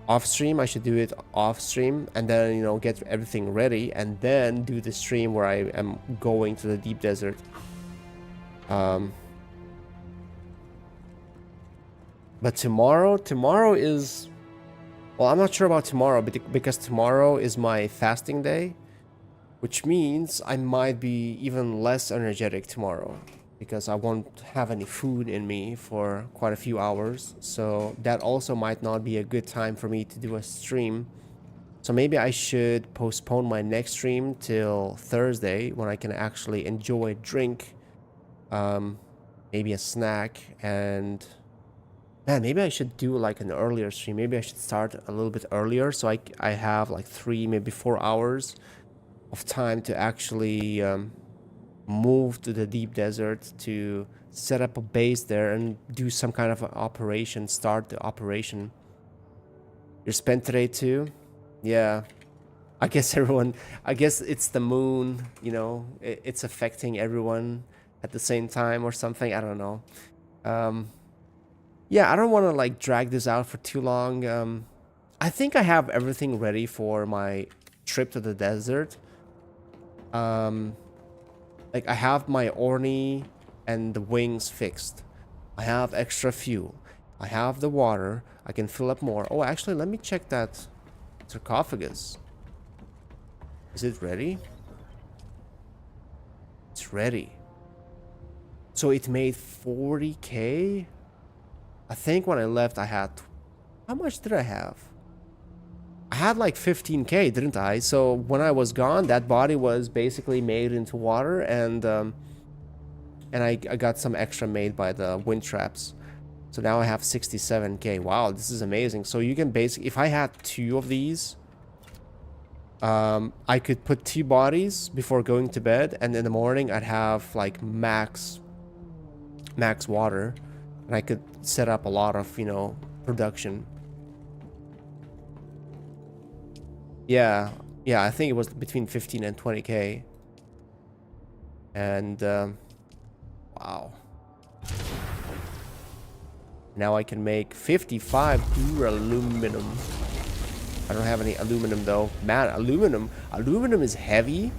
Off stream, I should do it off stream and then, you know, get everything ready and then do the stream where I am going to the deep desert. But tomorrow is, well, I'm not sure about tomorrow, but because tomorrow is my fasting day, which means I might be even less energetic tomorrow because I won't have any food in me for quite a few hours. So that also might not be a good time for me to do a stream. So maybe I should postpone my next stream till Thursday when I can actually enjoy a drink, maybe a snack, and Man, maybe I should do like an earlier stream. Maybe I should start a little bit earlier so I have like 3, maybe 4 hours of time to actually move to the deep desert, to set up a base there and do some kind of an operation, start the operation. You're spent today too? Yeah. I guess I guess it's the moon, you know, it's affecting everyone at the same time or something. I don't know. Yeah, I don't want to like drag this out for too long. I think I have everything ready for my trip to the desert. Like I have my Orni and the wings fixed. I have extra fuel. I have the water. I can fill up more. Oh, actually, let me check that sarcophagus. Is it ready? It's ready. So it made 40k? I think when I left I had... How much did I have? I had like 15k, didn't I? So when I was gone, that body was basically made into water, and I got some extra made by the wind traps. So now I have 67k. Wow, this is amazing. So you can basically... If I had 2 of these... I could put 2 bodies before going to bed, and in the morning I'd have like max water, and I could set up a lot of, you know, production. Yeah, I think it was between 15 and 20k. And wow. Now I can make 55 duraluminum. I don't have any aluminum though. Man, aluminum is heavy.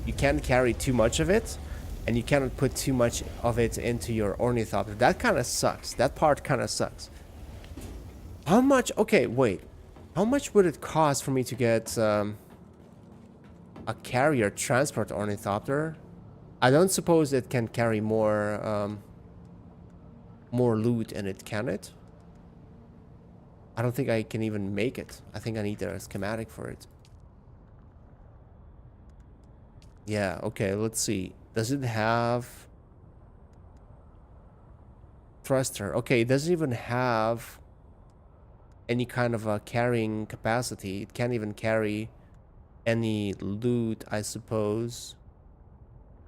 You can't carry too much of it, and you cannot put too much of it into your ornithopter. That kind of sucks. That part kind of sucks. How much? Okay, wait. How much would it cost for me to get a carrier transport ornithopter? I don't suppose it can carry more loot in it, can it? I don't think I can even make it. I think I need a schematic for it. Yeah, okay, let's see. Does it have thruster? Okay, it doesn't even have any kind of a carrying capacity. It can't even carry any loot, I suppose.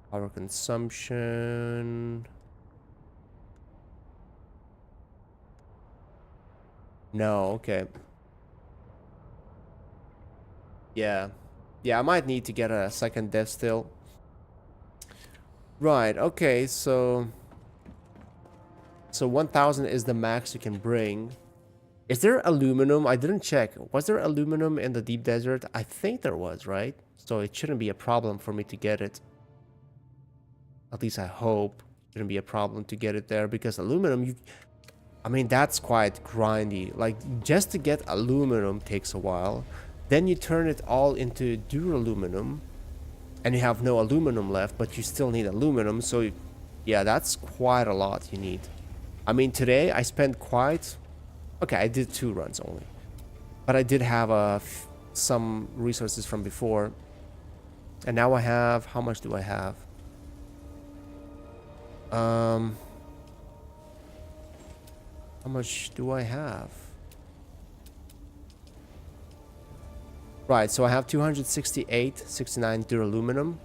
Power consumption. No, okay. Yeah, I might need to get a second dev still. Right, okay, so 1000 is the max you can bring. Is there aluminum? I didn't check. Was there aluminum in the deep desert? I think there was, right? So it shouldn't be a problem for me to get it. At least I hope it shouldn't be a problem to get it there, because aluminum, I mean, that's quite grindy. Like, just to get aluminum takes a while. Then you turn it all into duraluminum, and you have no aluminum left, but you still need aluminum. So, yeah, that's quite a lot you need. I mean, today I spent quite... Okay, I did 2 runs only. But I did have some resources from before. And now I have... How much do I have? How much do I have? Right, so I have 69 duraluminum.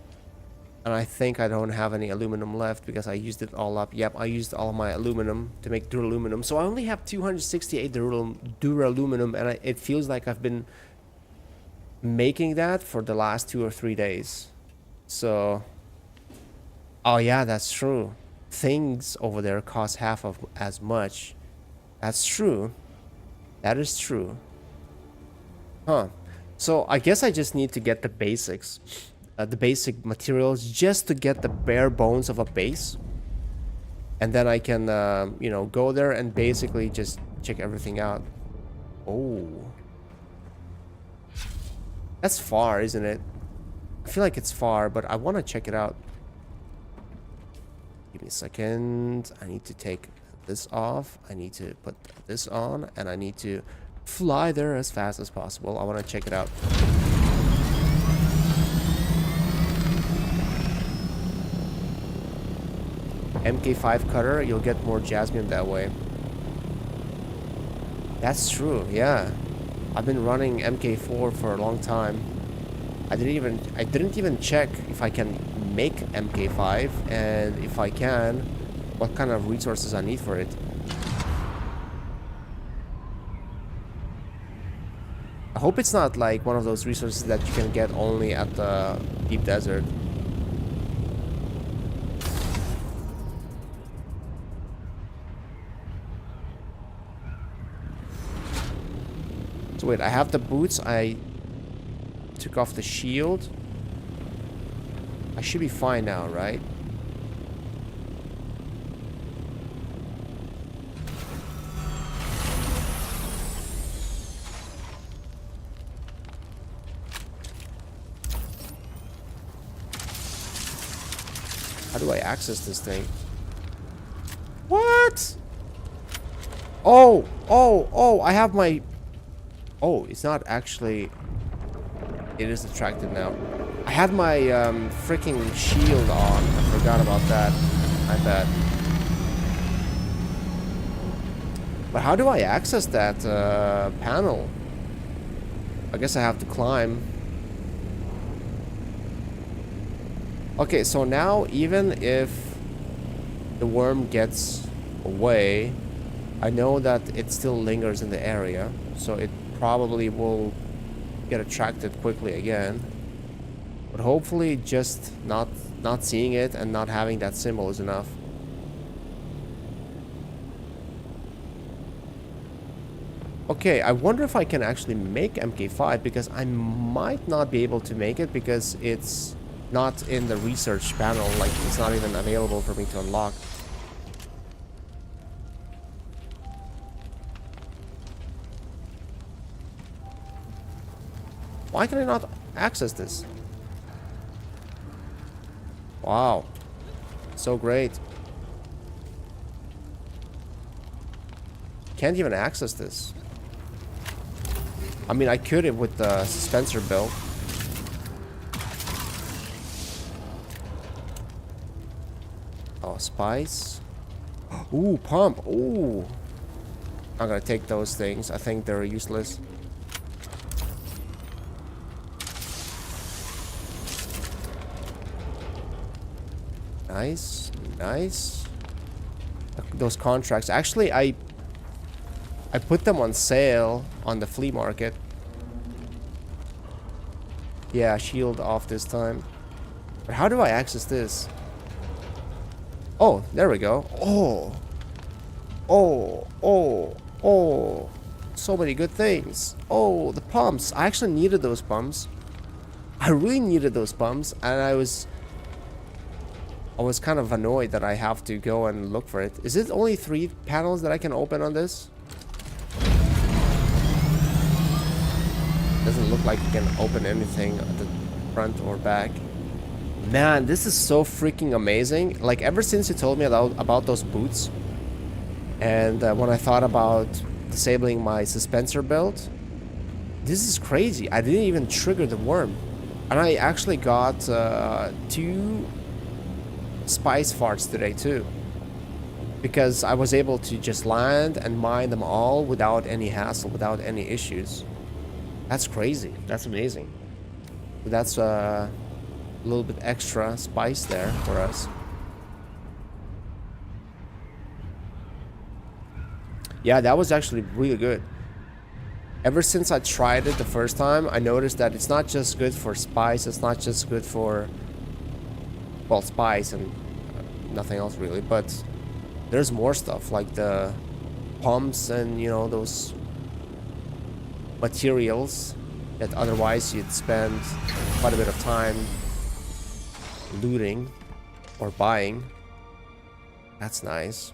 And I think I don't have any aluminum left because I used it all up. Yep, I used all my aluminum to make duraluminum. So I only have 268 duraluminum, and it feels like I've been making that for the last 2 or 3 days. So... Oh yeah, that's true. Things over there cost half of as much. That's true. That is true. Huh. So I guess I just need to get the basics. The basic materials just to get the bare bones of a base. And then I can, you know, go there and basically just check everything out. Oh. That's far, isn't it? I feel like it's far, but I want to check it out. Give me a second. I need to take this off. I need to put this on, and I need to fly there as fast as possible. I want to check it out. MK5 cutter, you'll get more jasmine that way. That's true, yeah. I've been running MK4 for a long time. I didn't even check if I can make MK5, and if I can, what kind of resources I need for it. I hope it's not like one of those resources that you can get only at the deep desert. So wait, I have the boots, I took off the shield. I should be fine now, right? How do I access this thing? What? Oh, I have my... Oh, it's not actually... It is attracted now. I had my freaking shield on. I forgot about that. I bet. But how do I access that panel? I guess I have to climb. Okay, so now even if the worm gets away, I know that it still lingers in the area, so it probably will get attracted quickly again. But hopefully just not seeing it and not having that symbol is enough. Okay, I wonder if I can actually make MK5, because I might not be able to make it because it's not in the research panel, like it's not even available for me to unlock. Why can I not access this? Wow. So great. Can't even access this. I mean, I could have with the suspensor build. Oh, spice. Ooh, pump. Ooh. I'm gonna take those things. I think they're useless. Nice, nice. Those contracts. Actually, I put them on sale on the flea market. Yeah, shield off this time. But how do I access this? Oh, there we go. Oh. So many good things. Oh, the pumps. I actually needed those pumps. I really needed those pumps, and I was kind of annoyed that I have to go and look for it. Is it only 3 panels that I can open on this? Doesn't look like you can open anything at the front or back. Man, this is so freaking amazing. Like, ever since you told me about those boots, and when I thought about disabling my suspensor build, this is crazy. I didn't even trigger the worm. And I actually got 2 spice farts today too, because I was able to just land and mine them all without any hassle, without any issues. That's crazy. That's amazing. That's a little bit extra spice there for us. Yeah, that was actually really good. Ever since I tried it the first time, I noticed that it's not just good for spice, it's not just good for, well, spice and nothing else really, but there's more stuff like the pumps and, you know, those materials that otherwise you'd spend quite a bit of time looting or buying. That's nice.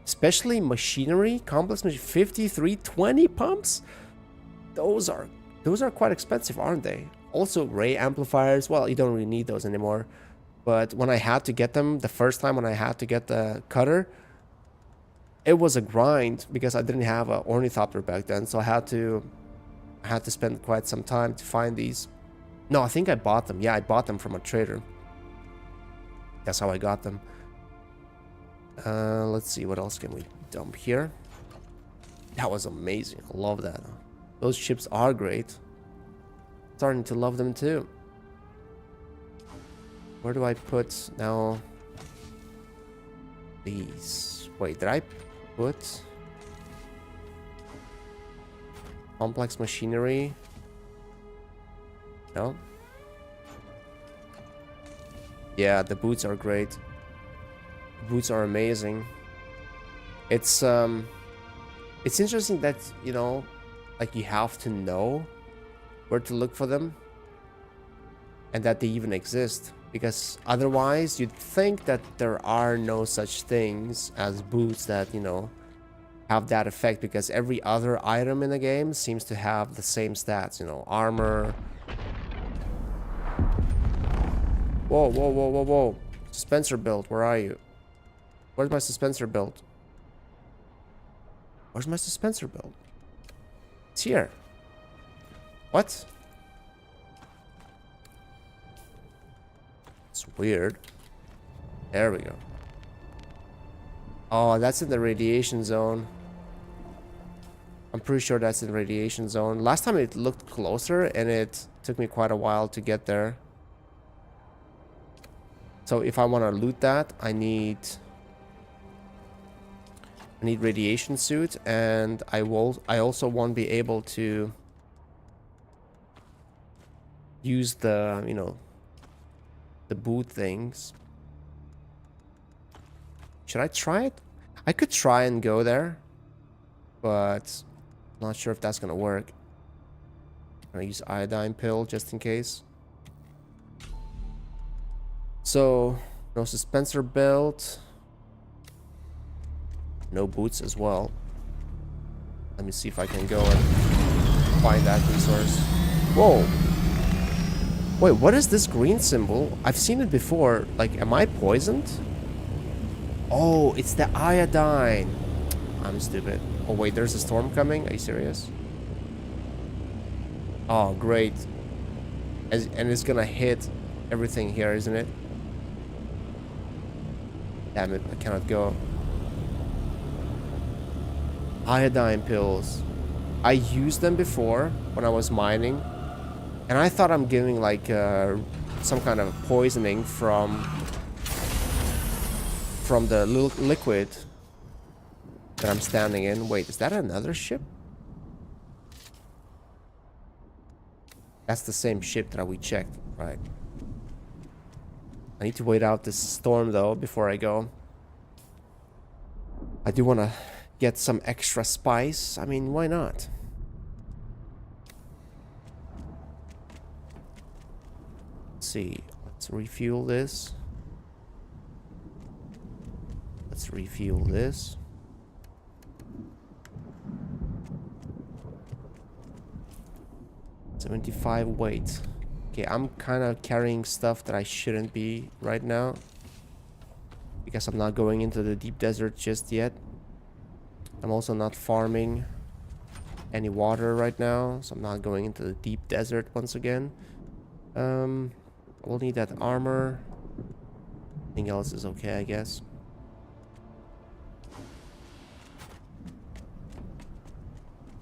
Especially machinery, complex machinery, 5320 pumps. Those are quite expensive, aren't they? Also, ray amplifiers. Well, you don't really need those anymore. But when I had to get them, the first time when I had to get the cutter, it was a grind because I didn't have an ornithopter back then. So I had to spend quite some time to find these. No, I think I bought them. Yeah, I bought them from a trader. That's how I got them. Let's see, what else can we dump here? That was amazing. I love that. Those ships are great. Starting to love them too. Where do I put now? These. Wait, did I put complex machinery? No. Yeah, the boots are great. The boots are amazing. It's interesting that, you know, like you have to know where to look for them and that they even exist, because otherwise you'd think that there are no such things as boots that, you know, have that effect, because every other item in the game seems to have the same stats, you know, armor. Whoa, whoa, whoa, whoa, whoa. Dispenser build, where are you? Where's my dispenser build? Where's my dispenser build? It's here. What? It's weird. There we go. Oh, that's in the radiation zone. I'm pretty sure that's in the radiation zone. Last time it looked closer and it took me quite a while to get there. So if I want to loot that, I need radiation suit, and I also won't be able to use the, you know, the boot things. Should I try it? I could try and go there, but I'm not sure if that's gonna work. I'm gonna use iodine pill just in case. So, no dispenser belt. No boots as well. Let me see if I can go and find that resource. Whoa! Wait, what is this green symbol? I've seen it before. Like, am I poisoned? Oh, it's the iodine. I'm stupid. Oh wait, there's a storm coming? Are you serious? Oh, great. And it's gonna hit everything here, isn't it? Damn it, I cannot go. Iodine pills. I used them before when I was mining, and I thought I'm getting like some kind of poisoning from the liquid that I'm standing in. Wait, is that another ship? That's the same ship that we checked, right? I need to wait out this storm though before I go. I do want to get some extra spice. I mean, why not? Let's see. Let's refuel this. Let's refuel this. $75 weight. Okay, I'm kind of carrying stuff that I shouldn't be right now, because I'm not going into the deep desert just yet. I'm also not farming any water right now, so I'm not going into the deep desert once again. We'll need that armor. Anything else is okay, I guess.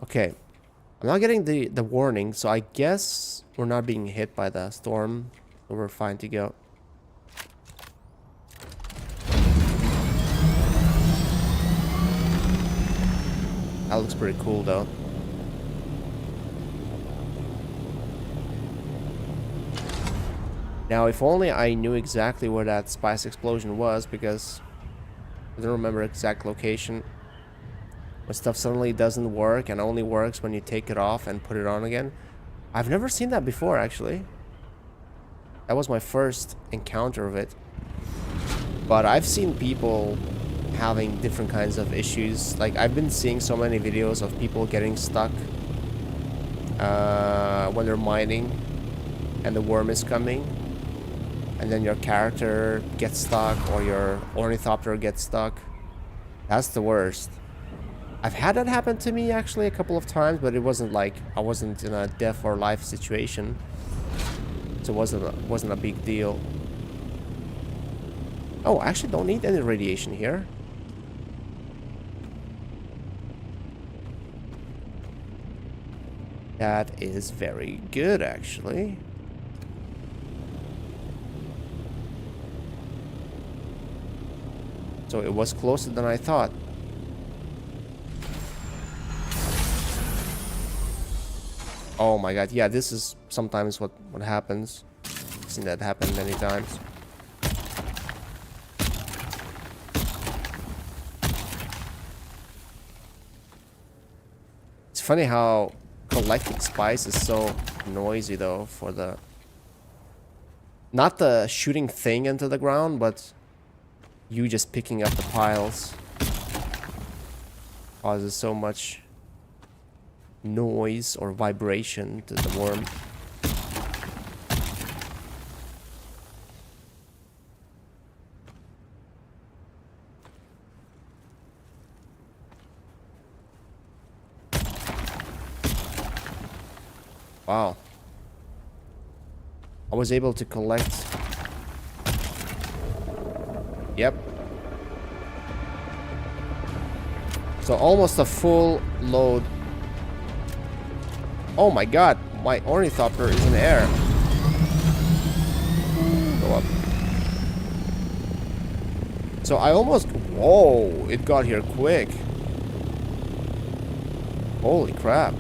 Okay. I'm not getting the warning, so I guess we're not being hit by the storm, so we're fine to go. That looks pretty cool though. Now, if only I knew exactly where that spice explosion was, because I don't remember exact location. When stuff suddenly doesn't work and only works when you take it off and put it on again. I've never seen that before, actually. That was my first encounter of it. But I've seen people having different kinds of issues. Like, I've been seeing so many videos of people getting stuck when they're mining and the worm is coming. And then your character gets stuck, or your ornithopter gets stuck. That's the worst. I've had that happen to me actually a couple of times, but it wasn't like I wasn't in a death or life situation, so it wasn't a big deal. Oh, I actually don't need any radiation here. That is very good, actually. So it was closer than I thought. Oh my god, yeah, this is sometimes what happens. I've seen that happen many times. It's funny how collecting spice is so noisy though for the... Not the shooting thing into the ground, but you just picking up the piles causes so much noise or vibration to the worm. Wow. I was able to collect... Yep. So almost a full load. Oh my god, my ornithopter is in the air. Go up. So I almost... Whoa, it got here quick. Holy crap.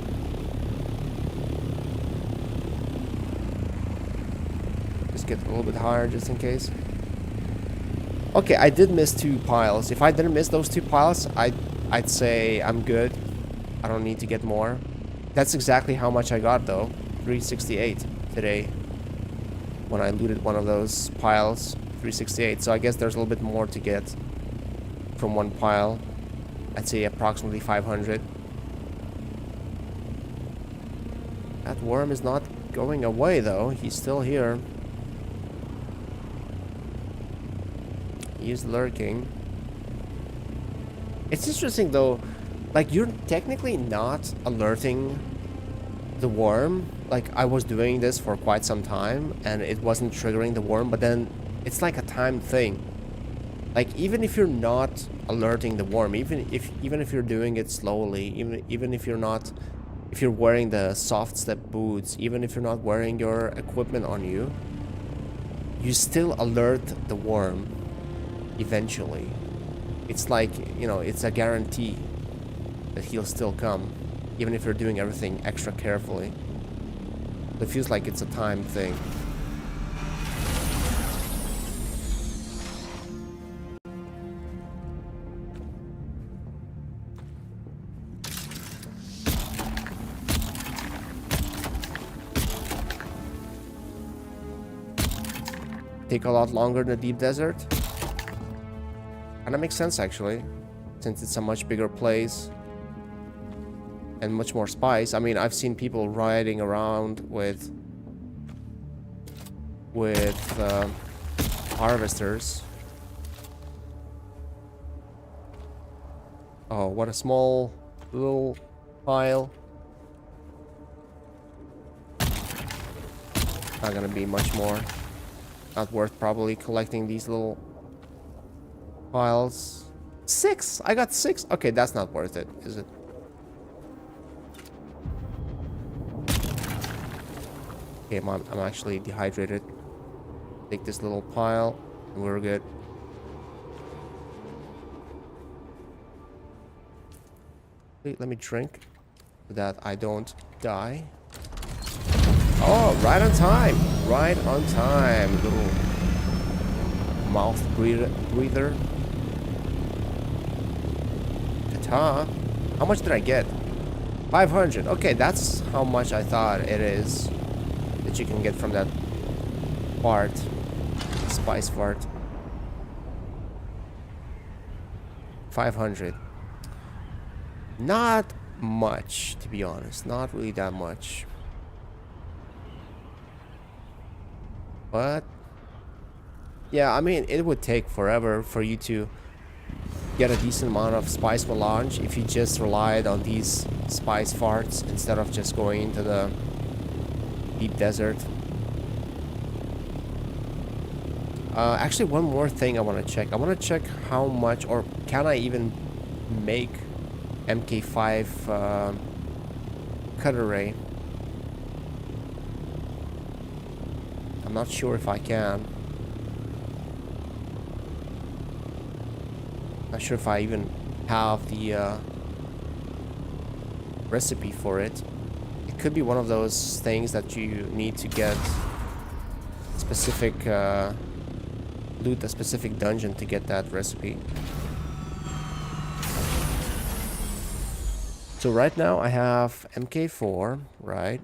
Just get a little bit higher just in case. Okay, I did miss 2 piles. If I didn't miss those 2 piles, I'd say I'm good. I don't need to get more. That's exactly how much I got though. 368 today. When I looted one of those piles. 368. So I guess there's a little bit more to get from one pile. I'd say approximately 500. That worm is not going away though. He's still here. He's lurking. It's interesting though, like you're technically not alerting the worm. Like I was doing this for quite some time and it wasn't triggering the worm, but then it's like a timed thing. Like even if you're not alerting the worm, even if you're doing it slowly, even if you're wearing the soft step boots, even if you're not wearing your equipment on you, you still alert the worm eventually. It's like, you know, it's a guarantee that he'll still come, even if you're doing everything extra carefully. It feels like it's a time thing. Take a lot longer in the deep desert. And that makes sense actually, since it's a much bigger place and much more spice. I mean, I've seen people riding around with harvesters. Oh, what a small little pile. Not gonna be much more. Not worth probably collecting these little piles. 6! I got 6. Okay, that's not worth it, is it? Okay, I'm actually dehydrated. Take this little pile, and we're good. Wait, let me drink so that I don't die. Oh, right on time. Right on time. Little mouth breather. Ta-ta. How much did I get? 500. Okay, that's how much I thought it is that you can get from that fart. Spice fart. 500. Not much, to be honest. Not really that much. But yeah, I mean, it would take forever for you to get a decent amount of spice melange if you just relied on these spice farts instead of just going into the deep desert. Actually, one more thing I want to check. I want to check how much, or can I even make MK5 cutter ray? I'm not sure if I can. Not sure if I even have the recipe for it. It could be one of those things that you need to get specific loot a specific dungeon to get that recipe. So right now I have MK4, right?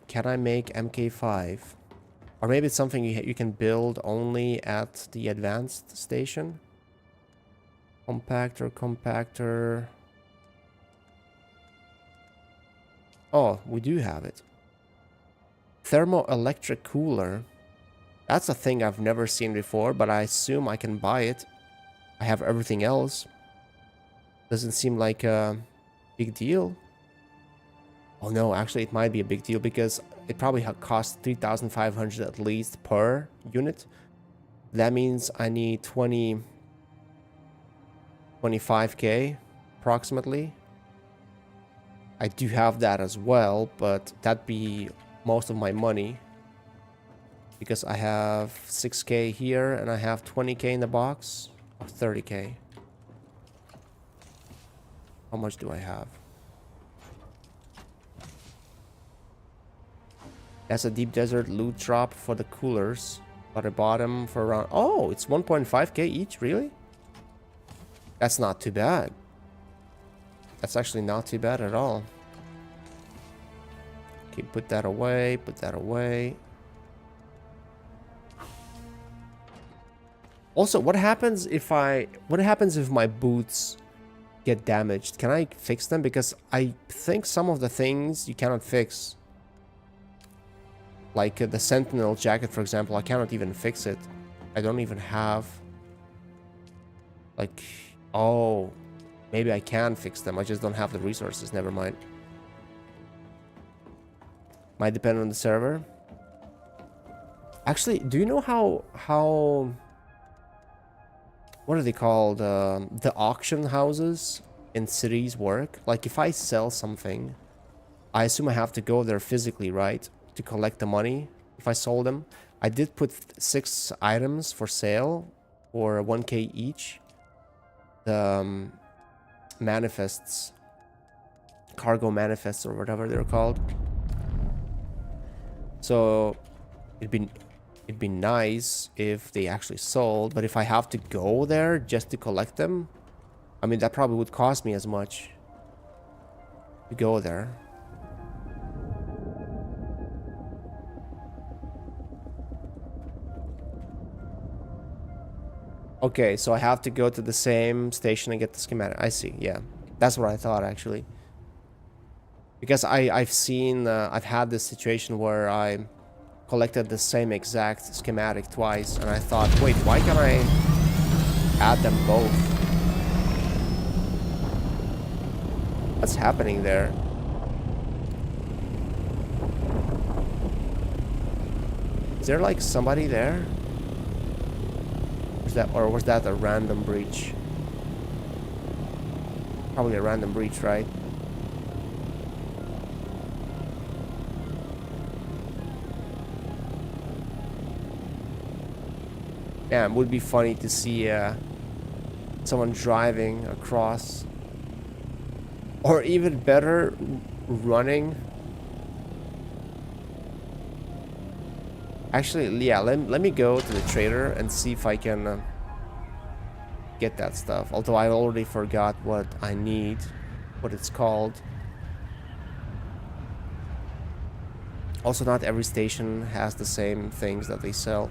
Can I make MK5? Or maybe it's something you can build only at the advanced station? Compactor. Oh, we do have it. Thermoelectric cooler. That's a thing I've never seen before, but I assume I can buy it. I have everything else. Doesn't seem like a big deal. Oh no, actually it might be a big deal because it probably costs 3,500 at least per unit. That means I need 25k approximately. I do have that as well, but that'd be most of my money because I have 6k here and I have 20k in the box, or 30k. How much do I have? That's a deep desert loot drop for the coolers, but I bought them for around, oh, it's 1.5k each, really? That's not too bad. That's actually not too bad at all. Okay, put that away, put that away. Also, what happens if my boots get damaged? Can I fix them? Because I think some of the things you cannot fix. Like the Sentinel jacket, for example, I cannot even fix it. I don't even have... Like, oh, maybe I can fix them. I just don't have the resources. Never mind. Might depend on the server. Actually, do you know how what are they called? The auction houses in cities work? Like, if I sell something, I assume I have to go there physically, right? To collect the money if I sold them. I did put 6 items for sale for 1k each. The manifests, cargo manifests or whatever they're called. So it'd be nice if they actually sold, but if I have to go there just to collect them, I mean, that probably would cost me as much to go there. Okay, so I have to go to the same station and get the schematic. I see, yeah. That's what I thought, actually. Because I've seen, I've had this situation where I collected the same exact schematic twice, and I thought, wait, why can't I add them both? What's happening there? Is there like somebody there? Or was that a random breach? Probably a random breach, right? Yeah, it would be funny to see someone driving across, or even better, running. Actually, yeah, let me go to the trader and see if I can get that stuff. Although I already forgot what I need, what it's called. Also, not every station has the same things that they sell.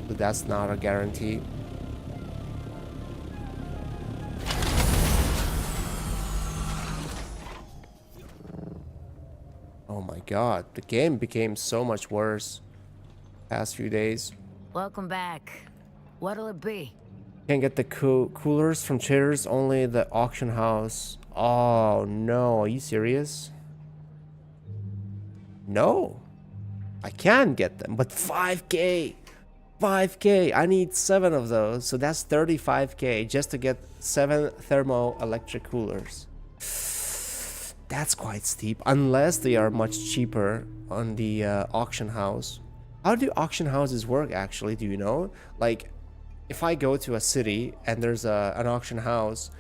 So that's not a guarantee. Oh my god, the game became so much worse past few days. Welcome back. What'll it be? Can't get the coolers from traders, only the auction house. Oh no, are you serious? No, I can get them, but 5k. 5k, I need 7 of those, so that's 35k just to get 7 thermoelectric coolers. That's quite steep, unless they are much cheaper on the auction house. How do auction houses work actually? Do you know? Like, if I go to a city and there's an auction house,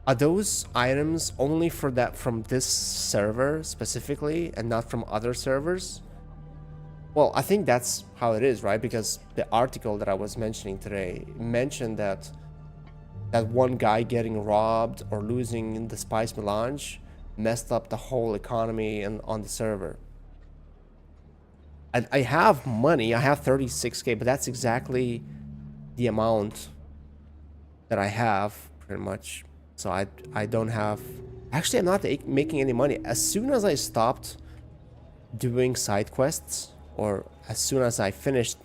are those items only for that from this server specifically and not from other servers? Well, I think that's how it is, right? Because the article that I was mentioning today mentioned that one guy getting robbed or losing the spice melange messed up the whole economy and on the server. I have money, I have 36k, but that's exactly the amount that I have, pretty much. So I don't have... Actually, I'm not making any money. As soon as I stopped doing side quests, or as soon as I finished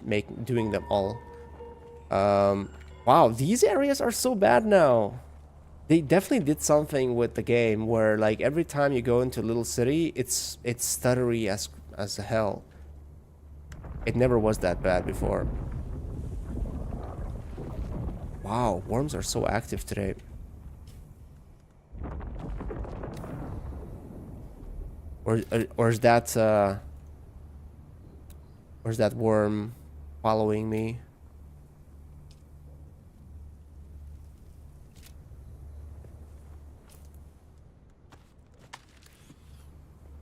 doing them all, wow, these areas are so bad now. They definitely did something with the game where, like, every time you go into a little city, it's stuttery as hell. It never was that bad before. Wow, worms are so active today. Or is that worm following me?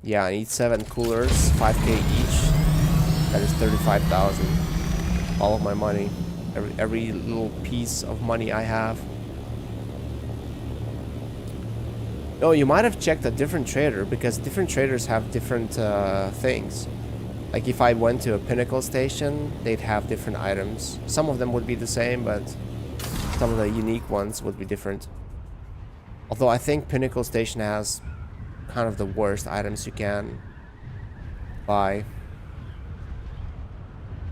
Yeah, I need 7 coolers, 5k each. That is 35,000. All of my money. Every little piece of money I have. No, you might have checked a different trader, because different traders have different things. Like if I went to a pinnacle station, they'd have different items. Some of them would be the same, but some of the unique ones would be different. Although I think pinnacle station has kind of the worst items you can buy.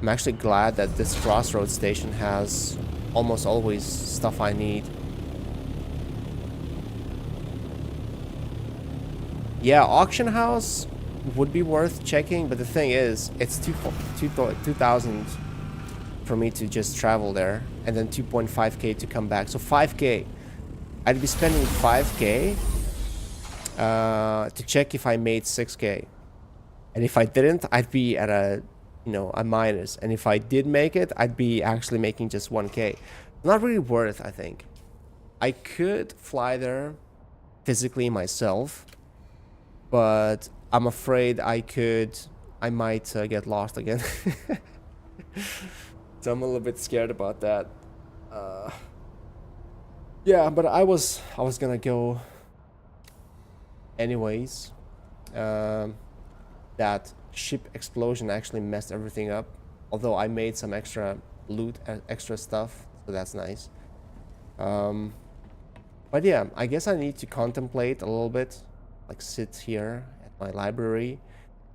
I'm actually glad that this crossroads station has almost always stuff I need. Yeah, auction house would be worth checking, but the thing is, it's 2,000 for me to just travel there, and then 2.5k to come back. So 5k. I'd be spending 5k to check if I made 6k. And if I didn't, I'd be at a minus. And if I did make it, I'd be actually making just 1k. Not really worth, I think. I could fly there physically myself, but I'm afraid I might get lost again. So I'm a little bit scared about that. Yeah, but I was gonna go anyways. That ship explosion actually messed everything up, although I made some extra loot, extra stuff, so that's nice. But yeah, I guess I need to contemplate a little bit, like sit here at my library,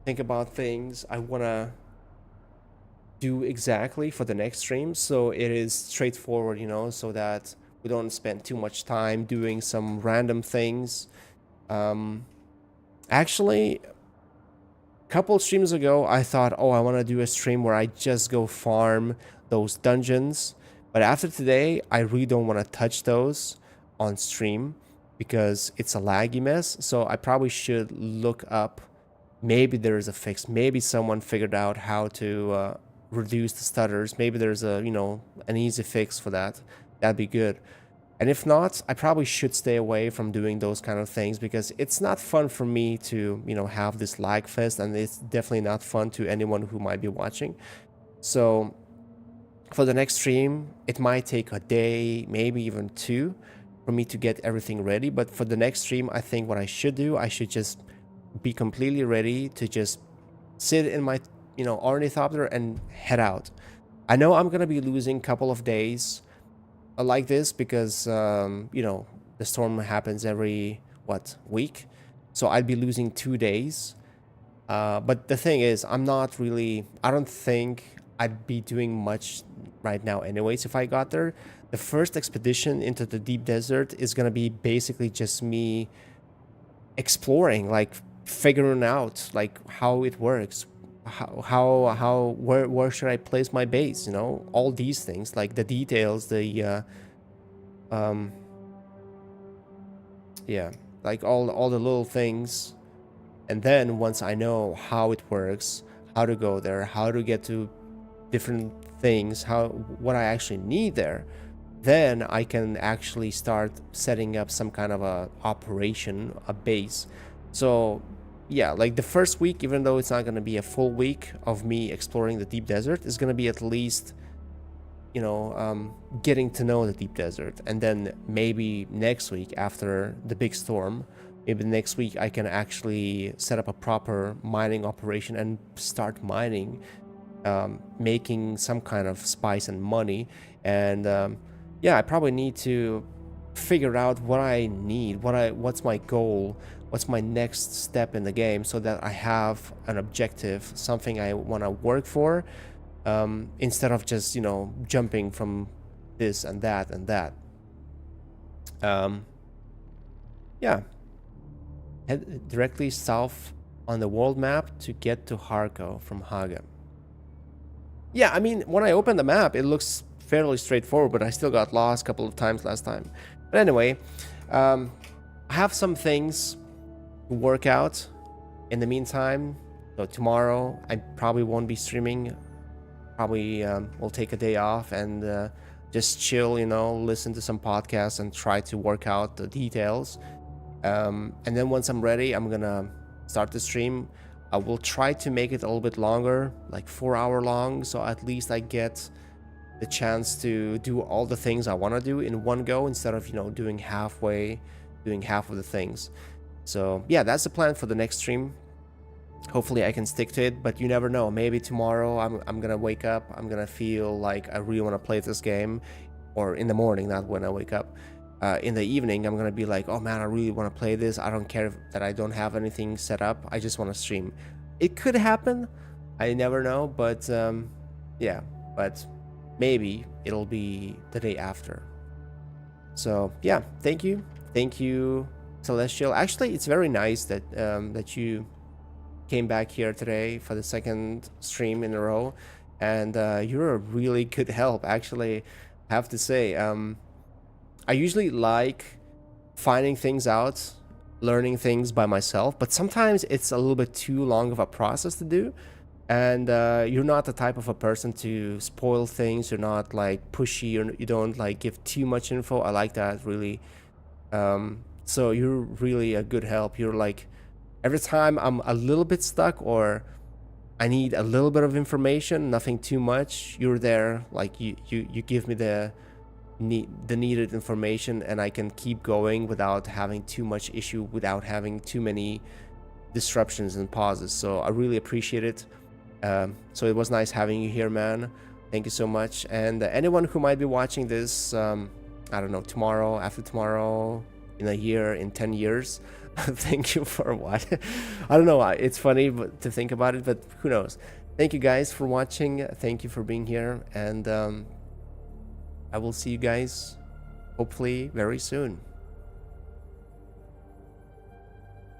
think about things I want to do exactly for the next stream, so it is straightforward, so that we don't spend too much time doing some random things. Actually, a couple streams ago, I thought, oh, I want to do a stream where I just go farm those dungeons. But after today, I really don't want to touch those on stream because it's a laggy mess. So I probably should look up. Maybe there is a fix. Maybe someone figured out how to reduce the stutters. Maybe there's a, an easy fix for that. That'd be good. And if not, I probably should stay away from doing those kind of things because it's not fun for me to, have this lag fest, and it's definitely not fun to anyone who might be watching. So for the next stream, it might take a day, maybe even 2 for me to get everything ready. But for the next stream, I think what I should do, I should just be completely ready to just sit in my, ornithopter and head out. I know I'm going to be losing a couple of days like this because the storm happens every week, so I'd be losing 2 days, but the thing is, I don't think I'd be doing much right now anyways. If I got there, the first expedition into the deep desert is gonna be basically just me exploring, like figuring out like how it works, where should I place my base, all these things, like the details, the yeah, like all the little things. And then once I know how it works, how to go there, how to get to different things, what I actually need there, then I can actually start setting up some kind of a operation, a base. So yeah, like the first week, even though it's not going to be a full week of me exploring the deep desert, it's going to be at least, you know, getting to know the deep desert. And then maybe next week, after the big storm, maybe next week I can actually set up a proper mining operation and start mining, making some kind of spice and money. And yeah, I probably need to figure out what I need, what's my goal, what's my next step in the game, so that I have an objective, something I want to work for, instead of just, you know, jumping from this and that and that. Yeah, head directly south on the world map to get to Harko from Haga. Yeah, I mean, when I open the map, it looks fairly straightforward, but I still got lost a couple of times last time. But anyway, I have some things to work out in the meantime. So tomorrow I probably won't be streaming. Probably will take a day off and just chill, you know, listen to some podcasts and try to work out the details. And then once I'm ready, I'm gonna start the stream. I will try to make it a little bit longer, like 4 hour long, so at least I get the chance to do all the things I want to do in one go, instead of, you know, doing half of the things. So yeah, that's the plan for the next stream. Hopefully I can stick to it, but you never know. Maybe tomorrow I'm gonna wake up, I'm gonna feel like I really want to play this game, or in the morning, not when I wake up. In the evening, I'm gonna be like, oh man, I really want to play this. I don't care that I don't have anything set up. I just want to stream. It could happen. I never know, but yeah, but maybe it'll be the day after. So yeah, thank you, Celestial. Actually, it's very nice that that you came back here today for the second stream in a row, and you're a really good help. Actually, I have to say, I usually like finding things out, learning things by myself, but sometimes it's a little bit too long of a process to do. And you're not the type of a person to spoil things. You're not like pushy. You don't like give too much info. I like that, really. So you're really a good help. You're like, every time I'm a little bit stuck or I need a little bit of information, nothing too much, you're there. Like you give me the needed information, and I can keep going without having too much issue, without having too many disruptions and pauses. So I really appreciate it. So it was nice having you here, man. Thank you so much. And anyone who might be watching this, I don't know, tomorrow, after tomorrow, in a year, in 10 years, thank you for watching. I don't know, it's funny to think about it, but who knows. Thank you guys for watching. Thank you for being here, and I will see you guys hopefully very soon.